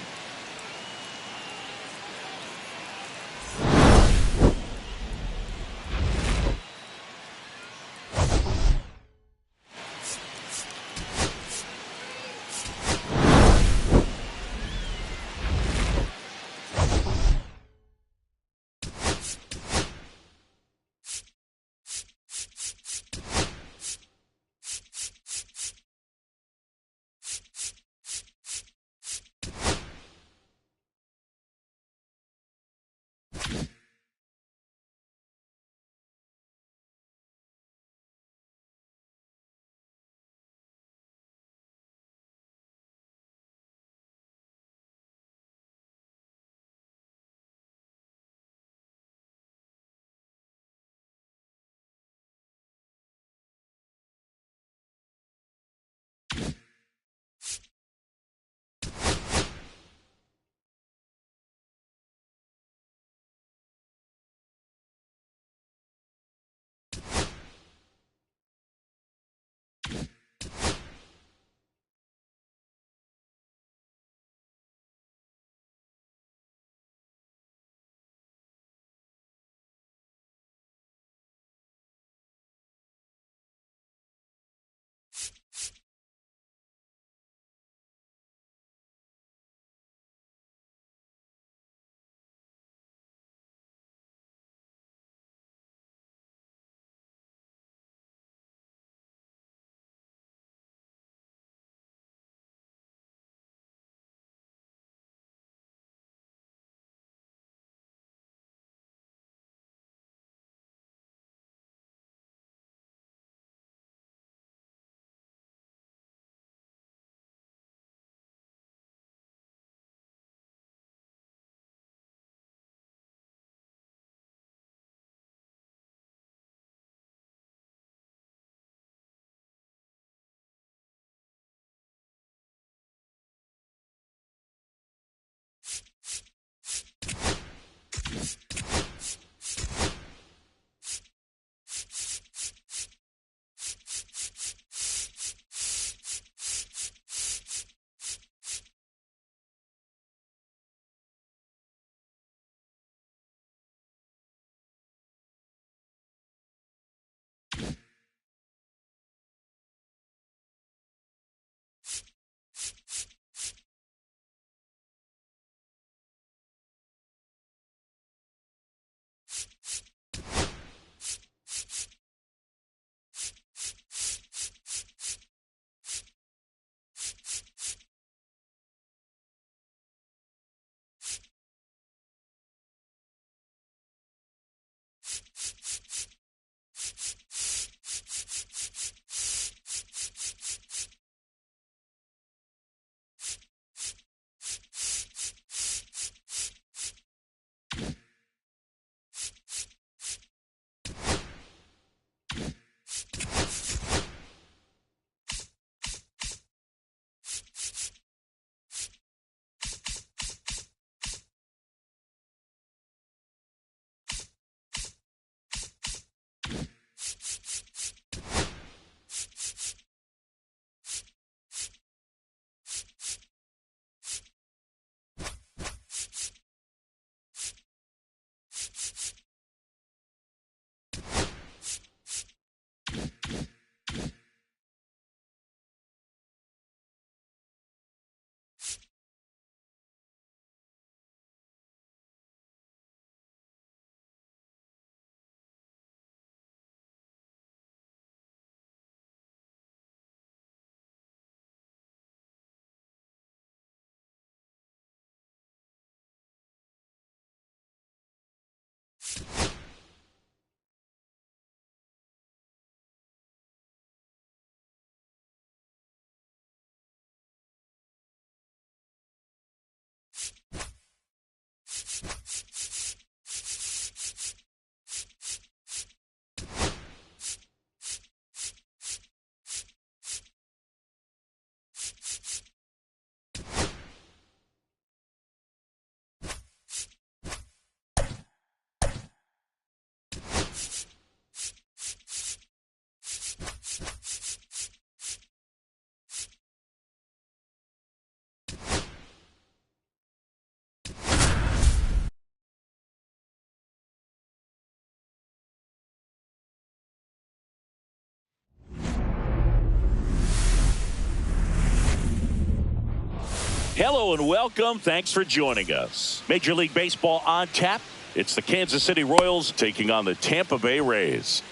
Hello and welcome. Thanks for joining us. Major League Baseball on tap. It's the Kansas City Royals taking on the Tampa Bay Rays.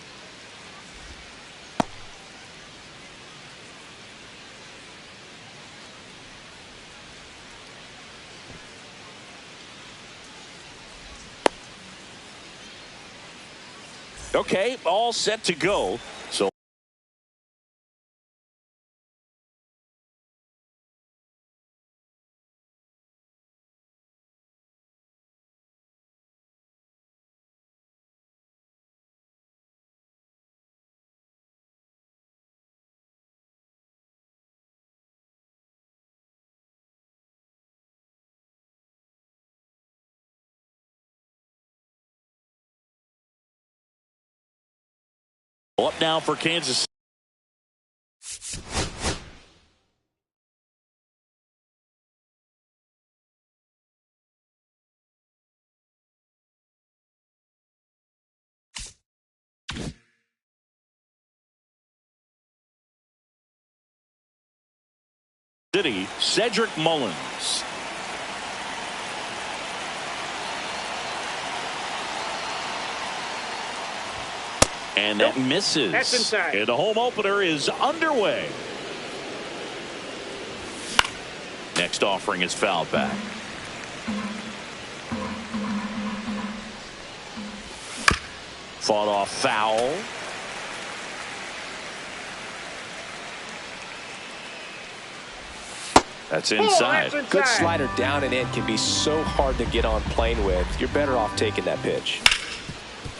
Okay, all set to go. So up now for Kansas. City, Cedric Mullins. And that misses. That's inside. And the home opener is underway. Next offering is fouled back. Fought off foul. That's inside. That's inside. Good slider down and in can be so hard to get on plane with. You're better off taking that pitch.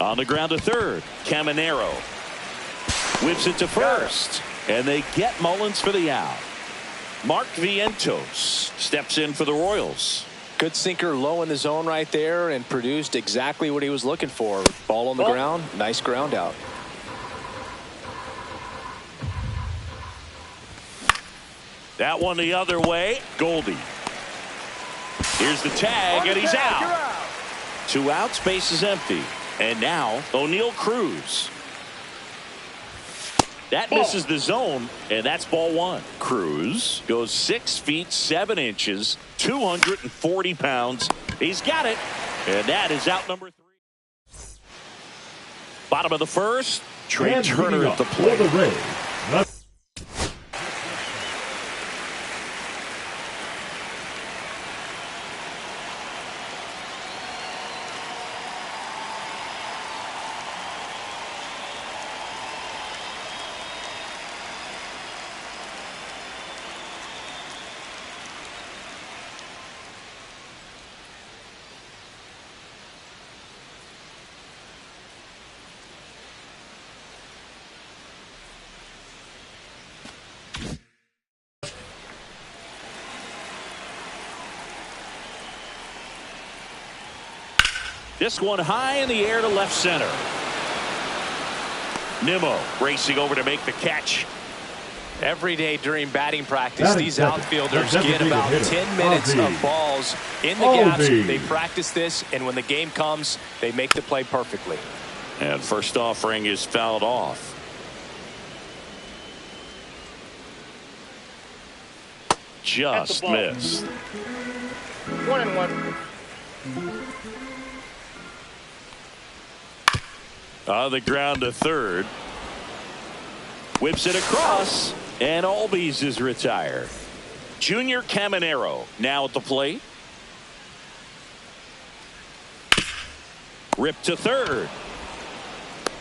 On the ground to third. Caminero whips it to first. And they get Mullins for the out. Mark Vientos steps in for the Royals. Good sinker low in the zone right there and produced exactly what he was looking for. Ball on the ground. Nice ground out. That one the other way. Goldie. Here's the tag, and he's out. 2 outs, base is empty. And now O'Neal Cruz. That misses the zone, and that's ball 1. Cruz goes 6 feet 7 inches, 240 pounds. He's got it, and that is out number 3. Bottom of the first. Trey Turner at the plate. For the Rays. This one high in the air to left center. Nimmo racing over to make the catch. Every day during batting practice, these outfielders get about 10 minutes of balls in the gaps. They practice this, and when the game comes, they make the play perfectly. And first offering is fouled off. Just missed. 1-1. On the ground to third. Whips it across, and Albies is retired. Junior Caminero now at the plate. Ripped to third.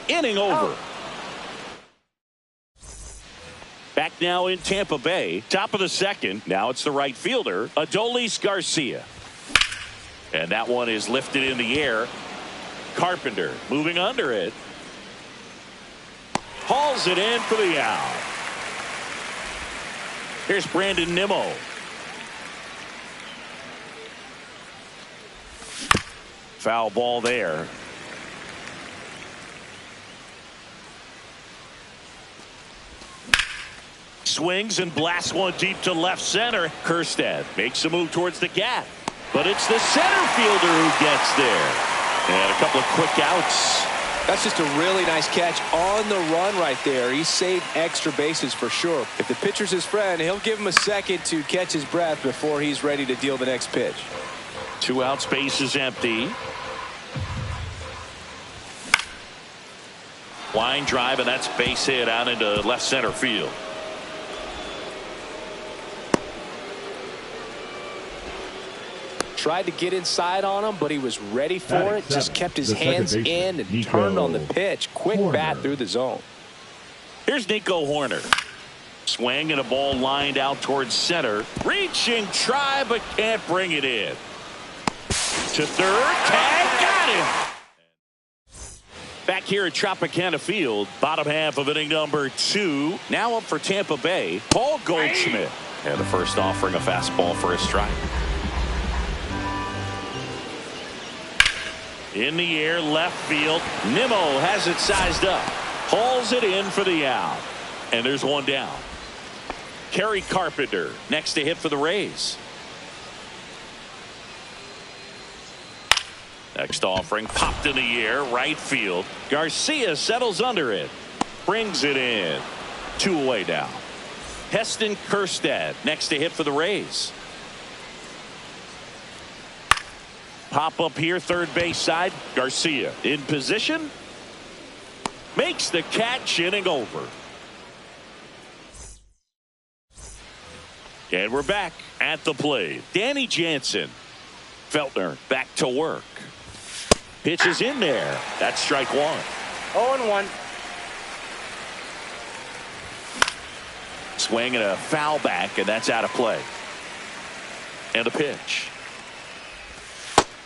Inning over. Back now in Tampa Bay. Top of the second. Now it's the right fielder, Adolis Garcia. And that one is lifted in the air. Carpenter moving under it. Hauls it in for the out. Here's Brandon Nimmo. Foul ball there. Swings and blasts one deep to left center. Kerstad makes a move towards the gap. But it's the center fielder who gets there. And a couple of quick outs. That's just a really nice catch on the run right there. He saved extra bases for sure. If the pitcher's his friend, he'll give him a second to catch his breath before he's ready to deal the next pitch. 2 outs, base is empty. Line drive, and that's base hit out into left center field. Tried to get inside on him, but he was ready for it. Just kept his hands in and turned on the pitch. Quick bat through the zone. Here's Nico Horner. Swing and a ball lined out towards center. Reaching, try, but can't bring it in. To third, tag, got him. Back here at Tropicana Field, bottom half of inning number 2. Now up for Tampa Bay, Paul Goldschmidt. And the first offering, a fastball for a strike. In the air, left field. Nimmo has it sized up. Hauls it in for the out. And there's one down. Kerry Carpenter next to hit for the Rays. Next offering popped in the air, right field. Garcia settles under it. Brings it in. 2 away now. Heston Kjerstad next to hit for the Rays. Pop up here, third base side. Garcia in position. Makes the catch, inning over. And we're back at the plate. Danny Jansen. Feltner back to work. Pitch is in there. That's strike 1. 0-1. Swing and a foul back, and that's out of play. And a pitch.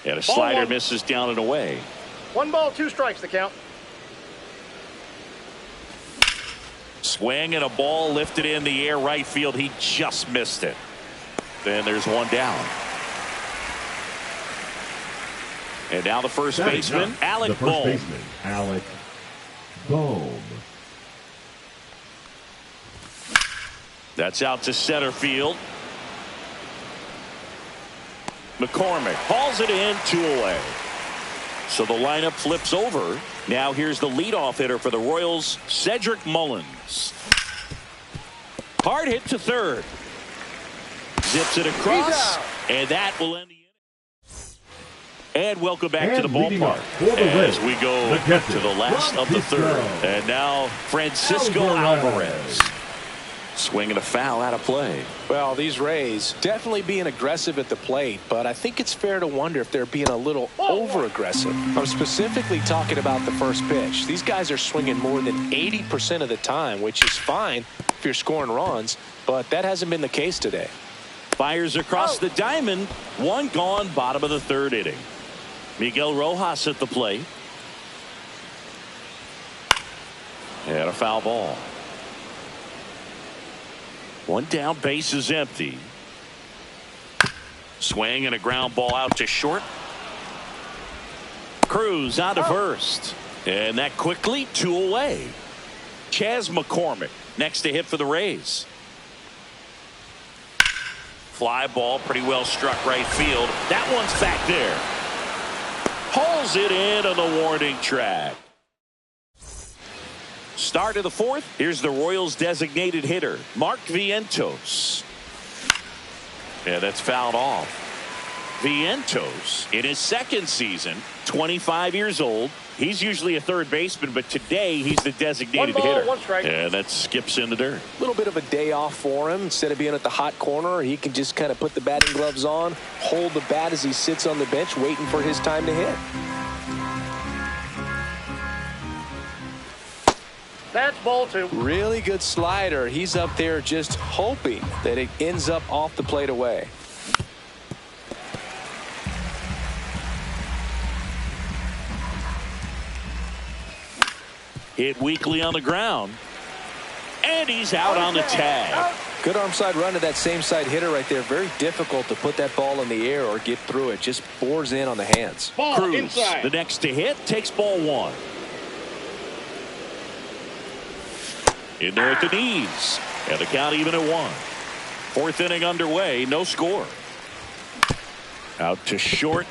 And a slider misses down and away. 1 ball, 2 strikes, the count. Swing and a ball lifted in the air, right field. He just missed it. Then there's one down. And now the first baseman, Alec Bohm. Alec Bohm. That's out to center field. McCormick hauls it in, 2 away. So the lineup flips over. Now here's the leadoff hitter for the Royals, Cedric Mullins. Hard hit to third. Zips it across, and that will end the inning. And welcome back to the ballpark as we go to the last of the third. And now Francisco Alvarez. Swinging a foul out of play. Well, these Rays definitely being aggressive at the plate, but I think it's fair to wonder if they're being a little over-aggressive. I'm specifically talking about the first pitch. These guys are swinging more than 80% of the time, which is fine if you're scoring runs, but that hasn't been the case today. Fires across the diamond. 1 gone, bottom of the third inning. Miguel Rojas at the plate. And a foul ball. 1 down, base is empty. Swing and a ground ball out to short. Cruz out to first. And that quickly, 2 away. Chas McCormick next to hit for the Rays. Fly ball pretty well struck right field. That one's back there. Hauls it in on the warning track. Start of the 4th. Here's the Royals designated hitter, Mark Vientos. And that's fouled off. Vientos in his 2nd season, 25 years old. He's usually a third baseman, but today he's the designated 1 ball, hitter. 1 strike. And that skips in the dirt. A little bit of a day off for him. Instead of being at the hot corner, he can just kind of put the batting gloves on, hold the bat as he sits on the bench waiting for his time to hit. That's ball 2. Really good slider. He's up there just hoping that it ends up off the plate away. Hit weakly on the ground. And he's out on the tag. Good arm side run to that same side hitter right there. Very difficult to put that ball in the air or get through it. Just bores in on the hands. Ball Cruz, inside. the next to hit, takes ball 1. In there at the knees. And the count even at 1. 4th inning underway, no score. Out to short.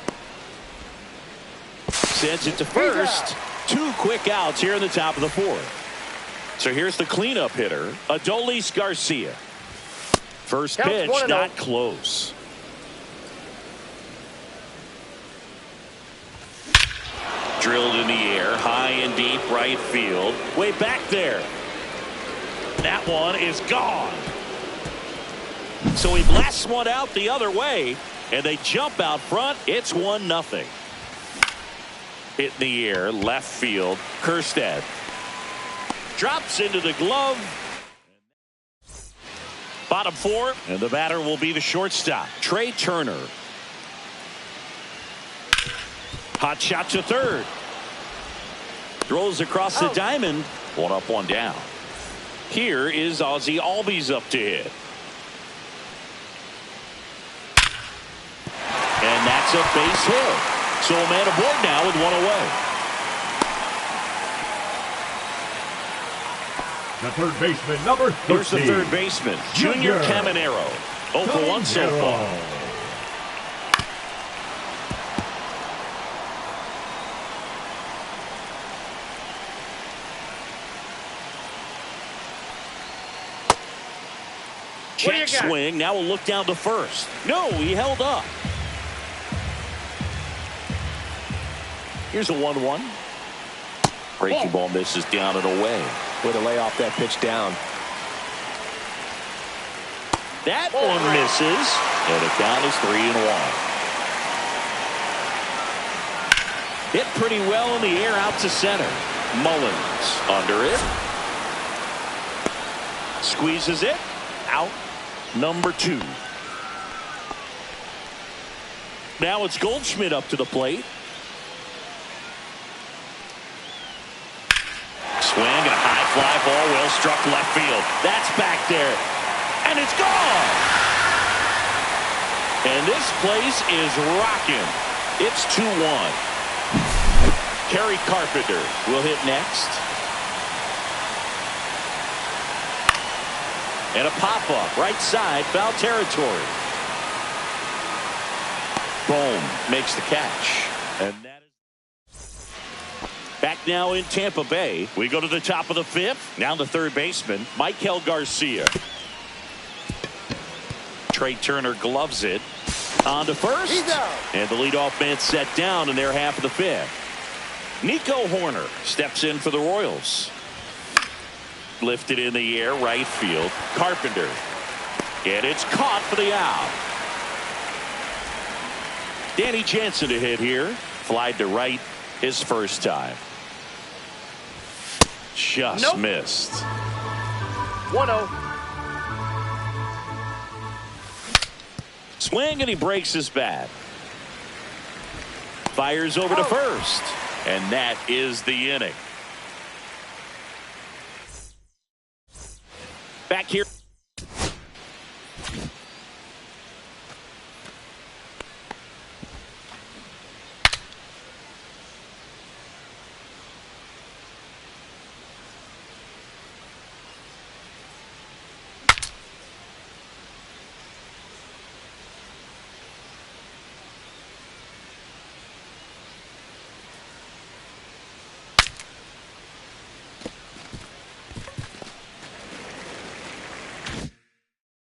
Sends it to first. 2 quick outs here in the top of the 4th. So here's the cleanup hitter, Adolis Garcia. First pitch, not close. Drilled in the air, high and deep right field. Way back there. That one is gone. So he blasts one out the other way, and they jump out front. It's 1-0. Hit in the air, left field. Kjerstad drops into the glove. Bottom 4, and the batter will be the shortstop, Trey Turner. Hot shot to third. Throws across the diamond. 1 up, 1 down. Here is Ozzie Albies up to hit. And that's a base hit. So a man aboard now with 1 away. The third baseman, number 13. Here's the third baseman, Junior Caminero. 0 for 1 so far. Check swing. Now we'll look down to first. No, he held up. Here's a 1-1. Breaking ball misses down and away. Way to lay off that pitch down. That one misses, and the count is 3-1. Hit pretty well in the air out to center. Mullins under it. Squeezes it. Out. Number 2. Now it's Goldschmidt up to the plate. Swing and a high fly ball, well struck left field. That's back there. And it's gone. And this place is rocking. It's 2-1. Kerry Carpenter will hit next. And a pop-up right side, foul territory. Bohm makes the catch. And that is back now in Tampa Bay. We go to the top of the 5th. Now the third baseman, Maikel Garcia. Trey Turner gloves it. On to first. And the leadoff man set down in their half of the 5th. Nico Horner steps in for the Royals. Lifted in the air, right field. Carpenter. And it's caught for the out. Danny Jansen to hit here. Flied to right his first time. Just missed. 1-0. Swing and he breaks his bat. Fires over to first. And that is the inning. Back here.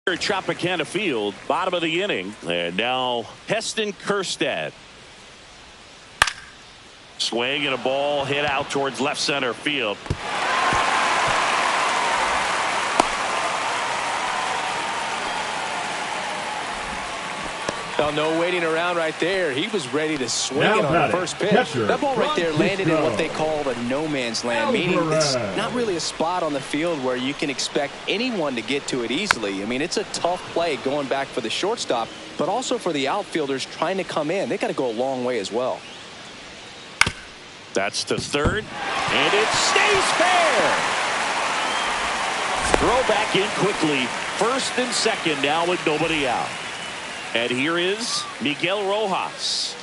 Tropicana Field, bottom of the inning, and now Heston Kjerstad. Swing and a ball hit out towards left center field. Well, no waiting around right there. He was ready to swing it on the first pitch. Catcher, that ball right there landed in what they call the no man's land, meaning it's not really a spot on the field where you can expect anyone to get to it easily. I mean, it's a tough play going back for the shortstop, but also for the outfielders trying to come in. They got to go a long way as well. That's to third, and it stays fair. Throw back in quickly. First and second now with nobody out. And here is Miguel Rojas.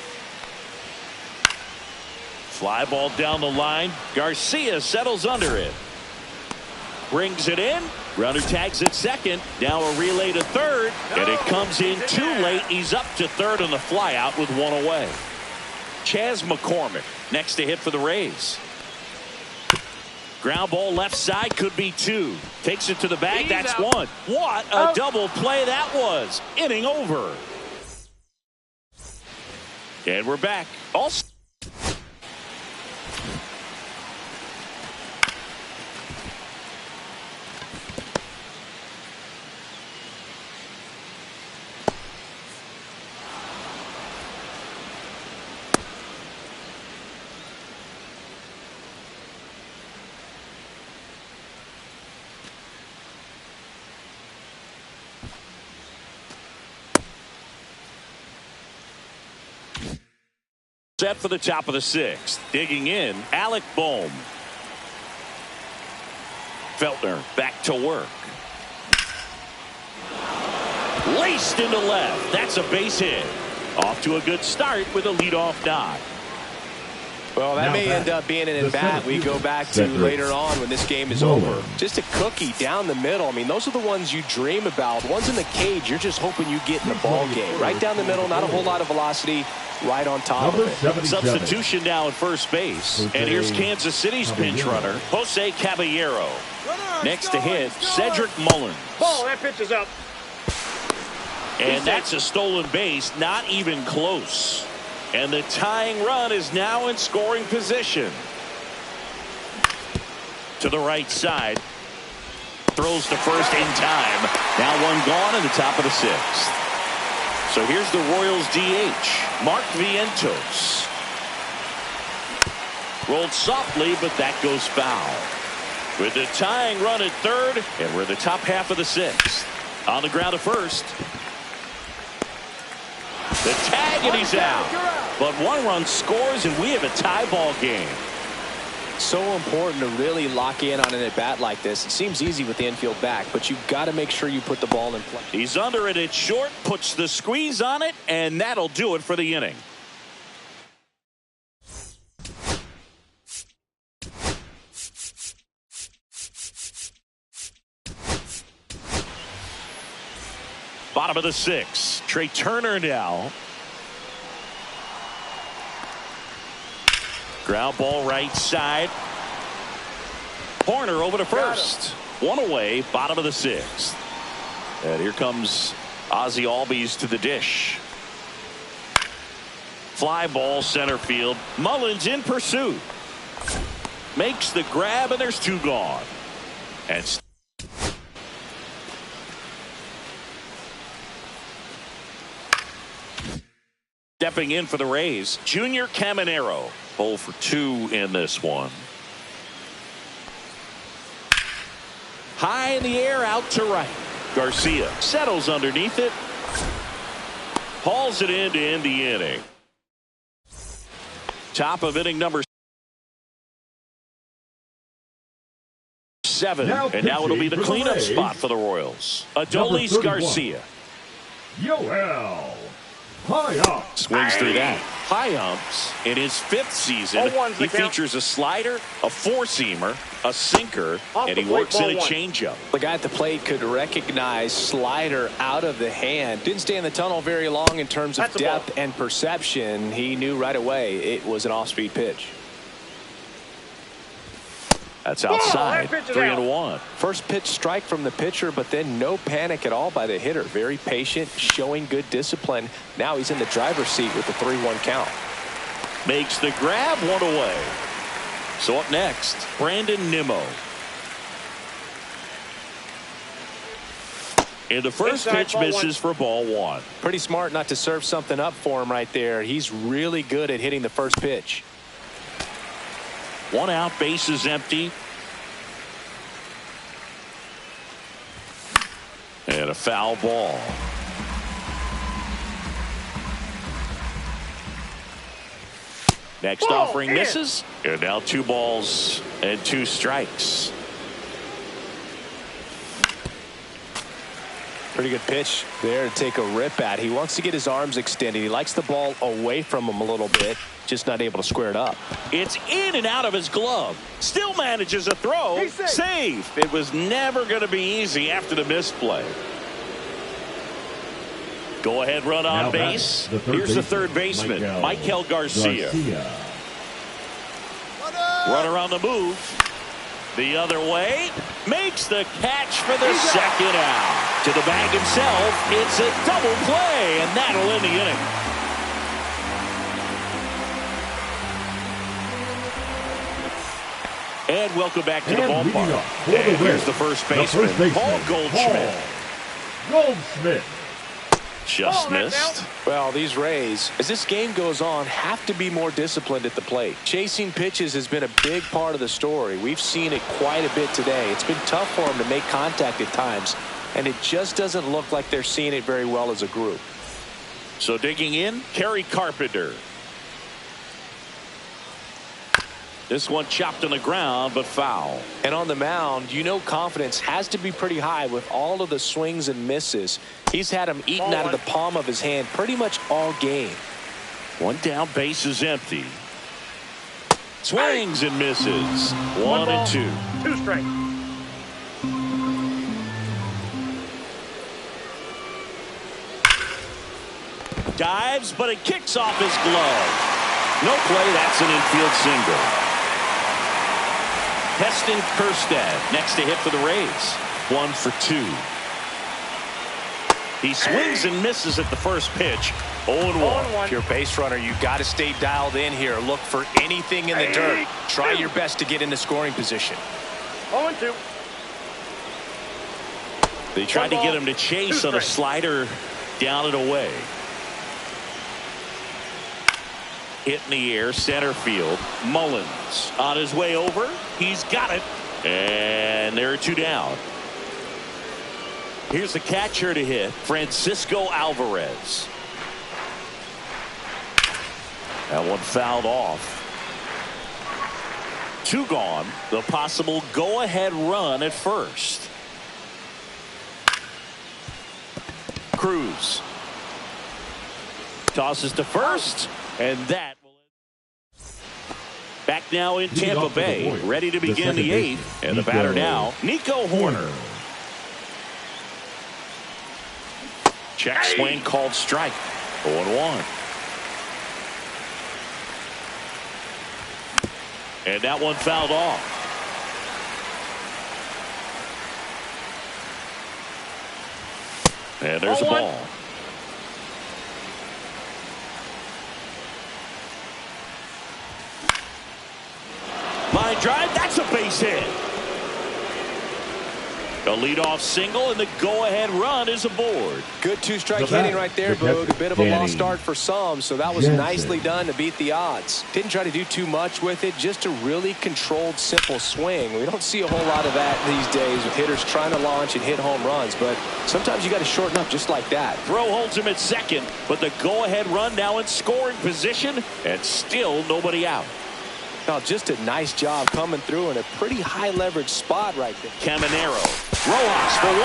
Fly ball down the line. Garcia settles under it. Brings it in. Runner tags at second. Now a relay to third. And it comes in too late. He's up to third on the fly out with 1 away. Chas McCormick next to hit for the Rays. Ground ball left side, could be 2. Takes it to the bag. That's out. 1. What a double play that was. Inning over. And we're back. Also, set for the top of the 6th. Digging in, Alec Bohm. Feltner back to work. Laced into left. That's a base hit. Off to a good start with a leadoff knock. Well, that may end up being an at-bat we go back to later on when this game is over. Just a cookie down the middle. I mean, those are the ones you dream about. Ones in the cage, you're just hoping you get in the ball game. Right down the middle, not a whole lot of velocity, right on top of it. Substitution now at first base. And here's Kansas City's pinch runner, Jose Caballero. Next to hit, Cedric Mullins. Ball, that pitch is up. And that's a stolen base, not even close. And the tying run is now in scoring position. To the right side. Throws to first in time. Now one gone in the top of the 6th. So here's the Royals DH, Mark Vientos. Rolled softly, but that goes foul. With the tying run at third, and we're in the top half of the 6th. On the ground at first. The tag, and he's out. But one run scores, and we have a tie ball game. So important to really lock in on an at-bat like this. It seems easy with the infield back, but you've got to make sure you put the ball in play. He's under it at short, puts the squeeze on it, and that'll do it for the inning. Bottom of the 6th. Trey Turner now. Ground ball right side. Horner over to first. One away, bottom of the 6th. And here comes Ozzie Albies to the dish. Fly ball center field. Mullins in pursuit. Makes the grab, and there's 2 gone. And stepping in for the Rays, Junior Caminero. 0 for 2 in this one. High in the air, out to right. Garcia settles underneath it. Hauls it in to end the inning. Top of inning number 7. And now it'll be the cleanup spot for the Royals. Adolis Garcia. Yoel. High up. Swings through that. High umps in his 5th season. He features a slider, a 4-seamer, a sinker, and he works in a changeup. The guy at the plate could recognize slider out of the hand. Didn't stay in the tunnel very long in terms of depth and perception. He knew right away it was an off-speed pitch. That's outside. 3-1. First pitch strike from the pitcher, but then no panic at all by the hitter. Very patient, showing good discipline. Now he's in the driver's seat with the 3-1 count. Makes the grab, 1 away. So up next, Brandon Nimmo. And the first pitch misses for ball 1. Pretty smart not to serve something up for him right there. He's really good at hitting the first pitch. 1 out, base is empty. And a foul ball. Next offering misses. And now 2 balls and 2 strikes. Pretty good pitch there to take a rip at. He wants to get his arms extended. He likes the ball away from him a little bit. Just not able to square it up. It's in and out of his glove. Still manages a throw. Safe. It was never going to be easy after the misplay. Go ahead, run on base. Here's the third baseman, Michael Garcia. Runner on the move. The other way. Makes the catch for the second out. To the bag himself. It's a double play, and that'll end the inning. And welcome back to the ballpark. And here's the first baseman, Paul Goldschmidt. Goldschmidt. Just missed. Well, these Rays, as this game goes on, have to be more disciplined at the plate. Chasing pitches has been a big part of the story. We've seen it quite a bit today. It's been tough for them to make contact at times, and it just doesn't look like they're seeing it very well as a group. So digging in, Kerry Carpenter. This one chopped on the ground, but foul. And on the mound, you know confidence has to be pretty high with all of the swings and misses. He's had them eaten out of the palm of his hand pretty much all game. One down, base is empty. Swings and misses. 1 and 2. 2 strike. Dives, but it kicks off his glove. No play, that's an infield single. Heston Kjerstad next to hit for the Rays. 1 for 2. He swings and misses at the first pitch. 0-1. If you're a base runner, you got to stay dialed in here. Look for anything in the dirt. Try your best to get into scoring position. 0-2. They tried to get him to chase on a slider down and away. Hit in the air, center field. Mullins on his way over. He's got it. And there are 2 down. Here's the catcher to hit, Francisco Alvarez. That one fouled off. 2 gone. The possible go-ahead run at first. Cruz tosses to first. And that will back now in Tampa Bay, ready to begin the 8th. And the batter now, Nico Horner. Check swing called strike. 0-1. And that one fouled off. And there's a ball. Line drive, that's a base hit. A leadoff single, and the go-ahead run is aboard. Good 2-strike hitting right there, Boog. A bit of a lost start for some, so that was nicely done to beat the odds. Didn't try to do too much with it, just a really controlled, simple swing. We don't see a whole lot of that these days with hitters trying to launch and hit home runs, but sometimes you got to shorten up just like that. Throw holds him at second, but the go-ahead run now in scoring position, and still nobody out. Oh, just a nice job coming through in a pretty high leverage spot right there. Caminero. Rojas for 1.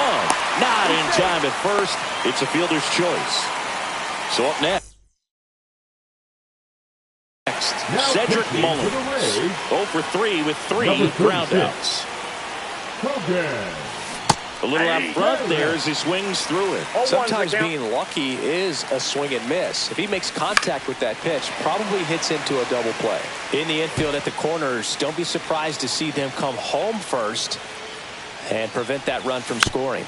Not in time at first. It's a fielder's choice. So up next, Cedric Mullins. 0 for 3 with 3 groundouts. A little out front there as he swings through it. Sometimes being lucky is a swing and miss. If he makes contact with that pitch, probably hits into a double play. In the infield at the corners, don't be surprised to see them come home first and prevent that run from scoring.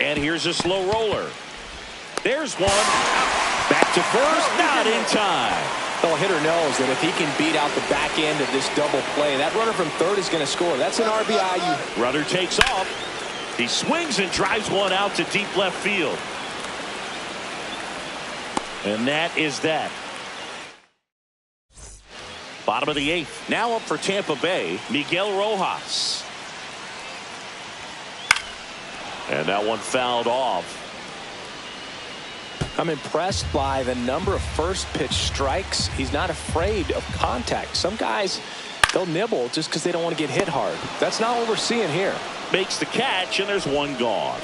And here's a slow roller. There's one. Back to first, not in time. The hitter knows that if he can beat out the back end of this double play, that runner from third is going to score. That's an RBI. Runner takes off. He swings and drives one out to deep left field. And that is that. Bottom of the 8th. Now up for Tampa Bay, Miguel Rojas. And that one fouled off. I'm impressed by the number of first pitch strikes. He's not afraid of contact. Some guys, they'll nibble just because they don't want to get hit hard. That's not what we're seeing here. Makes the catch, and there's one gone.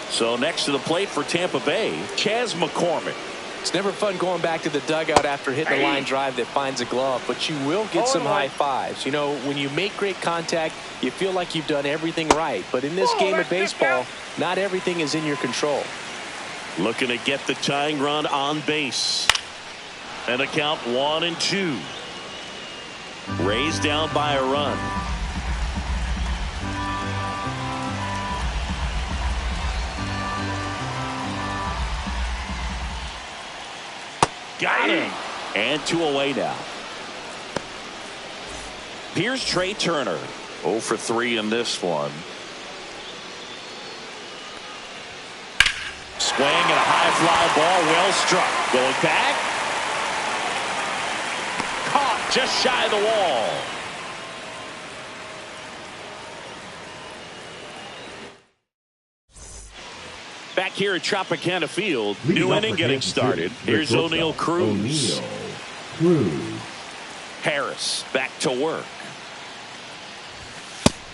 So next to the plate for Tampa Bay, Chas McCormick. It's never fun going back to the dugout after hitting a line drive that finds a glove, but you will get some high fives. You know, when you make great contact, you feel like you've done everything right. But in this game of baseball, not everything is in your control. Looking to get the tying run on base. And a count 1-2. Rays down by a run. Got him. And 2 away now. Here's Trey Turner. 0 for 3 in this one. Swing and a high fly ball, well struck. Going back. Caught just shy of the wall. Back here at Tropicana Field, new inning getting started. Here's O'Neal Cruz. Harris back to work.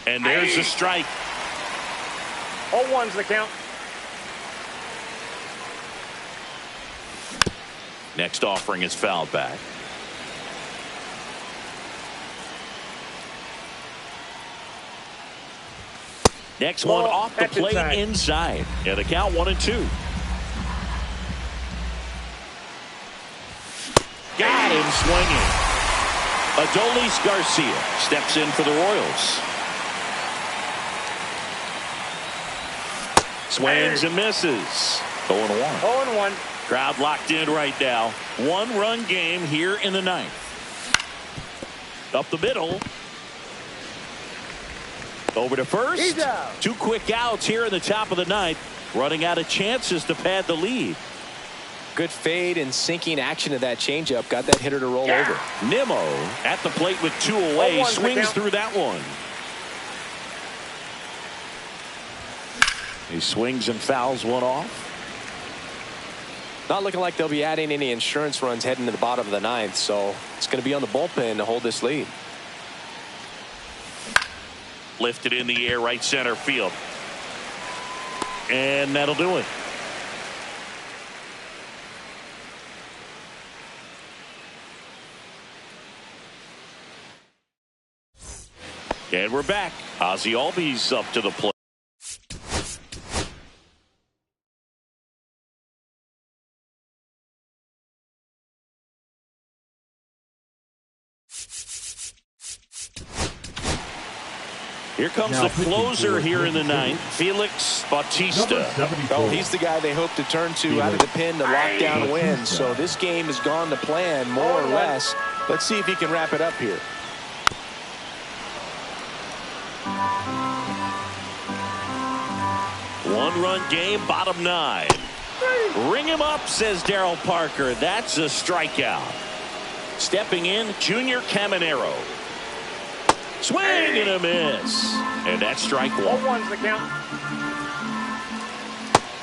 And there's a strike. 0-1's the count. Next offering is fouled back. Next one off the plate inside. And the count 1-2. Got him swinging. Adolis Garcia steps in for the Royals. Swings and misses. 0-1. 0-1. Crowd locked in right now. 1-run game here in the 9th. Up the middle. Over to first. He's out. 2 quick outs here in the top of the 9th. Running out of chances to pad the lead. Good fade and sinking action of that changeup. Got that hitter to roll over. Nimmo at the plate with 2 away. Swings through that one. He swings and fouls one off. Not looking like they'll be adding any insurance runs heading to the bottom of the 9th, so it's going to be on the bullpen to hold this lead. Lifted in the air, right center field. And that'll do it. And we're back. Ozzie Albies up to the plate. Here comes the closer here in the 9th, Felix Bautista. Oh, he's the guy they hope to turn to out of the pen to lock down wins. So this game has gone to plan, more or less. Let's see if he can wrap it up here. One-run game, bottom 9. Ring him up, says Darryl Parker. That's a strikeout. Stepping in, Junior Caminero. Swing and a miss. And that's strike 1. 0-1's the count.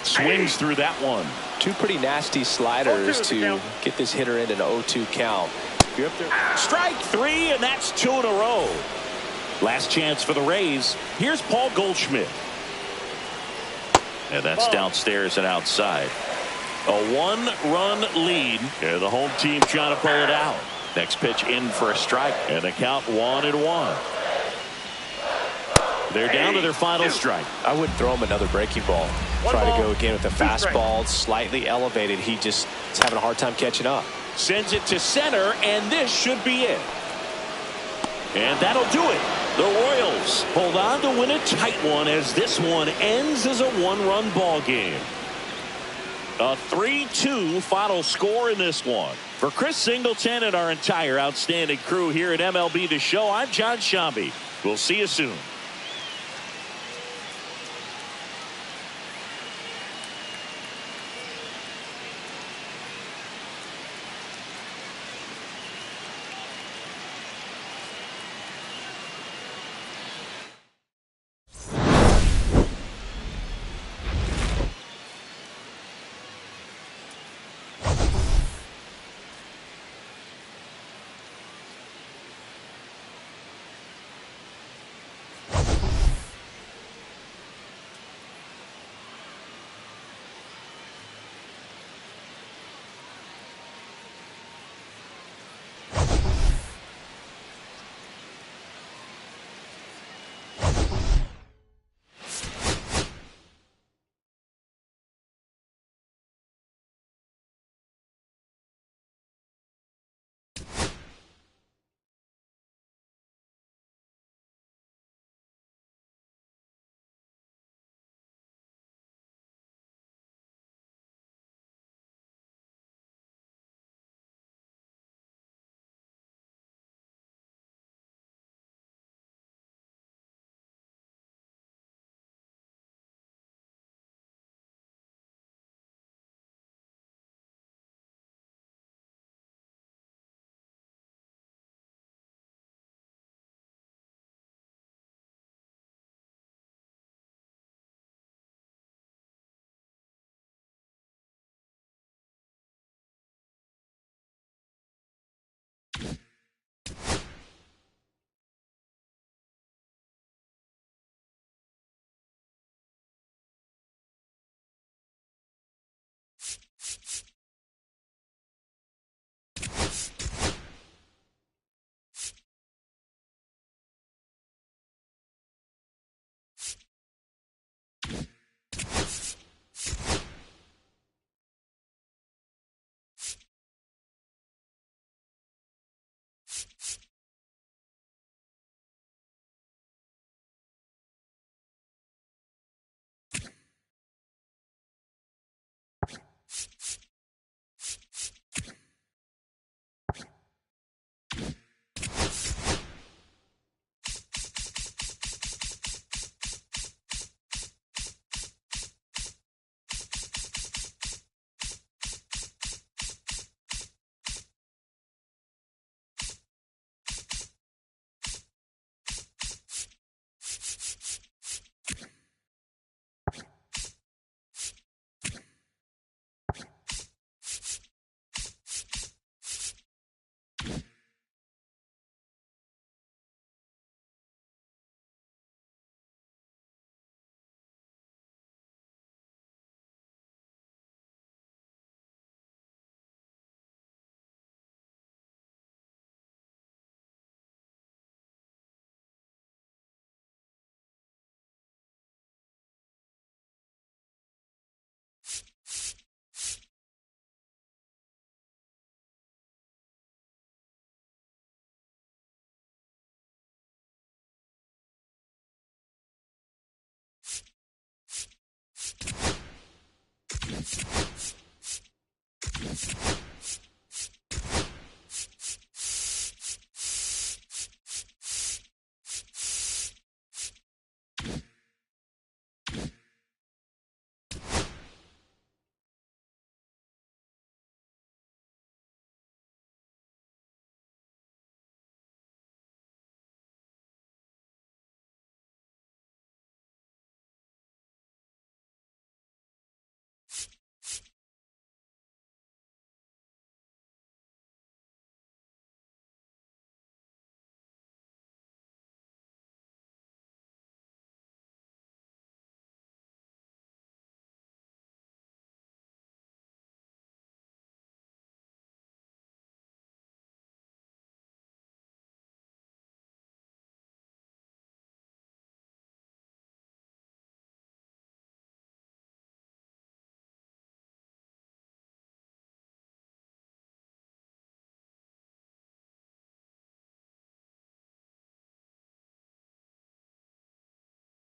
Swings through that one. 2 pretty nasty sliders to get this hitter in an 0-2 count. You're up there. Strike 3, and that's 2 in a row. Last chance for the Rays. Here's Paul Goldschmidt. And that's downstairs and outside. A 1-run lead. And the home team trying to pull it out. Next pitch in for a strike. And the count 1-1. They're down to their final strike. I would throw him another breaking ball. Try to go again with the fastball, slightly elevated. He just is having a hard time catching up. Sends it to center, and this should be it. And that'll do it. The Royals hold on to win a tight one as this one ends as a 1-run ball game. A 3-2 final score in this one. For Chris Singleton and our entire outstanding crew here at MLB The Show, I'm John Shambi. We'll see you soon.